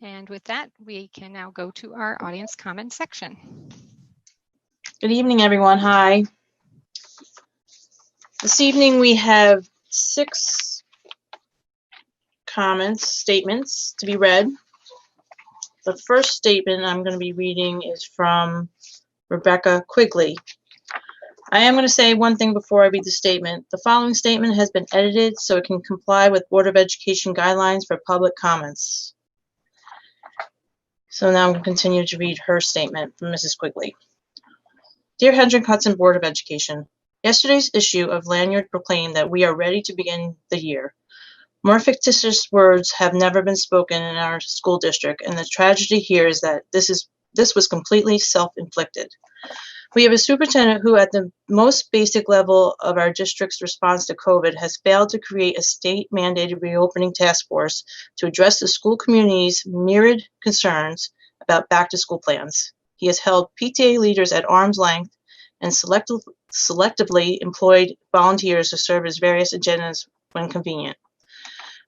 And with that, we can now go to our audience comment section. Good evening, everyone. Hi. This evening we have 6 statements to be read. The first statement I'm going to be reading is from Rebecca Quigley. I am going to say one thing before I read the statement. The following statement has been edited so it can comply with Board of Education guidelines for public comments. So now I'm going to continue to read her statement from Mrs. Quigley. Dear Hendrick-Hudson Board of Education, yesterday's issue of Lanyard proclaimed that we are ready to begin the year. More fictitious words have never been spoken in our school district, and the tragedy here is that this was completely self-inflicted. We have a superintendent who, at the most basic level of our district's response to COVID, has failed to create a state-mandated reopening task force to address the school community's myriad concerns about back-to-school plans. He has held PTA leaders at arm's length and selectively employed volunteers to serve as various agendas when convenient.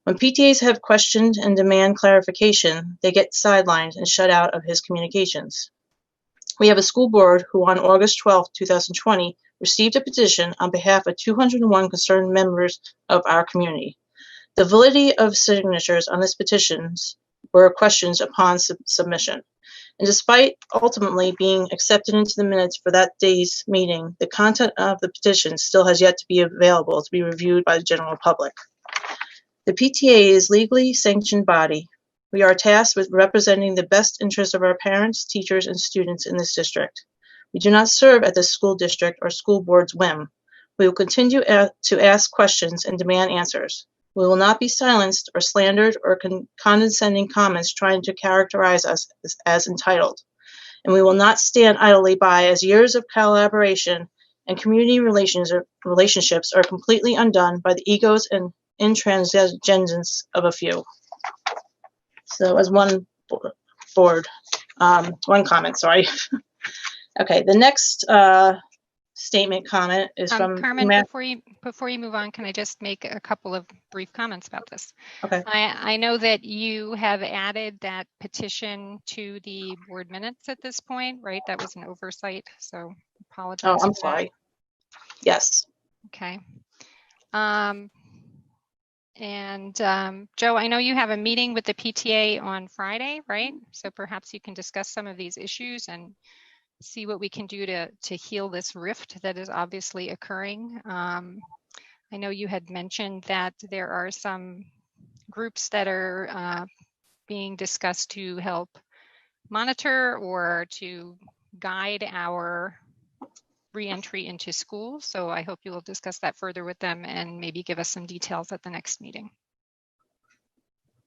When PTAs have questioned and demand clarification, they get sidelined and shut out of his communications. We have a school board who on August 12, 2020, received a petition on behalf of 201 concerned members of our community. The validity of signatures on this petitions were questioned upon submission. And despite ultimately being accepted into the minutes for that day's meeting, the content of the petition still has yet to be available to be reviewed by the general public. The PTA is a legally sanctioned body. We are tasked with representing the best interests of our parents, teachers, and students in this district. We do not serve at the school district or school board's whim. We will continue to ask questions and demand answers. We will not be silenced or slandered or condescending comments trying to characterize us as entitled. And we will not stand idly by as years of collaboration and community relationships are completely undone by the egos and intransigence of a few. So as one comment, sorry. Okay, the next comment is from Carmen. Before you move on, can I just make a couple of brief comments about this? Okay. I know that you have added that petition to the board minutes at this point, right? That was an oversight, so apologize. Oh, I'm sorry. Yes. Okay. Joe, I know you have a meeting with the PTA on Friday, right? So perhaps you can discuss some of these issues and see what we can do to heal this rift that is obviously occurring. I know you had mentioned that there are some groups that are being discussed to help monitor or to guide our re-entry into school. So I hope you will discuss that further with them and maybe give us some details at the next meeting.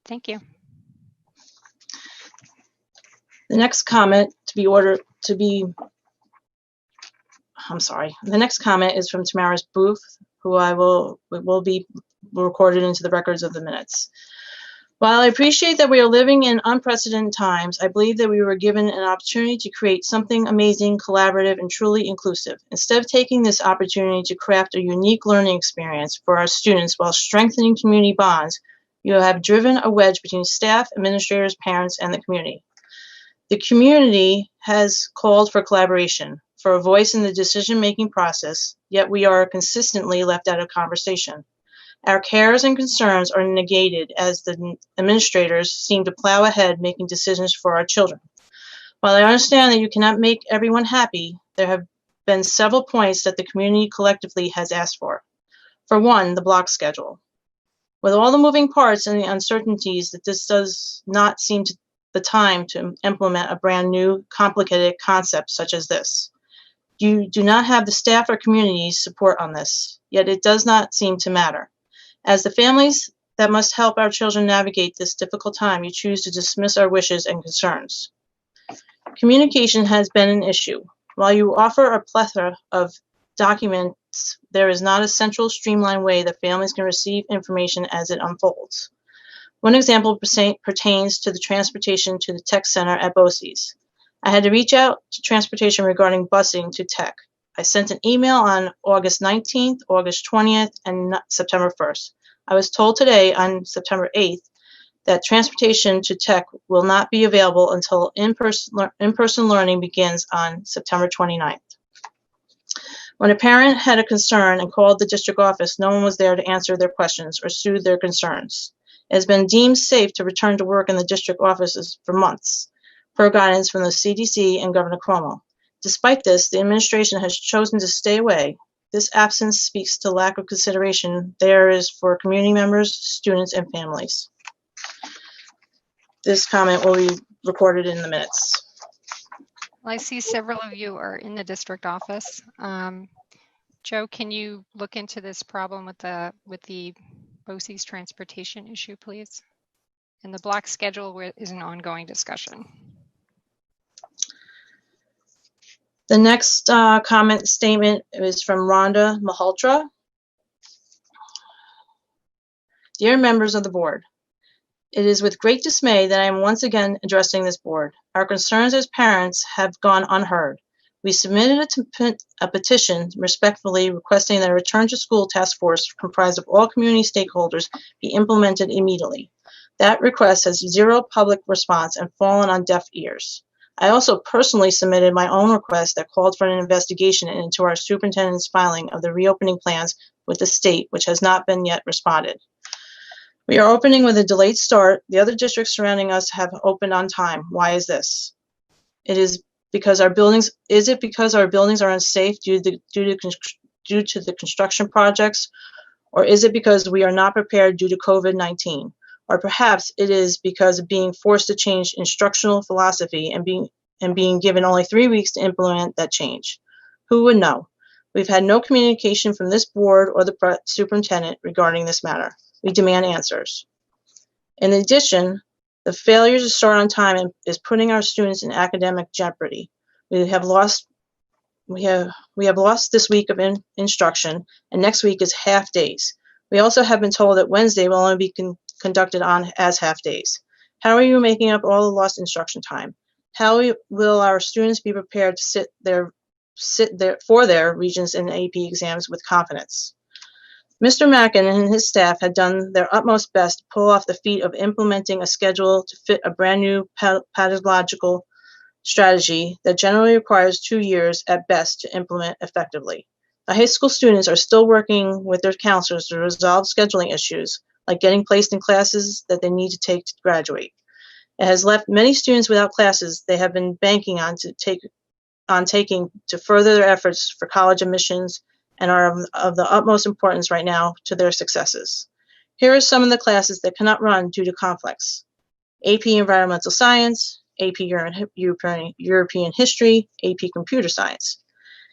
Thank you. The next comment the next comment is from Tamaris Booth, who will be recorded into the records of the minutes. While I appreciate that we are living in unprecedented times, I believe that we were given an opportunity to create something amazing, collaborative, and truly inclusive. Instead of taking this opportunity to craft a unique learning experience for our students while strengthening community bonds, you have driven a wedge between staff, administrators, parents, and the community. The community has called for collaboration, for a voice in the decision-making process, yet we are consistently left out of conversation. Our cares and concerns are negated as the administrators seem to plow ahead making decisions for our children. While I understand that you cannot make everyone happy, there have been several points that the community collectively has asked for. For one, the block schedule. With all the moving parts and the uncertainties, that this does not seem to the time to implement a brand new, complicated concept such as this. You do not have the staff or community support on this, yet it does not seem to matter. As the families that must help our children navigate this difficult time, you choose to dismiss our wishes and concerns. Communication has been an issue. While you offer a plethora of documents, there is not a central, streamlined way that families can receive information as it unfolds. One example pertains to the transportation to the tech center at BOCES. I had to reach out to transportation regarding busing to tech. I sent an email on August 19th, August 20th, and September 1st. I was told today on September 8th that transportation to tech will not be available until in-person learning begins on September 29th. When a parent had a concern and called the district office, no one was there to answer their questions or soothe their concerns. It has been deemed safe to return to work in the district offices for months, per guidance from the CDC and Governor Cuomo. Despite this, the administration has chosen to stay away. This absence speaks to lack of consideration there is for community members, students, and families. This comment will be recorded in the minutes. Well, I see several of you are in the district office. Joe, can you look into this problem with the BOCES transportation issue, please? And the block schedule is an ongoing discussion. The next comment statement is from Rhonda Malhotra. Dear members of the board, it is with great dismay that I am once again addressing this board. Our concerns as parents have gone unheard. We submitted a petition respectfully requesting that a return to school task force comprised of all community stakeholders be implemented immediately. That request has zero public response and fallen on deaf ears. I also personally submitted my own request that called for an investigation into our superintendent's filing of the reopening plans with the state, which has not been yet responded. We are opening with a delayed start. The other districts surrounding us have opened on time. Why is this? Is it because our buildings are unsafe due to the construction projects? Or is it because we are not prepared due to COVID-19? Or perhaps it is because of being forced to change instructional philosophy and being given only 3 weeks to implement that change. Who would know? We've had no communication from this board or the superintendent regarding this matter. We demand answers. In addition, the failure to start on time is putting our students in academic jeopardy. We have lost this week of instruction, and next week is half days. We also have been told that Wednesday will only be conducted as half days. How are you making up all the lost instruction time? How will our students be prepared to sit there for their Regents and AP exams with confidence? Mr. Mackin and his staff had done their utmost best to pull off the feat of implementing a schedule to fit a brand new pedagogical strategy that generally requires 2 years at best to implement effectively. The high school students are still working with their counselors to resolve scheduling issues, like getting placed in classes that they need to take to graduate. It has left many students without classes they have been banking on taking to further their efforts for college admissions and are of the utmost importance right now to their successes. Here are some of the classes that cannot run due to conflicts: AP Environmental Science, AP European History, AP Computer Science.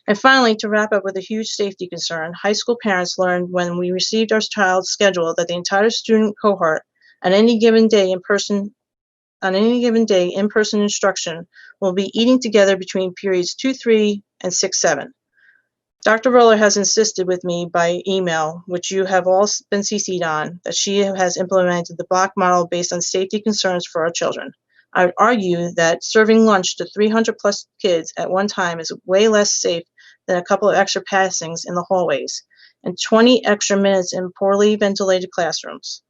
And finally, to wrap up with a huge safety concern, high school parents learned when we received our child's schedule that the entire student cohort on any given day in-person instruction will be eating together between periods 2-3 and 6-7. Dr. Roller has insisted with me by email, which you have all been CC'd on, that she has implemented the block model based on safety concerns for our children. I would argue that serving lunch to 300 plus kids at one time is way less safe than a couple of extra passings in the hallways and 20 extra minutes in poorly ventilated classrooms.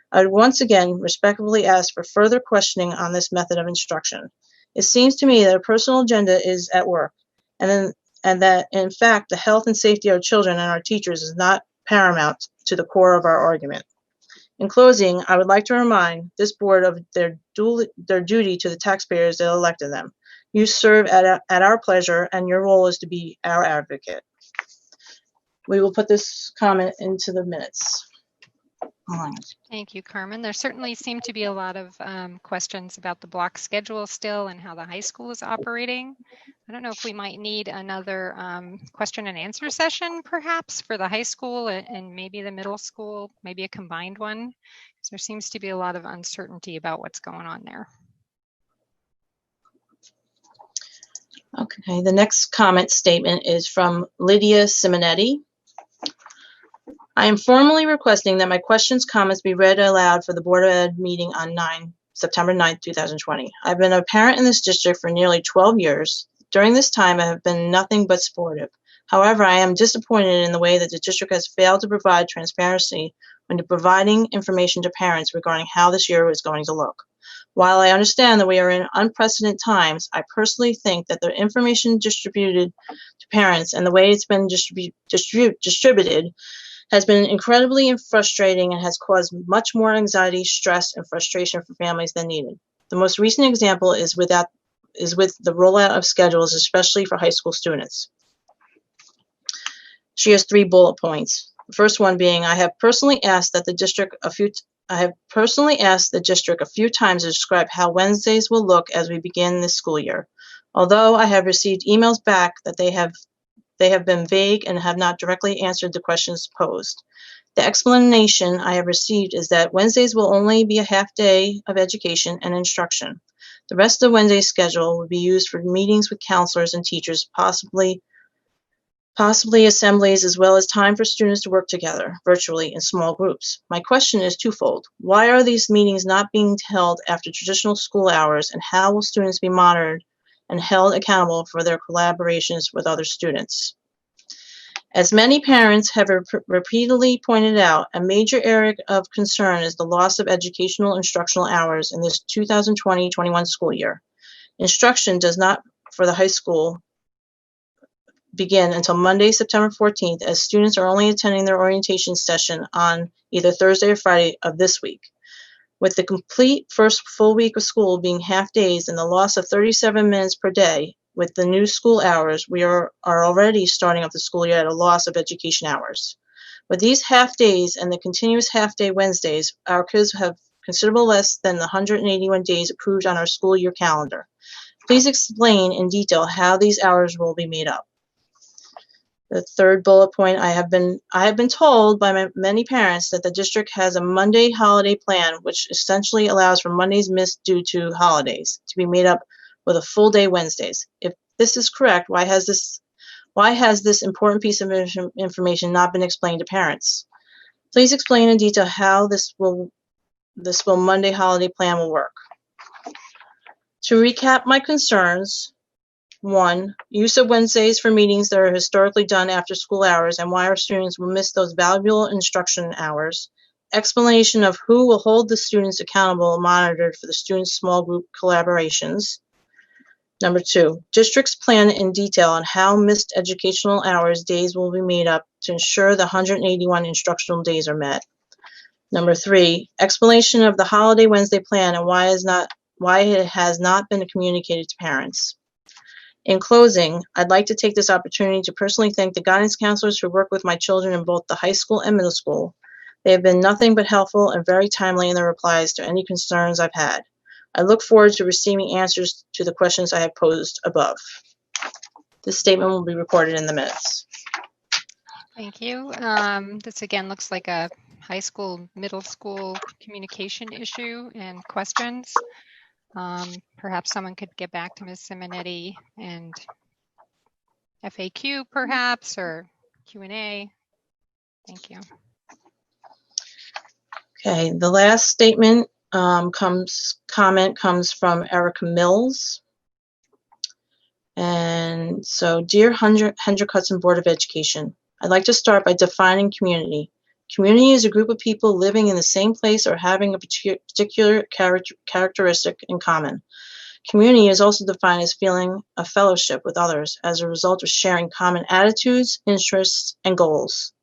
I would once again respectfully ask for further questioning on this method of instruction. It seems to me that a personal agenda is at work, and that, in fact, the health and safety of our children and our teachers is not paramount to the core of our argument. In closing, I would like to remind this board of their duty to the taxpayers that elected them. You serve at our pleasure, and your role is to be our advocate. We will put this comment into the minutes. Thank you, Carmen. There certainly seem to be a lot of questions about the block schedule still and how the high school is operating. I don't know if we might need another question and answer session perhaps for the high school and maybe the middle school, maybe a combined one, because there seems to be a lot of uncertainty about what's going on there. Okay, the next comment statement is from Lydia Simonetti. I am formally requesting that my questions, comments be read aloud for the Board of Ed meeting on September 9th, 2020. I've been a parent in this district for nearly 12 years. During this time, I have been nothing but supportive. However, I am disappointed in the way that the district has failed to provide transparency when providing information to parents regarding how this year is going to look. While I understand that we are in unprecedented times, I personally think that the information distributed to parents and the way it's been distributed has been incredibly frustrating and has caused much more anxiety, stress, and frustration for families than needed. The most recent example is with the rollout of schedules, especially for high school students. She has 3 bullet points. The first one being, I have personally asked the district a few times to describe how Wednesdays will look as we begin this school year. Although I have received emails back that they have been vague and have not directly answered the questions posed. The explanation I have received is that Wednesdays will only be a half day of education and instruction. The rest of Wednesday's schedule will be used for meetings with counselors and teachers, possibly assemblies, as well as time for students to work together virtually in small groups. My question is twofold. Why are these meetings not being held after traditional school hours, and how will students be monitored and held accountable for their collaborations with other students? As many parents have repeatedly pointed out, a major area of concern is the loss of educational instructional hours in this 2020-21 school year. Instruction does not, for the high school, begin until Monday, September 14th, as students are only attending their orientation session on either Thursday or Friday of this week. With the complete first full week of school being half days and the loss of 37 minutes per day with the new school hours, we are already starting up the school year at a loss of education hours. With these half days and the continuous half day Wednesdays, our kids have considerable less than the 181 days approved on our school year calendar. Please explain in detail how these hours will be made up. The third bullet point, I have been told by many parents that the district has a Monday holiday plan, which essentially allows for Mondays missed due to holidays to be made up with a full day Wednesdays. If this is correct, why has this important piece of information not been explained to parents? Please explain in detail how this Monday holiday plan will work. To recap my concerns, 1, use of Wednesdays for meetings that are historically done after school hours and why our students will miss those valuable instruction hours. Explanation of who will hold the students accountable and monitored for the students' small group collaborations. Number 2, district's plan in detail on how missed educational hours days will be made up to ensure the 181 instructional days are met. Number 3, explanation of the holiday Wednesday plan and why it has not been communicated to parents. In closing, I'd like to take this opportunity to personally thank the guidance counselors who work with my children in both the high school and middle school. They have been nothing but helpful and very timely in their replies to any concerns I've had. I look forward to receiving answers to the questions I have posed above. This statement will be recorded in the minutes. Thank you. This again looks like a high school, middle school communication issue and questions. Perhaps someone could get back to Ms. Simonetti and FAQ perhaps, or Q&A. Thank you. Okay, the last statement comment comes from Erica Mills. And so, dear Hendrick Hudson Board of Education, I'd like to start by defining community. Community is a group of people living in the same place or having a particular characteristic in common. Community is also defined as feeling a fellowship with others as a result of sharing common attitudes, interests, and goals.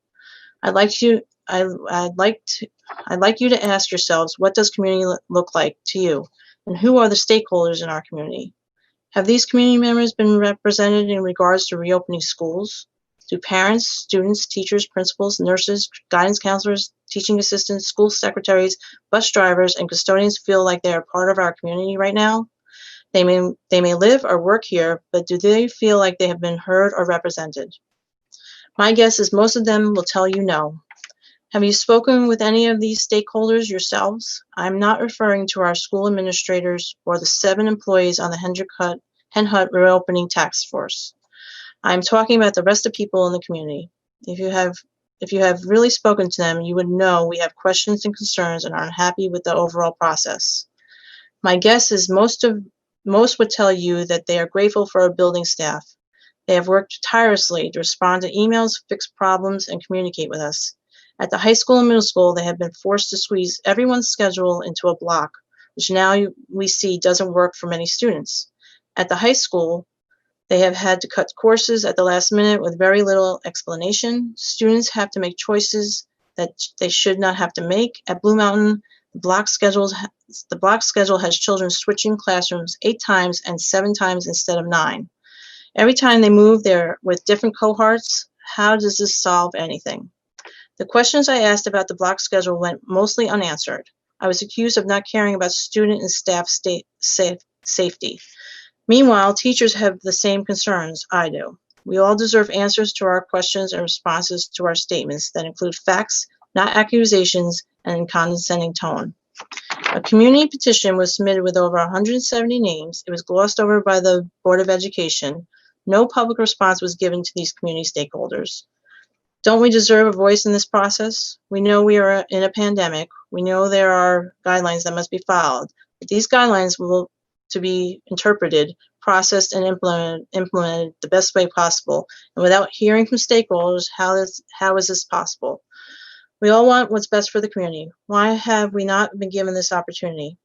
I'd like you to ask yourselves, what does community look like to you, and who are the stakeholders in our community? Have these community members been represented in regards to reopening schools? Do parents, students, teachers, principals, nurses, guidance counselors, teaching assistants, school secretaries, bus drivers, and custodians feel like they are part of our community right now? They may live or work here, but do they feel like they have been heard or represented? My guess is most of them will tell you no. Have you spoken with any of these stakeholders yourselves? I'm not referring to our school administrators or the 7 employees on the Hen Hut reopening task force. I'm talking about the rest of people in the community. If you have really spoken to them, you would know we have questions and concerns and are unhappy with the overall process. My guess is most would tell you that they are grateful for our building staff. They have worked tirelessly to respond to emails, fix problems, and communicate with us. At the high school and middle school, they have been forced to squeeze everyone's schedule into a block, which now we see doesn't work for many students. At the high school, they have had to cut courses at the last minute with very little explanation. Students have to make choices that they should not have to make. At Blue Mountain, the block schedule has children switching classrooms 8 times and 7 times instead of 9. Every time they move, they're with different cohorts. How does this solve anything? The questions I asked about the block schedule went mostly unanswered. I was accused of not caring about student and staff safety. Meanwhile, teachers have the same concerns I do. We all deserve answers to our questions and responses to our statements that include facts, not accusations, and in condescending tone. A community petition was submitted with over 170 names. It was glossed over by the Board of Education. No public response was given to these community stakeholders. Don't we deserve a voice in this process? We know we are in a pandemic. We know there are guidelines that must be followed. But these guidelines will to be interpreted, processed, and implemented the best way possible. And without hearing from stakeholders, how is this possible? We all want what's best for the community. Why have we not been given this opportunity?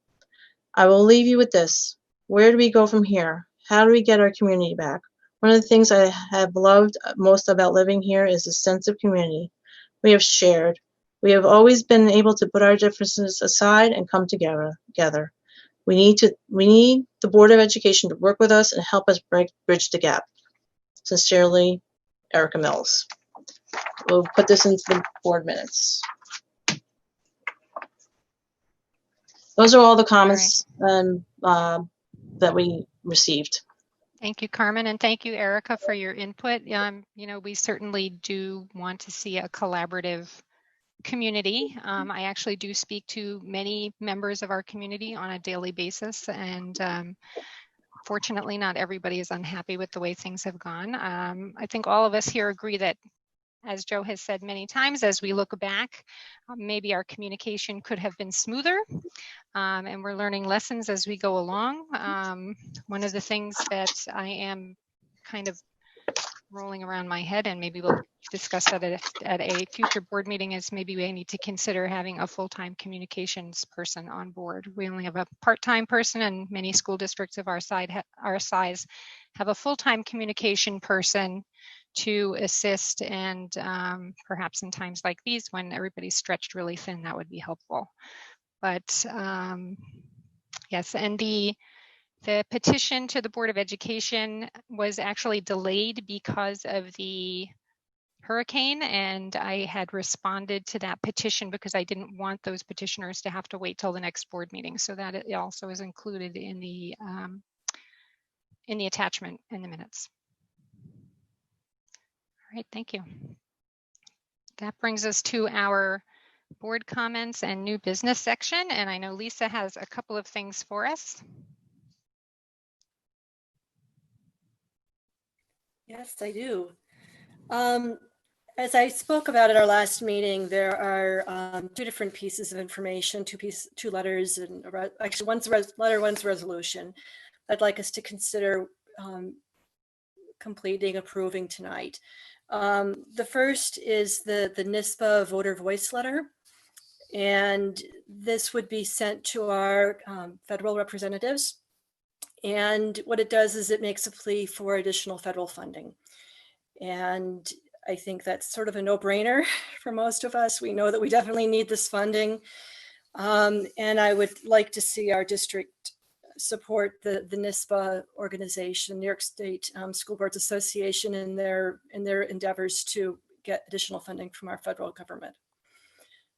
I will leave you with this. Where do we go from here? How do we get our community back? One of the things I have loved most about living here is the sense of community we have shared. We have always been able to put our differences aside and come together. We need the Board of Education to work with us and help us bridge the gap. Sincerely, Erica Mills. We'll put this into the board minutes. Those are all the comments that we received. Thank you, Carmen, and thank you, Erica, for your input. We certainly do want to see a collaborative community. I actually do speak to many members of our community on a daily basis, and fortunately, not everybody is unhappy with the way things have gone. I think all of us here agree that, as Joe has said many times, as we look back, maybe our communication could have been smoother, and we're learning lessons as we go along. One of the things that I am kind of rolling around my head, and maybe we'll discuss that at a future board meeting, is maybe we need to consider having a full-time communications person on board. We only have a part-time person, and many school districts of our size have a full-time communication person to assist, and perhaps in times like these when everybody's stretched really thin, that would be helpful. But yes, and the petition to the Board of Education was actually delayed because of the hurricane, and I had responded to that petition because I didn't want those petitioners to have to wait till the next board meeting. So that it also is included in the attachment in the minutes. All right, thank you. That brings us to our board comments and new business section, and I know Lisa has a couple of things for us. Yes, I do. As I spoke about at our last meeting, there are 2 different pieces of information, 2 letters, and actually one's a letter, one's a resolution. I'd like us to consider completing, approving tonight. The first is the NISBA voter voice letter, and this would be sent to our federal representatives. And what it does is it makes a plea for additional federal funding. And I think that's sort of a no-brainer for most of us. We know that we definitely need this funding. And I would like to see our district support the NISBA organization, New York State School Boards Association, in their endeavors to get additional funding from our federal government.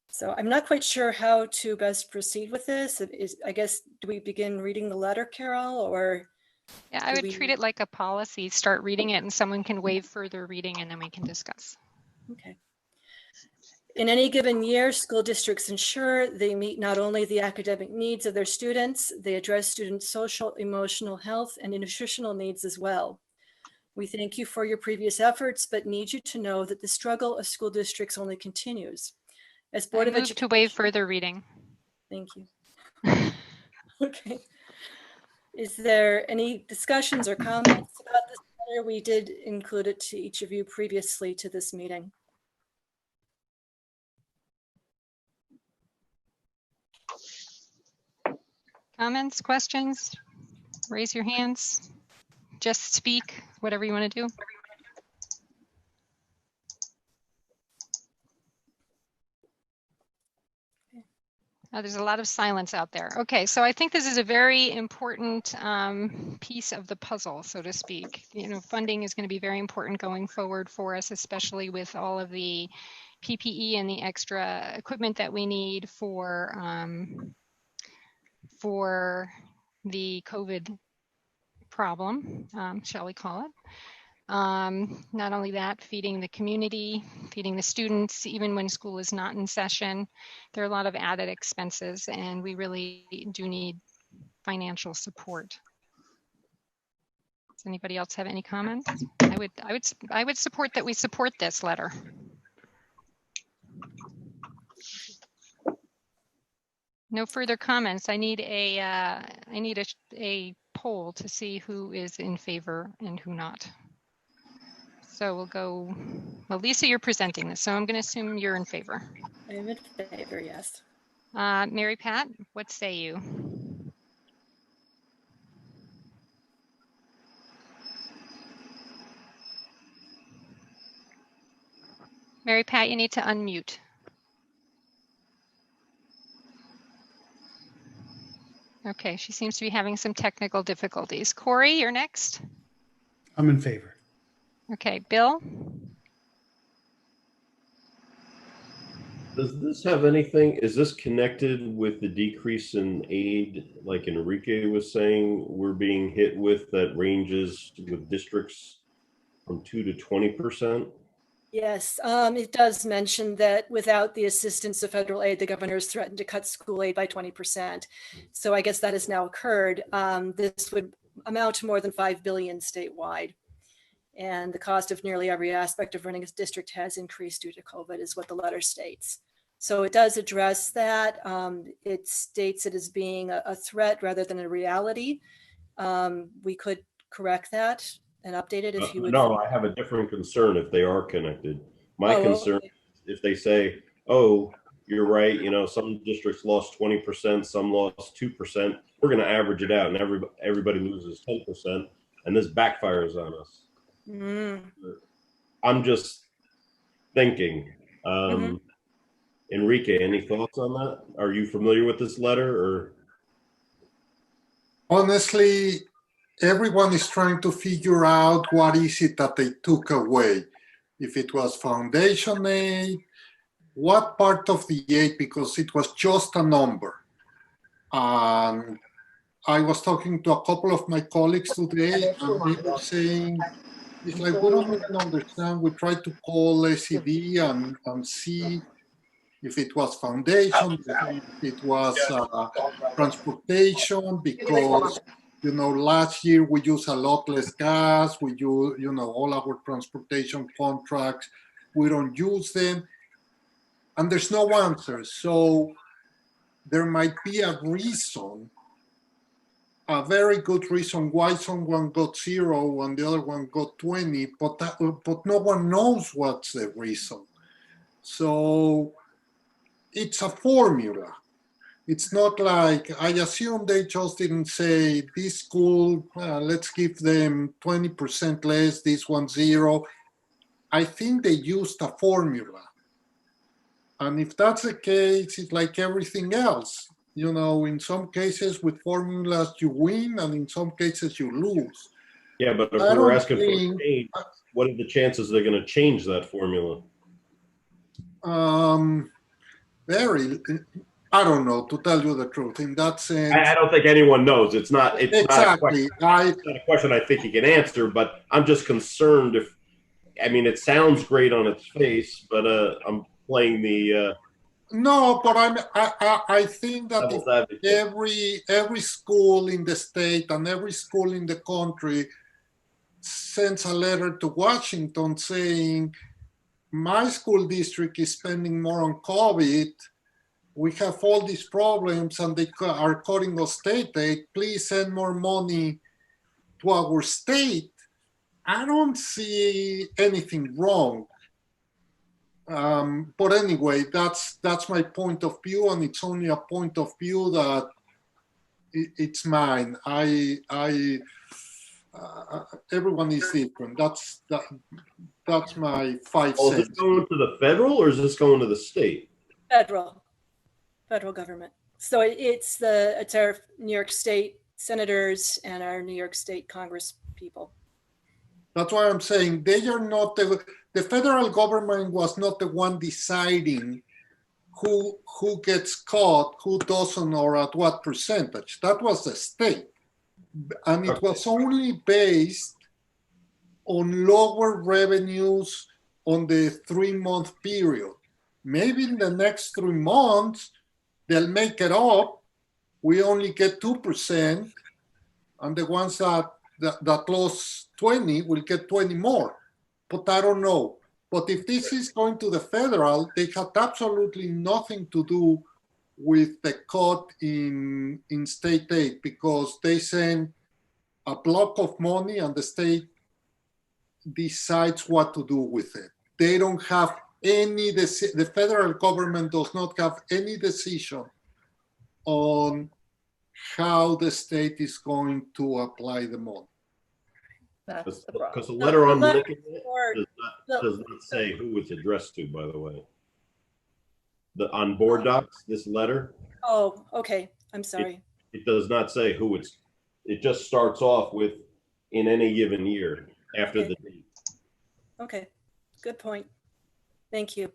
So I'm not quite sure how to best proceed with this. I guess, do we begin reading the letter, Carol, or? Yeah, I would treat it like a policy. Start reading it and someone can waive further reading and then we can discuss. Okay. In any given year, school districts ensure they meet not only the academic needs of their students, they address students' social, emotional health, and nutritional needs as well. We thank you for your previous efforts, but need you to know that the struggle of school districts only continues. As Board of Education, to waive further reading. Thank you. Okay. Is there any discussions or comments about this letter? We did include it to each of you previously to this meeting. Comments, questions? Raise your hands. Just speak, whatever you want to do. There's a lot of silence out there. Okay, so I think this is a very important piece of the puzzle, so to speak. You know, funding is going to be very important going forward for us, especially with all of the PPE and the extra equipment that we need for the COVID problem, shall we call it. Not only that, feeding the community, feeding the students, even when school is not in session, there are a lot of added expenses and we really do need financial support. Does anybody else have any comments? I would support that we support this letter. No further comments. I need a poll to see who is in favor and who not. So we'll go, well, Lisa, you're presenting this, so I'm going to assume you're in favor. I'm in favor, yes. Mary Pat, what say you? Mary Pat, you need to unmute. Okay, she seems to be having some technical difficulties. Corey, you're next. I'm in favor. Okay, Bill? Does this have anything, is this connected with the decrease in aid, like Enrique was saying, we're being hit with, that ranges with districts from 2 to 20%? Yes, it does mention that without the assistance of federal aid, the governor has threatened to cut school aid by 20%. So I guess that has now occurred. This would amount to more than $5 billion statewide. And the cost of nearly every aspect of running a district has increased due to COVID, is what the letter states. So it does address that. It states it as being a threat rather than a reality. We could correct that and update it if you would. No, I have a different concern if they are connected. My concern okay. is if they say, oh, you're right, you know, some districts lost 20%, some lost 2%. We're going to average it out and everybody loses 10%, and this backfires on us. I'm just thinking. Enrique, any thoughts on that? Are you familiar with this letter, or? Honestly, everyone is trying to figure out what is it that they took away. If it was foundation aid, what part of the aid, because it was just a number. I was talking to a couple of my colleagues today, and they were saying, it's like, we don't even understand. We tried to call SED and see if it was foundation, if it was transportation, because, you know, last year we used a lot less gas. We use, you know, all our transportation contracts, we don't use them. And there's no answer. So there might be a reason, a very good reason why someone got 0 and the other one got 20, but no one knows what's the reason. So it's a formula. It's not like, I assume they just didn't say this school, let's give them 20% less, this one 0. I think they used a formula. And if that's the case, it's like everything else. you know, in some cases with formulas you win, and in some cases you lose. Yeah, but if I we were don't asking for think- a change, what are the chances they're going to change that formula? Very, I don't know, to tell you the truth. In that sense, I don't think anyone knows. It's not exactly. It's not a question I think you can answer, but I'm just concerned if, I mean, it sounds great on its face, but I'm playing the No, but I think that devil's if advocate. every school in the state and every school in the country sends a letter to Washington saying, my school district is spending more on COVID, we have all these problems and they are cutting us state aid, please send more money to our state, I don't see anything wrong. But anyway, that's my point of view, and it's only a point of view that it's mine. Everyone is different. That's my 5 Oh, is cents. this going to the federal or is this going to the state? Federal government. So it's our New York State senators and our New York State Congress people. That's why I'm saying they are not the federal government was not the one deciding who gets caught, who doesn't, or at what percentage. That was the state. And it was only based on lower revenues on the 3-month period. Maybe in the next 3 months, they'll make it up. We only get 2%, and the ones that lost 20 will get 20 more. But I don't know. But if this is going to the federal, they had absolutely nothing to do with the cut in state aid, because they send a block of money and the state decides what to do with it. They don't have the federal government does not have any decision on how the state is going to apply the money. That's the problem. Because the letter I'm looking at does not say who it's addressed to, by the way. On board docs, this letter. Oh, okay. I'm sorry. It does not say who it just starts off with in any given year after the date. Okay, good point. Thank you.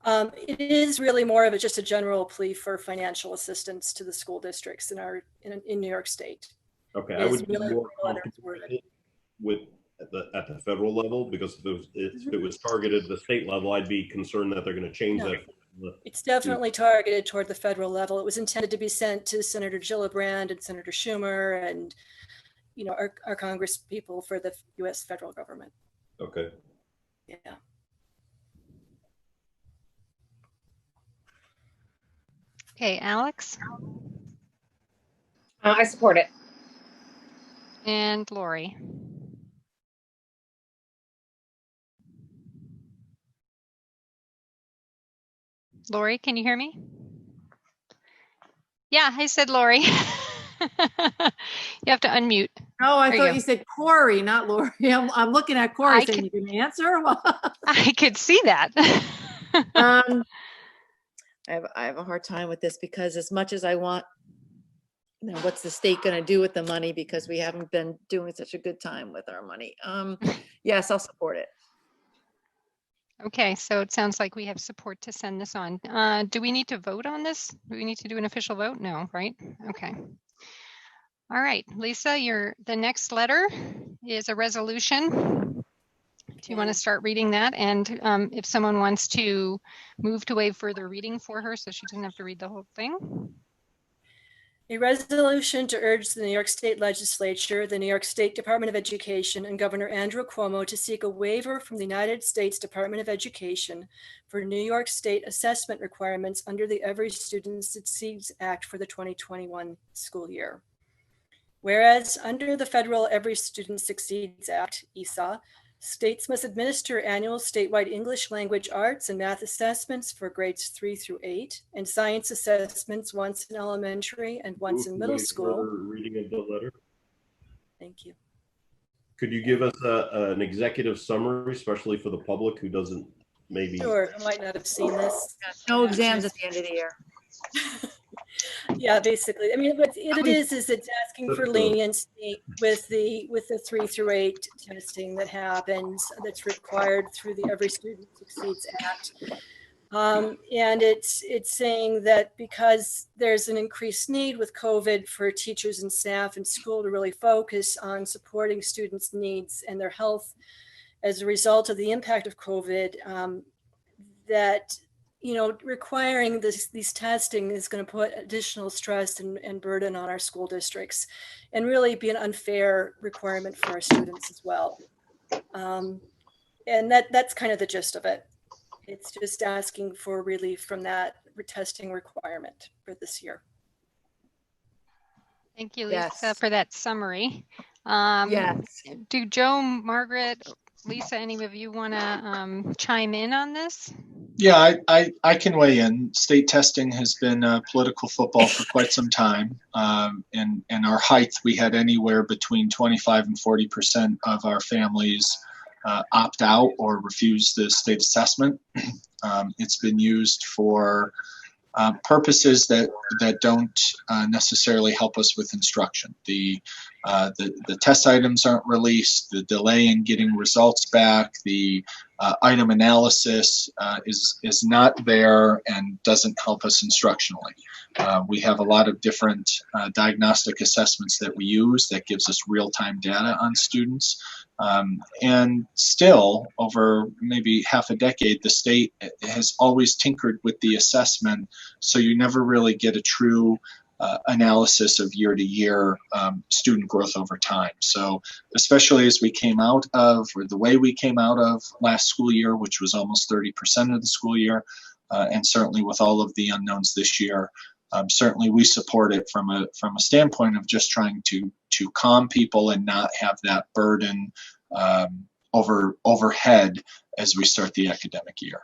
It is really more of just a general plea for financial assistance to the school districts in New York State. Okay, I would be more comfortable with at the federal level, because if it was targeted at the state level, I'd be concerned that they're going to change that. It's definitely targeted toward the federal level. It was intended to be sent to Senator Gillibrand and Senator Schumer and, you know, our Congress people for the U.S. federal government. Okay. Yeah. Okay, Alex I support it. and Lori. Lori, can you hear me? Yeah, I said Lori. You have to unmute. No, I There thought go. you said Corey, not Lori. I'm looking at Corey saying, you can answer? I could see that. I have a hard time with this, because as much as I want, you know, what's the state going to do with the money, because we haven't been doing such a good time with our money. Yes, I'll support it. Okay, so it sounds like we have support to send this on. Do we need to vote on this? Do we need to do an official vote? No, right? Okay. All right, Lisa, the next letter is a resolution. Do you want to start reading that? And if someone wants to move to waive further reading for her so she doesn't have to read the whole thing. A resolution to urge the New York State Legislature, the New York State Department of Education, and Governor Andrew Cuomo to seek a waiver from the United States Department of Education for New York State assessment requirements under the Every Student Succeeds Act for the 2021 school year. Whereas under the federal Every Student Succeeds Act, ESA, states must administer annual statewide English language arts and math assessments for grades 3 through 8 and science assessments once in elementary and once in middle school. Reading of the letter. Thank you. Could you give us an executive summary, especially for the public who doesn't maybe? Sure, I might not have seen this. No exams at the end of the year. Yeah, basically. I mean, what it is it's asking for leniency with the 3 through 8 testing that happens, that's required through the Every Student Succeeds Act. And it's saying that because there's an increased need with COVID for teachers and staff in school to really focus on supporting students' needs and their health as a result of the impact of COVID, that, you know, requiring these testing is going to put additional stress and burden on our school districts and really be an unfair requirement for our students as well. And that's kind of the gist of it. It's just asking for relief from that testing requirement for this year. Thank you, Lisa, Yes. for that summary. Yes. Do Joe, Margaret, Lisa, any of you want to chime in on this? Yeah, I can weigh in. State testing has been political football for quite some time. And our height, we had anywhere between 25 and 40% of our families opt out or refuse the state assessment. It's been used for purposes that don't necessarily help us with instruction. The test items aren't released, the delay in getting results back, the item analysis is not there and doesn't help us instructionally. We have a lot of different diagnostic assessments that we use that gives us real-time data on students. And still, over maybe half a decade, the state has always tinkered with the assessment, so you never really get a true analysis of year-to-year student growth over time. So especially as we came out of, or the way we came out of last school year, which was almost 30% of the school year, and certainly with all of the unknowns this year, certainly we support it from a standpoint of just trying to calm people and not have that burden overhead as we start the academic year.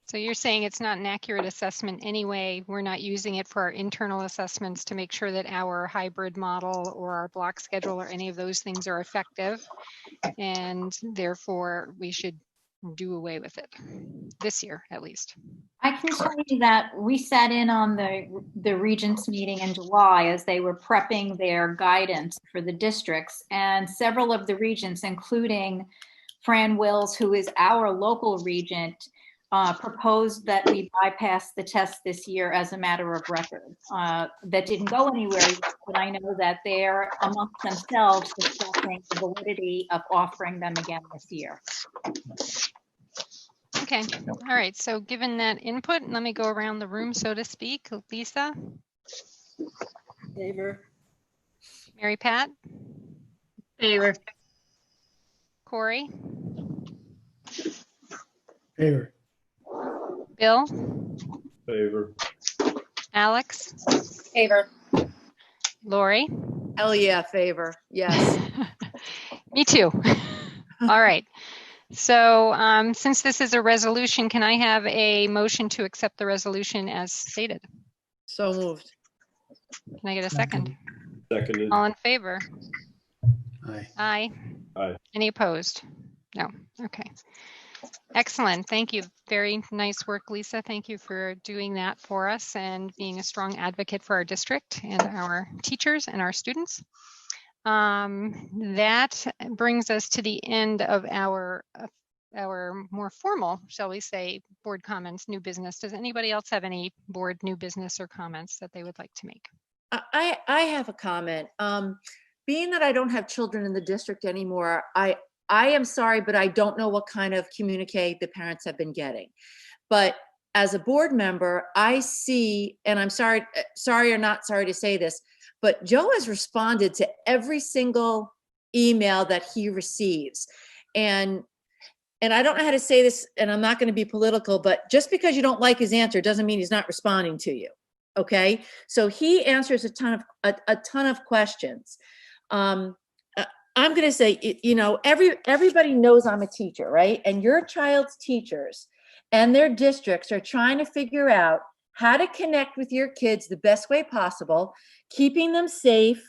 So you're saying it's not an accurate assessment anyway. We're not using it for our internal assessments to make sure that our hybrid model or our block schedule or any of those things are effective. And therefore we should do away with it this year, at least. I can tell you that we sat in on the Regents meeting in July as they were prepping their guidance for the districts, and several of the regents, including Fran Wills, who is our local regent, proposed that we bypass the test this year as a matter of record. That didn't go anywhere, but I know that they're amongst themselves discussing the validity of offering them again this year. Okay, all right, so given that input, let me go around the room, so to speak. Lisa? Favor. Mary Pat? Favor. Corey? Favor. Bill? Favor. Alex? Favor. Lori? Hell yeah, favor. Yes. Me too. All right. So since this is a resolution, can I have a motion to accept the resolution as stated? So moved. Can I get a second? Seconded. All in favor? Aye. Aye. Aye. Any opposed? No. Okay. Excellent. Thank you. Very nice work, Lisa. Thank you for doing that for us and being a strong advocate for our district and our teachers and our students. That brings us to the end of our more formal, shall we say, board comments, new business. Does anybody else have any board new business or comments that they would like to make? I have a comment. Being that I don't have children in the district anymore, I am sorry, but I don't know what kind of communique the parents have been getting. But as a board member, I see, and I'm sorry or not sorry to say this, but Joe has responded to every single email that he receives. And I don't know how to say this, and I'm not going to be political, but just because you don't like his answer doesn't mean he's not responding to you. Okay? So he answers a ton of questions. I'm going to say, you know, everybody knows I'm a teacher, right? And your child's teachers and their districts are trying to figure out how to connect with your kids the best way possible, keeping them safe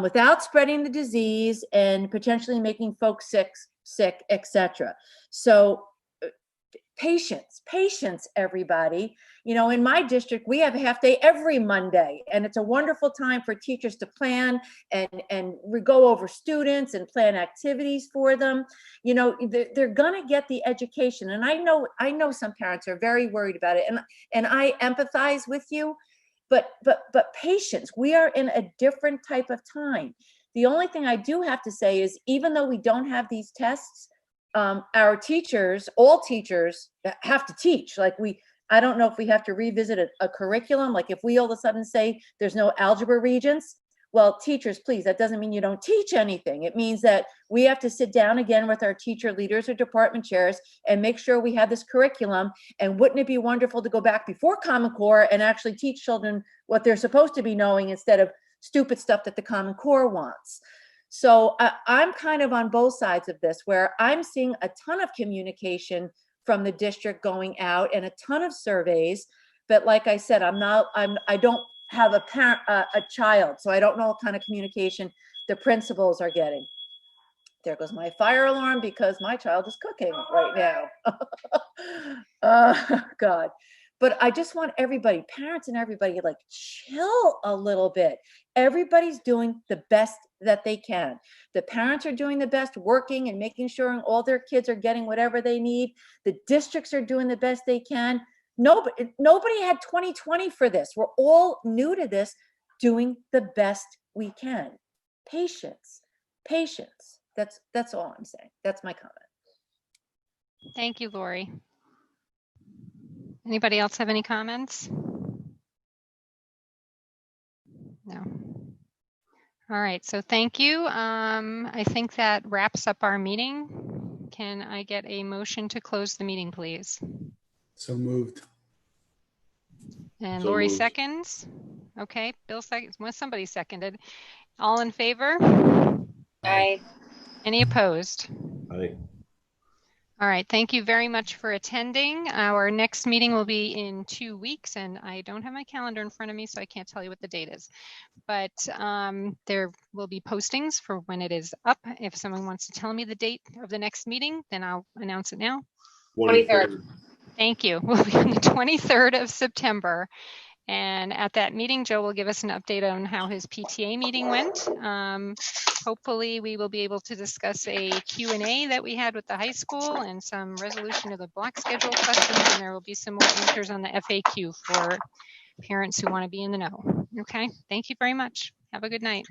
without spreading the disease and potentially making folks sick, etc. So Patience, everybody. You know, in my district, we have a half day every Monday, and it's a wonderful time for teachers to plan and we go over students and plan activities for them. You know, they're gonna get the education. And I know some parents are very worried about it, and I empathize with you, but patience, we are in a different type of time. The only thing I do have to say is, even though we don't have these tests, our teachers, all teachers have to teach. Like I don't know if we have to revisit a curriculum. Like if we all of a sudden say there's no algebra regents, well, teachers, please, that doesn't mean you don't teach anything. It means that we have to sit down again with our teacher leaders or department chairs and make sure we have this curriculum. And wouldn't it be wonderful to go back before Common Core and actually teach children what they're supposed to be knowing instead of stupid stuff that the Common Core wants? So I'm kind of on both sides of this, where I'm seeing a ton of communication from the district going out and a ton of surveys. But like I said, I don't have a child, so I don't know what kind of communication the principals are getting. There goes my fire alarm because my child is cooking right now. God. But I just want everybody, parents and everybody, like, chill a little bit. Everybody's doing the best that they can. The parents are doing the best, working and making sure all their kids are getting whatever they need. The districts are doing the best they can. Nobody had 2020 for this. We're all new to this, doing the best we can. Patience. That's all I'm saying. That's my comment. Thank you, Lori. Anybody else have any comments? No. All right, so thank you. I think that wraps up our meeting. Can I get a motion to close the meeting, please? So moved. And So Lori moved. seconds. Okay, Bill seconds. Well, somebody seconded. All in favor? Aye. Any opposed? Aye. All right, thank you very much for attending. Our next meeting will be in 2 weeks, and I don't have my calendar in front of me, so I can't tell you what the date is. But there will be postings for when it is up. If someone wants to tell me the date of the next meeting, then I'll announce it now. 23rd. Thank you. We'll be on the 23rd of September. And at that meeting, Joe will give us an update on how his PTA meeting went. Hopefully, we will be able to discuss a Q&A that we had with the high school and some resolution of the block schedule questions. And there will be some more answers on the FAQ for parents who want to be in the know. Okay, thank you very much. Have a good night.